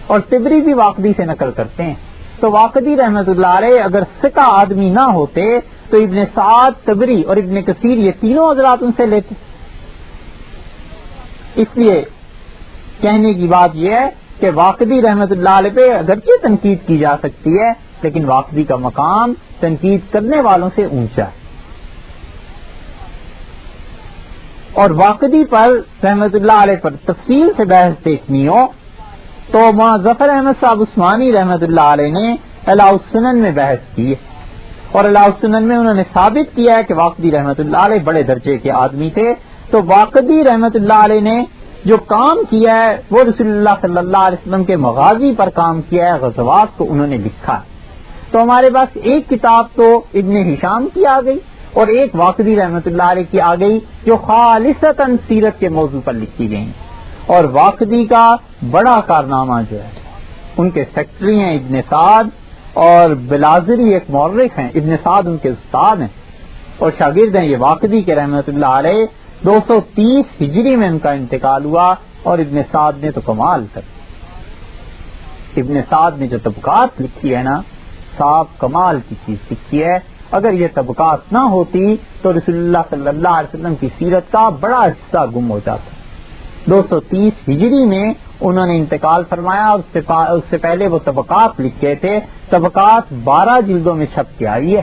اور طبری بھی واقعی سے نقل کرتے ہیں. تو واقعی رحمت اللہ علیہ اگر ثقہ آدمی نہ ہوتے تو ابن سعد، طبری اور ابن کثیر یہ تینوں حضرات ان سے لیتے. اس لیے کہنے کی بات یہ ہے کہ واقعی رحمت اللہ علیہ پہ اگرچہ تنقید کی جا سکتی ہے لیکن واقعی کا مقام تنقید کرنے والوں سے اونچا ہے. اور واقعی پر رحمت اللہ علیہ پر تفصیل سے بحث دیکھنی ہو تو مولانا ظفر احمد صاحب عثمانی رحمت اللہ علیہ نے اعلیٰ السنن میں بحث کی ہے اور اعلیٰ السنن میں انہوں نے ثابت کیا ہے کہ واقعی رحمت اللہ علیہ بڑے درجے کے آدمی تھے. تو واقعی رحمت اللہ علیہ نے جو کام کیا ہے وہ رسول اللہ صلی اللہ علیہ وسلم کے مغازی پر کام کیا ہے، غزوات کو انہوں نے لکھا ہے. تو ہمارے پاس ایک کتاب تو ابن ہشام کی آ گئی اور ایک واقعی رحمت اللہ علیہ کی آ گئی جو خالصتاً سیرت کے موضوع پر لکھی گئی. اور واقعی کا بڑا کارنامہ جو ہے، ان کے سیکٹری ہیں ابن سعد اور بلازری ایک مورخ ہیں. ابن سعد ان کے استاد ہیں اور شاگرد ہیں یہ واقعی کے رحمت اللہ علیہ. 230 ہجری میں ان کا انتقال ہوا اور ابن سعد نے تو کمال کر. ابن سعد نے جو طبقات لکھی ہے نا، صاحب کمال کی چیز لکھی ہے. اگر یہ طبقات نہ ہوتی تو رسول اللہ صلی اللہ علیہ وسلم کی سیرت کا بڑا حصہ گم ہو جاتا. 230 ہجری میں انہوں نے انتقال فرمایا اور اس سے پہلے وہ طبقات لکھے تھے. طبقات 12 جلدوں میں چھپ کے آئی ہے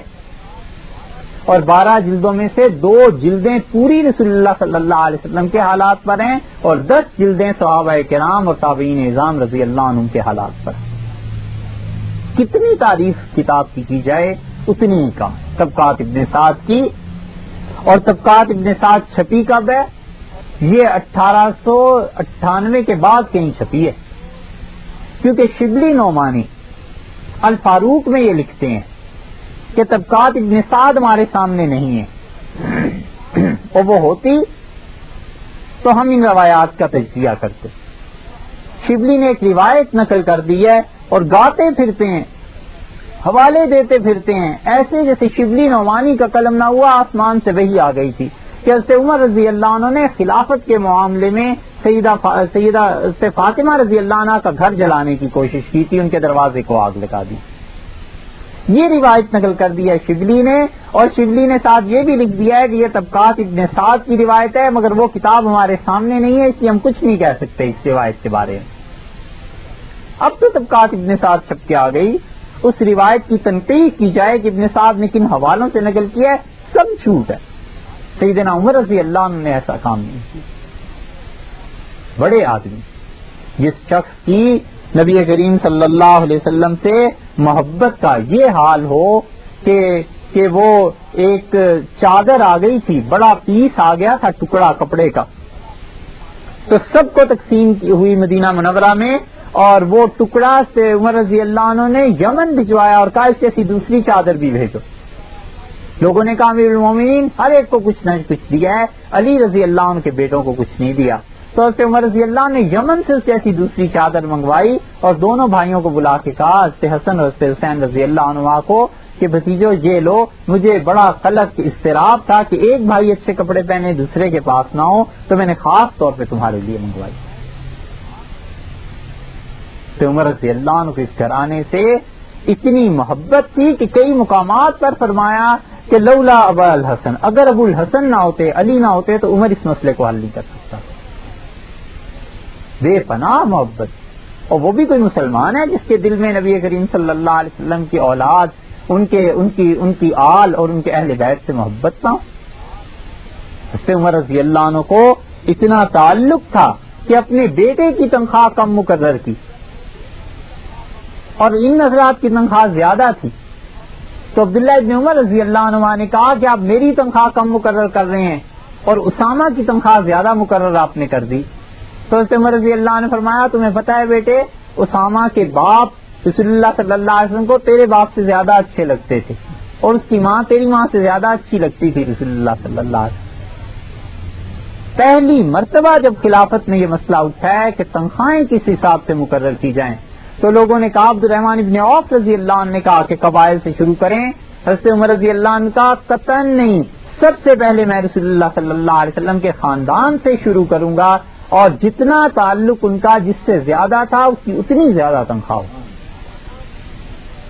اور 12 جلدوں میں سے 2 جلدیں پوری رسول اللہ صلی اللہ علیہ وسلم کے حالات پر ہیں اور 10 جلدیں صحابہ کرام اور تابعین اعظام رضی اللہ عنہم کے حالات پر. کتنی تعریف کتاب کی جائے اتنی ہی کم. طبقات ابن سعد کی، اور طبقات ابن سعد چھپی کب ہے؟ یہ 1898 کے بعد کہیں چھپی ہے، کیونکہ شبلی نعمانی الفاروق میں یہ لکھتے ہیں کہ طبقات ابن سعد ہمارے سامنے نہیں ہے، اور وہ ہوتی تو ہم ان روایات کا تجزیہ کرتے. شبلی نے ایک روایت نقل کر دی ہے اور گاتے پھرتے ہیں، حوالے دیتے پھرتے ہیں ایسے جیسے شبلی نعمانی کا قلم نہ ہوا آسمان سے وحی آ گئی تھی کہ حضرت عمر رضی اللہ عنہ نے خلافت کے معاملے میں سیدہ فاطمہ رضی اللہ عنہ کا گھر جلانے کی کوشش کی تھی، ان کے دروازے کو آگ لگا دی. یہ روایت نقل کر دی ہے شبلی نے، اور شبلی نے ساتھ یہ بھی لکھ دیا ہے کہ یہ طبقات ابن سعد کی روایت ہے، مگر وہ کتاب ہمارے سامنے نہیں ہے، اس لیے ہم کچھ نہیں کہہ سکتے اس روایت کے بارے میں. اب تو طبقات ابن سعد چھپ کے آ گئی، اس روایت کی تنقید کی جائے کہ ابن سعد نے کن حوالوں سے نقل کیا ہے، سب جھوٹ ہے. سیدنا عمر رضی اللہ عنہ نے ایسا کام نہیں کیا. بڑے آدمی، جس شخص کی نبی کریم صلی اللہ علیہ وسلم سے محبت کا یہ حال ہو کہ وہ ایک چادر آ گئی تھی، بڑا پیس آ گیا تھا ٹکڑا کپڑے کا، تو سب کو تقسیم ہوئی مدینہ منورہ میں، اور وہ ٹکڑا سے عمر رضی اللہ عنہ نے یمن بھجوایا اور کہا اس جیسی دوسری چادر بھی بھیجو. لوگوں نے کہا امیر المومنین ہر ایک کو کچھ نہ کچھ دیا ہے، علی رضی اللہ عنہ کے بیٹوں کو کچھ نہیں دیا. تو حضرت عمر رضی اللہ نے یمن سے اس جیسی دوسری چادر منگوائی اور دونوں بھائیوں کو بلا کے کہا، حضرت حسن اور حضرت حسین رضی اللہ عنہ کو، کہ بھتیجو یہ لو، مجھے بڑا قلق اضطراب تھا کہ ایک بھائی اچھے کپڑے پہنے دوسرے کے پاس نہ ہو، تو میں نے خاص طور پہ تمہارے لیے منگوائی. تو عمر رضی اللہ عنہ کو اس گھرانے سے اتنی محبت تھی کہ کئی مقامات پر فرمایا کہ لولا ابا الحسن، اگر ابو الحسن نہ ہوتے، علی نہ ہوتے، تو عمر اس مسئلے کو حل نہیں کر سکتا. بے پناہ محبت، اور وہ بھی کوئی مسلمان ہے جس کے دل میں نبی کریم صلی اللہ علیہ وسلم کی اولاد، ان کی آل اور ان کے اہل بیت سے محبت نہ ہو. اس سے عمر رضی اللہ عنہ کو اتنا تعلق تھا کہ اپنے بیٹے کی تنخواہ کم مقرر کی، اور ان حضرات کی تنخواہ زیادہ تھی. تو عبداللہ ابن عمر رضی اللہ عنہ نے کہا کہ آپ میری تنخواہ کم مقرر کر رہے ہیں اور اسامہ کی تنخواہ زیادہ مقرر آپ نے کر دی. تو حضرت عمر رضی اللہ عنہ نے فرمایا تمہیں پتہ ہے بیٹے، اسامہ کے باپ رسول اللہ صلی اللہ علیہ وسلم کو تیرے باپ سے زیادہ اچھے لگتے تھے، اور اس کی ماں تیری ماں سے زیادہ اچھی لگتی تھی رسول اللہ صلی اللہ علیہ وسلم. پہلی مرتبہ جب خلافت میں یہ مسئلہ اٹھا ہے کہ تنخواہیں کس حساب سے مقرر کی جائیں، تو لوگوں نے کہا، عبد الرحمن ابن عوف رضی اللہ عنہ نے کہا کہ قبائل سے شروع کریں. حضرت عمر رضی اللہ عنہ کا قطعاً نہیں، سب سے پہلے میں رسول اللہ صلی اللہ علیہ وسلم کے خاندان سے شروع کروں گا، اور جتنا تعلق ان کا جس سے زیادہ تھا اس کی اتنی زیادہ تنخواہ ہو.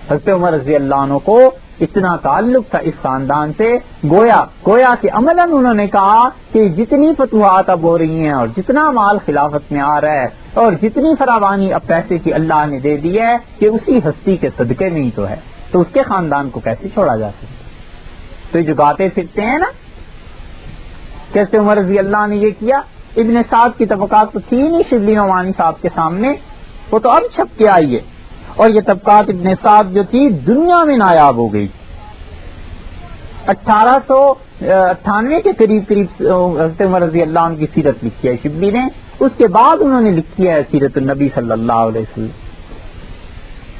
حضرت عمر رضی اللہ عنہ کو اتنا تعلق تھا اس خاندان سے، گویا کہ عملاً انہوں نے کہا کہ جتنی فتوحات اب ہو رہی ہیں اور جتنا مال خلافت میں آ رہا ہے اور جتنی فراوانی اب پیسے کی اللہ نے دے دی ہے، کہ اسی ہستی کے صدقے میں ہی تو ہے، تو اس کے خاندان کو کیسے چھوڑا جا سکتا. تو یہ جو گاتے پھرتے ہیں نا کیسے عمر رضی اللہ نے یہ کیا. ابن سعد کی طبقات تو تھی نہیں شبلی نعمانی صاحب کے سامنے، وہ تو اب چھپ کے آئی ہے، اور یہ طبقات ابن سعد جو تھی دنیا میں نایاب ہو گئی. 1898 کے قریب حضرت عمر رضی اللہ عنہ کی سیرت لکھی ہے شبلی نے، اس کے بعد انہوں نے لکھی ہے سیرت النبی صلی اللہ علیہ وسلم،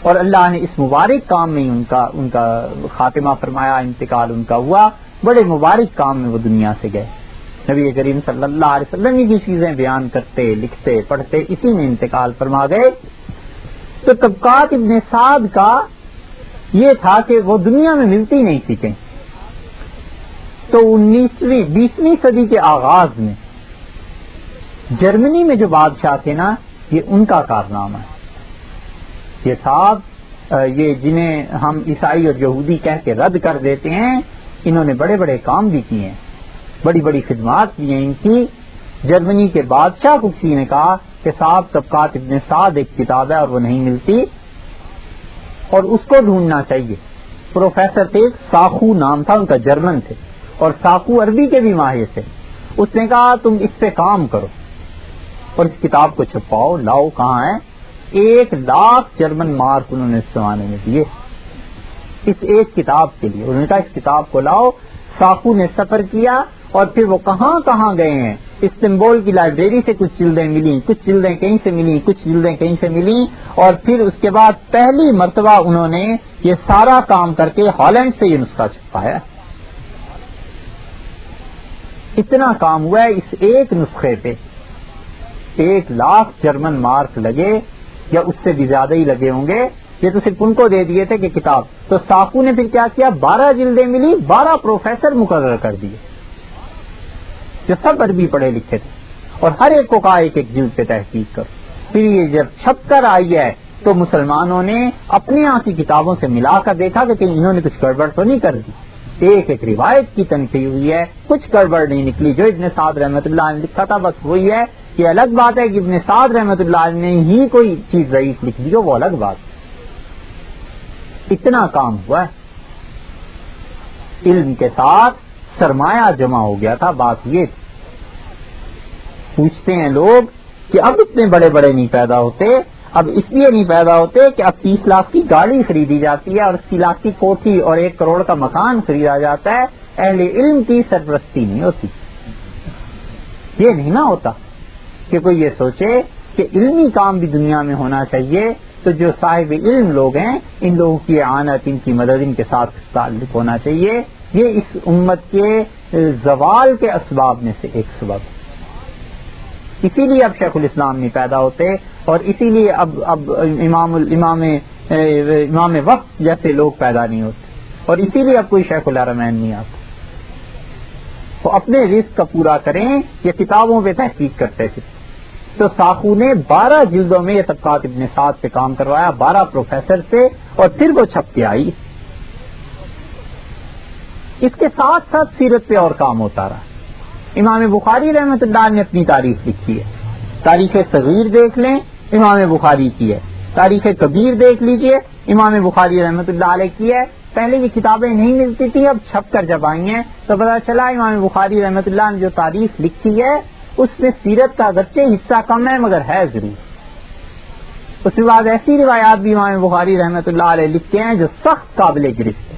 اور اللہ نے اس مبارک کام میں ان کا خاتمہ فرمایا، انتقال ان کا ہوا. بڑے مبارک کام میں وہ دنیا سے گئے. نبی کریم صلی اللہ علیہ وسلم کی چیزیں بیان کرتے، لکھتے، پڑھتے، اسی میں انتقال فرما گئے. تو طبقات ابن سعد کا یہ تھا کہ وہ دنیا میں ملتی نہیں تھی کہیں. تو 20ویں صدی کے آغاز میں جرمنی میں جو بادشاہ تھے نا، یہ ان کا کارنامہ ہے. یہ صاحب یہ جنہیں ہم عیسائی اور یہودی کہہ کے رد کر دیتے ہیں، انہوں نے بڑے بڑے کام بھی کیے ہیں، بڑی بڑی خدمات کی ہیں ان کی. جرمنی کے بادشاہ کو کسی نے کہا کہ صاحب طبقات ابن سعد ایک کتاب ہے اور وہ نہیں ملتی اور اس کو ڈھونڈنا چاہیے. پروفیسر تھے، ساخو نام تھا ان کا، جرمن تھے، اور ساخو عربی کے بھی ماہر تھے. اس نے کہا تم اس پہ کام کرو اور اس کتاب کو چھپاؤ، لاؤ. کہاں ہے؟ 1,00,000 جرمن مارک انہوں نے اس زمانے میں دیے اس ایک کتاب کے لیے. انہوں نے کہا اس کتاب کو لاؤ. ساخو نے سفر کیا اور پھر وہ کہاں کہاں گئے ہیں. استنبول کی لائبریری سے کچھ جلدیں ملی، کچھ جلدیں کہیں سے ملی، کچھ جلدیں کہیں سے ملی، اور پھر اس کے بعد پہلی مرتبہ انہوں نے یہ سارا کام کر کے ہالینڈ سے یہ نسخہ چھپایا. اتنا کام ہوا ہے اس ایک نسخے پہ. 1,00,000 جرمن مارک لگے یا اس سے بھی زیادہ ہی لگے ہوں گے. یہ تو صرف ان کو دے دیے تھے کہ کتاب. تو ساخو نے پھر کیا کیا، 12 جلدیں ملی، 12 پروفیسر مقرر کر دیے جو سب عربی پڑھے لکھے تھے، اور ہر ایک کو کہا ایک ایک جلد پہ تحقیق کرو. پھر یہ جب چھپ کر آئی ہے تو مسلمانوں نے اپنے یہاں کی کتابوں سے ملا کر دیکھا کہ کہیں انہوں نے کچھ گڑبڑ تو نہیں کر دی. ایک ایک روایت کی تنقید ہوئی ہے, کچھ گڑبڑ نہیں نکلی. جو ابن سعد رحمۃ اللہ نے لکھا تھا بس وہی ہے. یہ الگ بات ہے کہ ابن سعد رحمۃ اللہ نے ہی کوئی چیز ضعیف لکھ دی ہو, وہ الگ بات. اتنا کام ہوا ہے, علم کے ساتھ سرمایہ جمع ہو گیا تھا. بات یہ پوچھتے ہیں لوگ کہ اب اتنے بڑے بڑے نہیں پیدا ہوتے. اب اس لیے نہیں پیدا ہوتے کہ اب 30 لاکھ کی گاڑی خریدی جاتی ہے اور 80 لاکھ کی کوٹھی اور 1 کروڑ کا مکان خریدا جاتا ہے. اہل علم کی سرپرستی نہیں ہوتی. یہ نہیں نہ ہوتا کہ کوئی یہ سوچے کہ علمی کام بھی دنیا میں ہونا چاہیے. تو جو صاحب علم لوگ ہیں ان لوگوں کی اعانت, ان کی مدد ان کے ساتھ تعلق ہونا چاہیے. یہ اس امت کے زوال کے اسباب میں سے ایک سبب. اسی لیے اب شیخ الاسلام نہیں پیدا ہوتے, اور اسی لیے اب امام وقت جیسے لوگ پیدا نہیں ہوتے, اور اسی لیے اب کوئی شیخ الحرمین نہیں آتا. وہ اپنے رزق کا پورا کریں یا کتابوں پہ تحقیق کرتے تھے. تو ساخو نے 12 جلدوں میں یہ طبقات ابن سعد پہ کام کروایا 12 پروفیسر سے, اور پھر وہ چھپ کے آئی. اس کے ساتھ ساتھ سیرت پہ اور کام ہوتا رہا. امام بخاری رحمۃ اللہ نے اپنی تاریخ لکھی ہے. تاریخ صغیر دیکھ لیں, امام بخاری کی ہے. تاریخ کبیر دیکھ لیجئے, امام بخاری رحمۃ اللہ علیہ کی ہے. پہلے یہ کتابیں نہیں ملتی تھی, اب چھپ کر جب آئی ہیں تو پتا چلا امام بخاری رحمۃ اللہ نے جو تاریخ لکھی ہے اس میں سیرت کا اگرچہ حصہ کم ہے مگر ہے ضرور. اس کے بعد ایسی روایات بھی امام بخاری رحمۃ اللہ علیہ لکھتے ہیں جو سخت قابل گرفت ہے.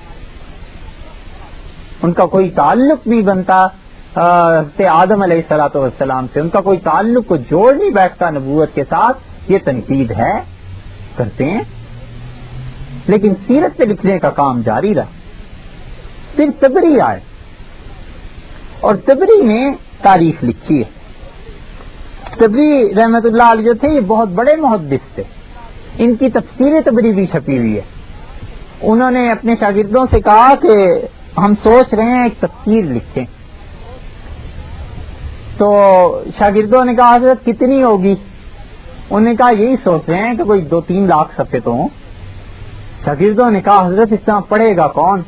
ان کا کوئی تعلق نہیں بنتا آدم علیہ الصلوۃ والسلام سے, ان کا کوئی تعلق کو جوڑ نہیں بیٹھتا نبوت کے ساتھ. یہ تنقید ہے, کرتے ہیں, لیکن سیرت پہ لکھنے کا کام جاری رہا. پھر تبری آئے, اور تبری نے تاریخ لکھی ہے. تبری رحمت اللہ علیہ جو تھے یہ بہت بڑے محدث تھے. ان کی تفسیر تبری بھی چھپی ہوئی ہے. انہوں نے اپنے شاگردوں سے کہا کہ ہم سوچ رہے ہیں ایک تفسیر لکھیں. تو شاگردوں نے کہا حضرت کتنی ہوگی؟ انہوں نے کہا یہی سوچ رہے ہیں کہ کوئی 2-3 لاکھ صفحے تو ہوں. شاگردوں نے کہا حضرت اتنا پڑھے گا کون؟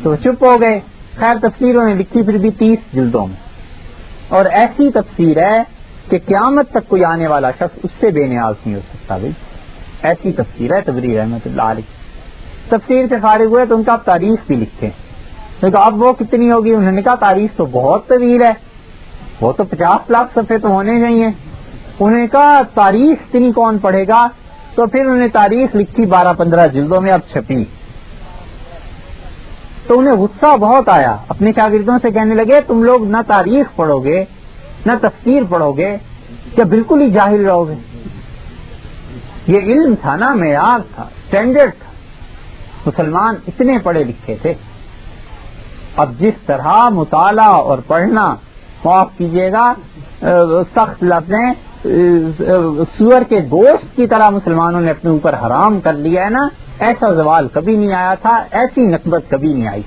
تو چپ ہو گئے. خیر تفسیروں نے لکھی پھر بھی 30 جلدوں میں, اور ایسی تفسیر ہے کہ قیامت تک کوئی آنے والا شخص اس سے بے نیاز نہیں ہو سکتا. بھائی ایسی تفسیر ہے تبری رحمت اللہ علیہ. تفسیر سے فارغ ہوئے تو ان کا تاریخ بھی لکھیں. تو اب وہ کتنی ہوگی؟ انہوں نے کہا تاریخ تو بہت طویل ہے, وہ تو 50 لاکھ صفحے تو ہونے چاہیے. انہوں نے کہا تاریخ اتنی کون پڑھے گا؟ تو پھر انہوں نے تاریخ لکھی 12-15 جلدوں میں, اب چھپی. تو انہیں غصہ بہت آیا. اپنے شاگردوں سے کہنے لگے تم لوگ نہ تاریخ پڑھو گے نہ تفسیر پڑھو گے, کیا بالکل ہی جاہل رہو گے؟ یہ علم تھا نا, معیار تھا, اسٹینڈرڈ تھا. مسلمان اتنے پڑھے لکھے تھے. اب جس طرح مطالعہ اور پڑھنا, معاف کیجیے گا سخت لفظیں, سور کے گوشت کی طرح مسلمانوں نے اپنے اوپر حرام کر لیا ہے نا, ایسا زوال کبھی نہیں آیا تھا, ایسی نکبت کبھی نہیں آئی.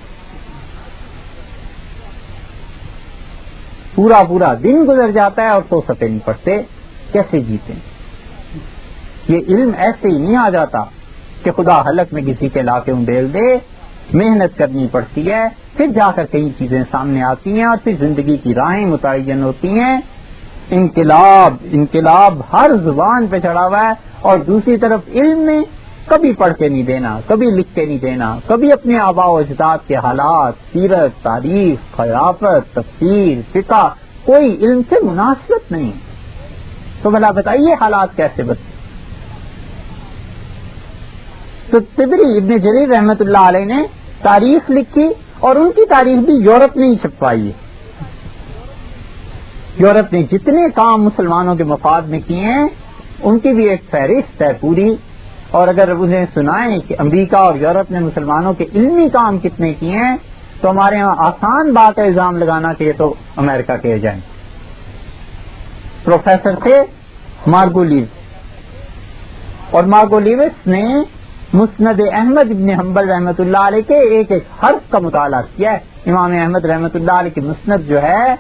پورا دن گزر جاتا ہے اور 100 صفحے نہیں پڑھتے, کیسے جیتے؟ یہ علم ایسے ہی نہیں آ جاتا کہ خدا حلق میں کسی کے لا کے انڈیل دے. محنت کرنی پڑتی ہے, پھر جا کر کئی چیزیں سامنے آتی ہیں, اور پھر زندگی کی راہیں متعین ہوتی ہیں. انقلاب ہر زبان پہ چڑھا ہوا ہے, اور دوسری طرف علم میں کبھی پڑھ کے نہیں دینا, کبھی لکھ کے نہیں دینا, کبھی اپنے آباء و اجداد کے حالات, سیرت, تاریخ, خلافت, تفسیر, فقہ, کوئی علم سے مناسبت نہیں. تو بھلا بتائیے حالات کیسے بدلے؟ تو طبری ابن جریر رحمت اللہ علیہ نے تاریخ لکھی, اور ان کی تاریخ بھی یورپ نے ہی چھپوائی ہے. یورپ نے جتنے کام مسلمانوں کے مفاد میں کیے ہیں ان کی بھی ایک فہرست ہے پوری. اور اگر انہیں سنائیں کہ امریکہ اور یورپ نے مسلمانوں کے علمی کام کتنے کیے ہیں تو ہمارے ہاں آسان بات ہے الزام لگانا کہ یہ تو امریکہ کے جائیں. پروفیسر تھے مارگولیوس, اور مارگولیوس نے مسند احمد ابن حنبل رحمت اللہ علیہ کے ایک حرف کا مطالعہ کیا ہے. امام احمد رحمت اللہ علیہ کی مسند جو ہے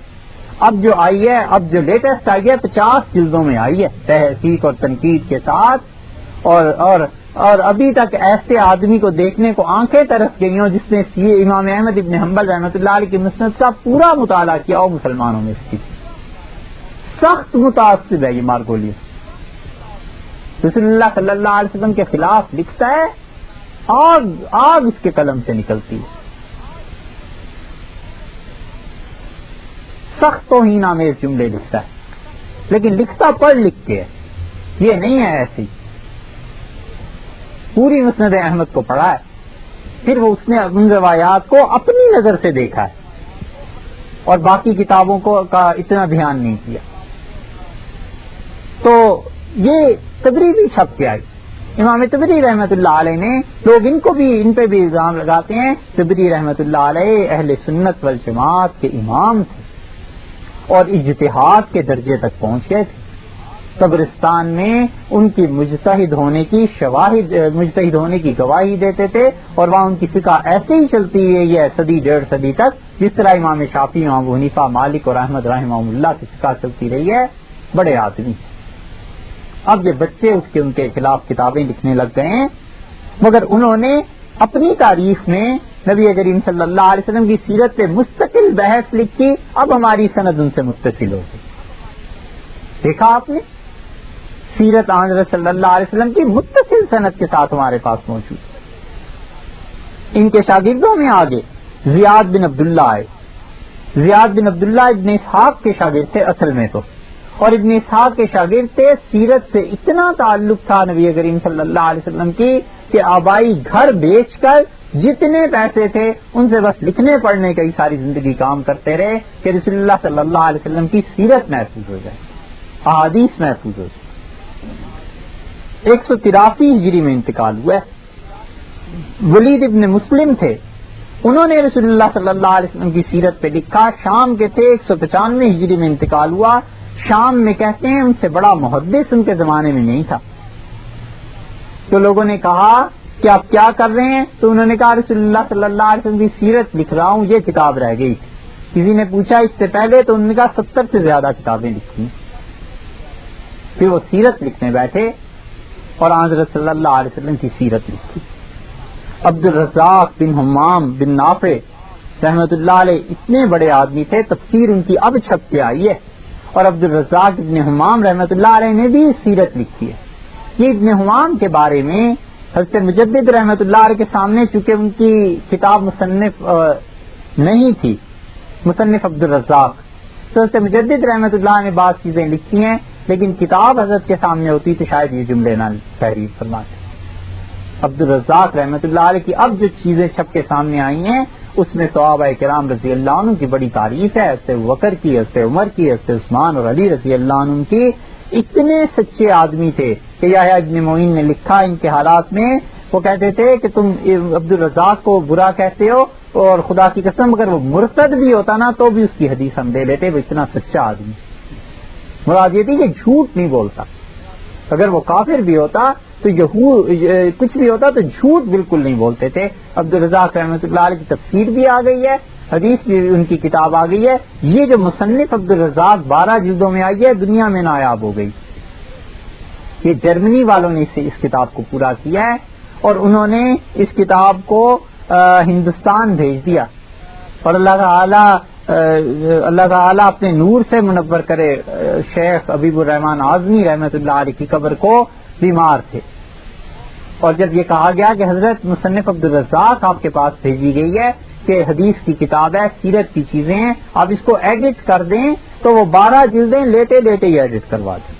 اب جو آئی ہے، اب جو لیٹسٹ آئی ہے 50 جلدوں میں آئی ہے تحقیق اور تنقید کے ساتھ، اور ابھی تک ایسے آدمی کو دیکھنے کو آنکھیں ترس گئی ہوں جس نے امام احمد ابن حنبل رحمۃ اللہ علیہ کی مسند کا پورا مطالعہ کیا اور مسلمانوں میں اس کی سخت متعصب ہے یہ مارگولیس، رسول اللہ صلی اللہ علیہ وسلم کے خلاف لکھتا ہے، آگ اس کے قلم سے نکلتی ہے، سخت توہین آمیز جملے لکھتا ہے، لیکن لکھتا پڑھ لکھ کے ہے، یہ نہیں ہے ایسی۔ پوری مسند احمد کو پڑھا ہے، پھر وہ اس نے ان روایات کو اپنی نظر سے دیکھا ہے اور باقی کتابوں کا اتنا دھیان نہیں کیا، تو یہ تبری بھی چھپ کے آئی۔ امام تبری رحمۃ اللہ علیہ نے، لوگ ان پہ بھی الزام لگاتے ہیں، تبری رحمۃ اللہ علیہ اہل سنت والجماعت کے امام تھے اور اجتہاد کے درجے تک پہنچ گئے تھے۔ قبرستان میں ان کی مجتہد ہونے کی گواہی دیتے تھے، اور وہاں ان کی فقہ ایسے ہی چلتی رہی ہے صدی 1.5 صدی تک، جس طرح امام شافعی، امام ابو حنیفہ، مالک اور احمد رحمہ اللہ کی فقہ چلتی رہی ہے۔ بڑے آدمی، اب یہ بچے ان کے خلاف کتابیں لکھنے لگ گئے ہیں، مگر انہوں نے اپنی تعریف میں نبی کریم صلی اللہ علیہ وسلم کی سیرت پہ مستقل بحث لکھی، اب ہماری سند ان سے متصل ہو گئی۔ دیکھا آپ نے، سیرت حضرت صلی اللہ علیہ وسلم کی متصل سند کے ساتھ ہمارے پاس موجود۔ ان کے شاگردوں میں آگے زیاد بن عبداللہ آئے۔ زیاد بن عبداللہ ابن اسحاق کے شاگرد تھے اصل میں تو، اور ابن اسحاق کے شاگرد تھے، سیرت سے اتنا تعلق تھا نبی کریم صلی اللہ علیہ وسلم کی کہ آبائی گھر بیچ کر جتنے پیسے تھے ان سے بس لکھنے پڑھنے کی ساری زندگی کام کرتے رہے کہ رسول اللہ صلی اللہ علیہ وسلم کی سیرت محفوظ ہو جائے، احادیث محفوظ ہو جائے۔ 183 ہجری میں انتقال ہوا ہے۔ ولید ابن مسلم تھے، انہوں نے رسول اللہ صلی اللہ علیہ وسلم کی سیرت پہ لکھا، شام کے تھے، 195 ہجری میں انتقال ہوا۔ شام میں کہتے ہیں ان سے بڑا محدث ان کے زمانے میں نہیں تھا، تو لوگوں نے کہا کہ آپ کیا کر رہے ہیں؟ تو انہوں نے کہا رسول اللہ صلی اللہ علیہ وسلم کی سیرت لکھ رہا ہوں، یہ کتاب رہ گئی۔ کسی نے پوچھا اس سے پہلے، تو انہوں نے کہا 70 سے زیادہ کتابیں لکھی۔ پھر وہ سیرت لکھنے بیٹھے اور حضرت صلی اللہ علیہ وسلم کی سیرت لکھی۔ عبد الرزاق بن حمام بن نافع رحمۃ اللہ علیہ اتنے بڑے آدمی تھے، تفسیر ان کی اب چھپ کے آئی ہے، اور عبد الرزاق ابن حمام رحمۃ اللہ علیہ نے بھی سیرت لکھی ہے۔ یہ ابن حمام کے بارے میں حضرت مجدد رحمۃ اللہ علیہ کے سامنے، چونکہ ان کی کتاب مصنف نہیں تھی، مصنف عبد الرزاق، تو حضرت مجدد رحمۃ اللہ نے بعض چیزیں لکھی ہیں، لیکن کتاب حضرت کے سامنے ہوتی تو شاید یہ جملے نہ تحریر فرماتے۔ عبد الرزاق رحمۃ اللہ علیہ کی اب جو چیزیں چھپ کے سامنے آئی ہیں، اس میں صحابہ کرام رضی اللہ عنہ کی بڑی تعریف ہے، حضرت ابوبکر کی، حضرت عمر کی، حضرت عثمان اور علی رضی اللہ عنہ کی۔ اتنے سچے آدمی تھے کہ یحییٰ ابن معین نے لکھا ان کے حالات میں، وہ کہتے تھے کہ تم عبد الرزاق کو برا کہتے ہو، اور خدا کی قسم اگر وہ مرتد بھی ہوتا نا تو بھی اس کی حدیث ہم دے لیتے، وہ اتنا سچا آدمی۔ مراد یہ تھی کہ جھوٹ نہیں بولتا، اگر وہ کافر بھی ہوتا تو کچھ بھی ہوتا تو جھوٹ بالکل نہیں بولتے تھے۔ عبد الرزاق رحمۃ اللہ علیہ کی تفسیر بھی آ گئی ہے، حدیث بھی ان کی کتاب آ گئی ہے۔ یہ جو مصنف عبد الرزاق 12 جلدوں میں آئی ہے، دنیا میں نایاب ہو گئی۔ یہ جرمنی والوں نے اس کتاب کو پورا کیا ہے، اور انہوں نے اس کتاب کو ہندوستان بھیج دیا، اور اللہ تعالیٰ اپنے نور سے منور کرے، شیخ حبیب الرحمان اعظمی رحمۃ اللہ علیہ کی قبر کو بیمار تھے، اور جب یہ کہا گیا کہ حضرت مصنف عبد الرزاق آپ کے پاس بھیجی گئی ہے کہ حدیث کی کتاب ہے، سیرت کی چیزیں ہیں، آپ اس کو ایڈٹ کر دیں، تو وہ 12 جلدیں لیتے لیتے ہی ایڈٹ کروا دیں۔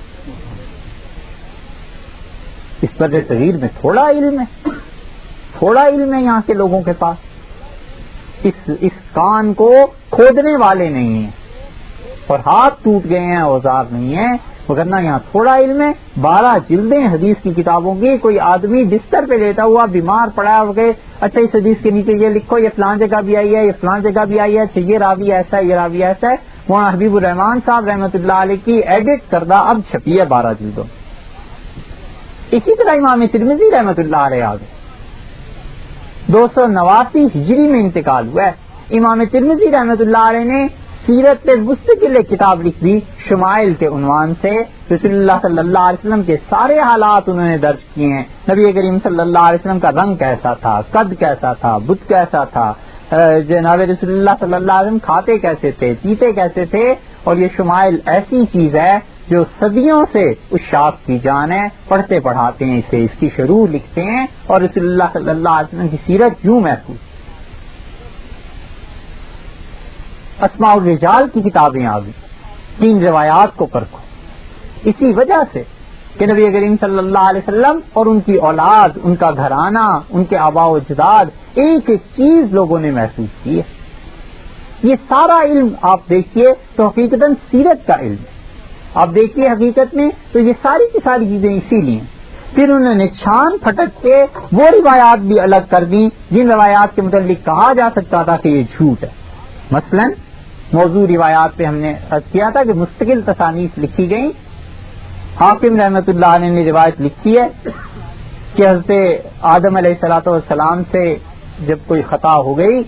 اس پر صغیر میں تھوڑا علم ہے یہاں کے لوگوں کے پاس، اس کان کو کھودنے والے نہیں ہیں، اور ہاتھ ٹوٹ گئے ہیں، اوزار نہیں ہیں، وگرنہ یہاں تھوڑا علم ہے۔ 12 جلدیں حدیث کی کتابوں کی، کوئی آدمی بستر پہ لیتا ہوا بیمار پڑا ہو گئے، اچھا اس حدیث کے نیچے یہ لکھو، یہ فلاں جگہ بھی آئی ہے، یہ فلاں جگہ بھی آئی ہے، اچھا یہ راوی ایسا ہے، یہ راوی ایسا ہے۔ وہاں حبیب الرحمان صاحب رحمۃ اللہ علیہ کی ایڈٹ کردہ اب چھپی ہے 12 جلدوں۔ اسی طرح امام ترمذی رحمۃ اللہ علیہ آگے 289 ہجری میں انتقال ہوا ہے۔ امام ترمذی رحمۃ اللہ علیہ نے سیرت پہ مستقل کتاب لکھ دی شمائل کے عنوان سے. رسول اللہ صلی اللہ علیہ وسلم کے سارے حالات انہوں نے درج کیے ہیں. نبی کریم صلی اللہ علیہ وسلم کا رنگ کیسا تھا, قد کیسا تھا, بت کیسا تھا, جناب رسول اللہ صلی اللہ علیہ وسلم کھاتے کیسے تھے, پیتے کیسے تھے. اور یہ شمائل ایسی چیز ہے جو صدیوں سے اس شاخ کی جان ہے, پڑھتے پڑھاتے ہیں اسے, اس کی شروع لکھتے ہیں اور رسول اللہ صلی اللہ علیہ وسلم کی سیرت یوں محفوظ. اسماء الرجال کی کتابیں آ گئی, 3 روایات کو پرکھو. اسی وجہ سے کہ نبی کریم صلی اللہ علیہ وسلم اور ان کی اولاد, ان کا گھرانہ, ان کے آباء و اجداد, ایک ایک چیز لوگوں نے محسوس کی ہے. یہ سارا علم آپ دیکھیے تو حقیقتاً سیرت کا علم ہے. آپ دیکھیے حقیقت میں تو یہ ساری کی ساری چیزیں اسی لیے. پھر انہوں نے چھان پھٹک کے وہ روایات بھی الگ کر دی جن روایات کے متعلق کہا جا سکتا تھا کہ یہ جھوٹ ہے. مثلا موضوع روایات پہ ہم نے عرض کیا تھا کہ مستقل تصانیف لکھی گئی. حاکم رحمت اللہ علیہ نے روایت لکھی ہے کہ حضرت آدم علیہ الصلوۃ والسلام سے جب کوئی خطا ہو گئی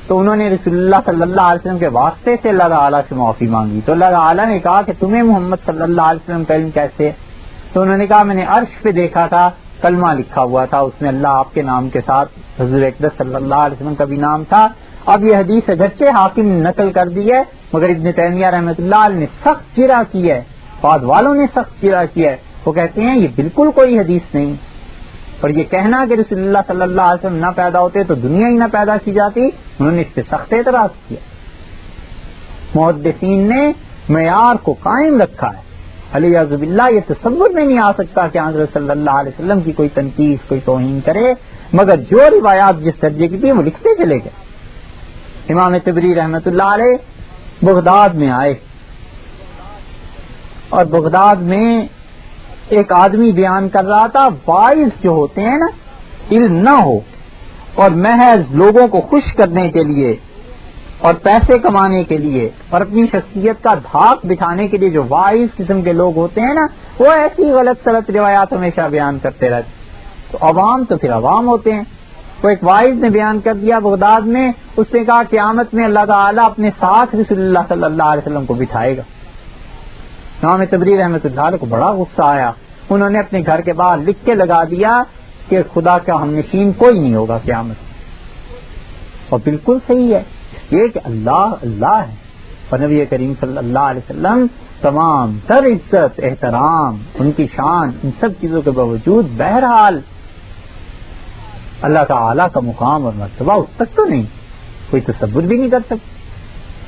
تو انہوں نے رسول اللہ صلی اللہ علیہ وسلم کے واسطے سے اللہ تعالیٰ سے معافی مانگی. تو اللہ تعالیٰ نے کہا کہ تمہیں محمد صلی اللہ علیہ وسلم کا علم کیسے ہے؟ تو انہوں نے کہا میں نے عرش پہ دیکھا تھا, کلمہ لکھا ہوا تھا, اس میں اللہ آپ کے نام کے ساتھ حضور اقدس صلی اللہ علیہ وسلم کا بھی نام تھا. اب یہ حدیث اگرچہ حاکم نے نقل کر دی ہے مگر ابن تیمیہ رحمۃ اللہ علیہ نے سخت چرا کی ہے, بعد والوں نے سخت چرا کیا ہے. وہ کہتے ہیں یہ بالکل کوئی حدیث نہیں. اور یہ کہنا کہ رسول اللہ صلی اللہ علیہ وسلم نہ پیدا ہوتے تو دنیا ہی نہ پیدا کی جاتی, انہوں نے اس پہ سخت اعتراض کیا. محدثین نے معیار کو قائم رکھا ہے. علیہ باللہ یہ تصور میں نہیں آ سکتا کہ حضرت صلی اللہ علیہ وسلم کی کوئی تنقید, کوئی توہین کرے, مگر جو روایات جس درجے کی تھی وہ لکھتے چلے گئے. امام طبری رحمت اللہ علیہ بغداد میں آئے اور بغداد میں ایک آدمی بیان کر رہا تھا وائز جو ہوتے ہیں نا, علم نہ ہو اور محض لوگوں کو خوش کرنے کے لیے اور پیسے کمانے کے لیے اور اپنی شخصیت کا دھاک بٹھانے کے لیے جو وائز قسم کے لوگ ہوتے ہیں نا, وہ ایسی غلط سلط روایات ہمیشہ بیان کرتے رہتے. تو عوام تو پھر عوام ہوتے ہیں. وہ ایک وائز نے بیان کر دیا بغداد میں, اس نے کہا قیامت میں اللہ تعالیٰ اپنے ساتھ رسول اللہ صلی اللہ علیہ وسلم کو بٹھائے گا. امام طبری رحمۃ اللہ علیہ کو بڑا غصہ آیا. انہوں نے اپنے گھر کے باہر لکھ کے لگا دیا کہ خدا کا ہم نشین کوئی نہیں ہوگا قیامت. اور بالکل صحیح ہے, یہ کہ اللہ اللہ ہے اور نبی کریم صلی اللہ علیہ وسلم تمام تر عزت, احترام, ان کی شان, ان سب چیزوں کے باوجود بہرحال اللہ تعالیٰ کا مقام اور مرتبہ اس تک تو نہیں, کوئی تصور بھی نہیں کر سکتا.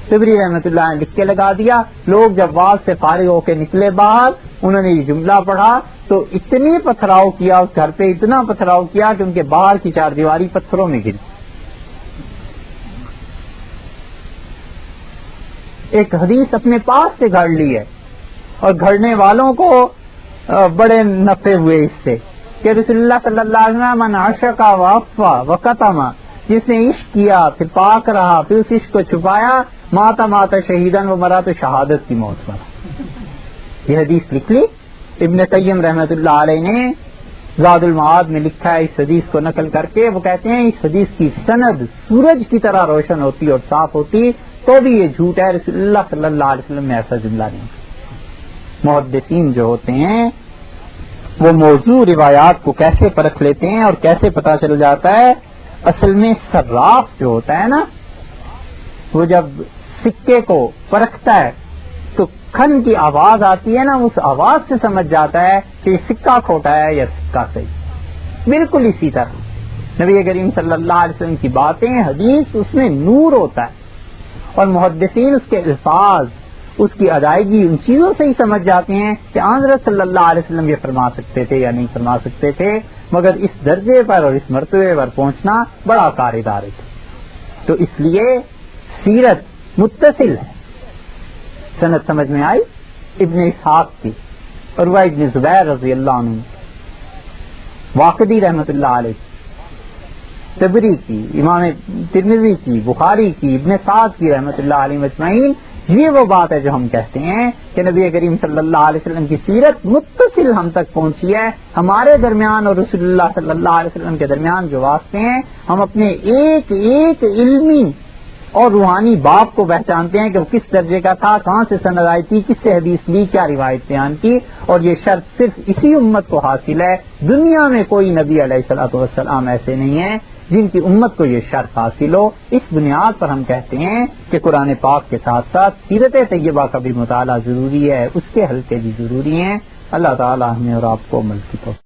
طبری رحمت اللہ نے لکھ کے لگا دیا. لوگ جب واز سے فارغ ہو کے نکلے باہر, انہوں نے یہ جملہ پڑھا تو اتنی پتھراؤ کیا اس گھر پہ, اتنا پتھراؤ کیا کہ ان کے باہر کی 4 دیواری پتھروں میں گری. ایک حدیث اپنے پاس سے گھڑ لی ہے اور گھڑنے والوں کو بڑے نفع ہوئے اس سے کہ رسول اللہ صلی اللہ علیہ وسلم من عشق وعفا وقتم, جس نے عشق کیا پھر پاک رہا پھر اس عشق کو چھپایا, ماتا ماتا شہیدن, وہ مرا تو شہادت کی موت مرا. یہ حدیث لکھ لی. ابن قیم رحمت اللہ علیہ نے زاد المعاد میں لکھا ہے اس حدیث کو نقل کر کے. وہ کہتے ہیں اس حدیث کی سند سورج کی طرح روشن ہوتی اور صاف ہوتی تو بھی یہ جھوٹ ہے, رسول اللہ صلی اللہ علیہ وسلم نے ایسا جملہ نہیں. محدثین جو ہوتے ہیں وہ موضوع روایات کو کیسے پرکھ لیتے ہیں اور کیسے پتہ چل جاتا ہے. اصل میں صراف جو ہوتا ہے نا, وہ جب سکے کو پرکھتا ہے تو کھن کی آواز آتی ہے نا, اس آواز سے سمجھ جاتا ہے کہ یہ سکہ کھوٹا ہے یا سکہ صحیح. بالکل اسی طرح نبی کریم صلی اللہ علیہ وسلم کی باتیں, حدیث, اس میں نور ہوتا ہے اور محدثین اس کے الفاظ, اس کی ادائیگی, ان چیزوں سے ہی سمجھ جاتے ہیں کہ حضرت صلی اللہ علیہ وسلم یہ فرما سکتے تھے یا نہیں فرما سکتے تھے. مگر اس درجے پر اور اس مرتبے پر پہنچنا بڑا کاردار ہے. تو اس لیے سیرت متصل ہے. سند سمجھ میں آئی ابن اسحاق کی, عروہ ابن زبیر رضی اللہ عنہ, واقدی رحمت اللہ علیہ, طبری کی, امام ترمذی کی, بخاری کی, ابن سعد کی رحمت اللہ علیہ مجمعین. یہ وہ بات ہے جو ہم کہتے ہیں کہ نبی کریم صلی اللہ علیہ وسلم کی سیرت متصل ہم تک پہنچی ہے. ہمارے درمیان اور رسول اللہ صلی اللہ علیہ وسلم کے درمیان جو واسطے ہیں, ہم اپنے ایک ایک علمی اور روحانی باپ کو پہچانتے ہیں کہ وہ کس درجے کا تھا، کہاں سے سند آئی تھی، کس سے حدیث لی، کیا روایت بیان کی، اور یہ شرط صرف اسی امت کو حاصل ہے. دنیا میں کوئی نبی علیہ الصلوۃ والسلام ایسے نہیں ہیں جن کی امت کو یہ شرط حاصل ہو. اس بنیاد پر ہم کہتے ہیں کہ قرآن پاک کے ساتھ ساتھ سیرت طیبہ کا بھی مطالعہ ضروری ہے، اس کے حلقے بھی ضروری ہیں. اللہ تعالی ہمیں اور آپ کو عمل کی توفیق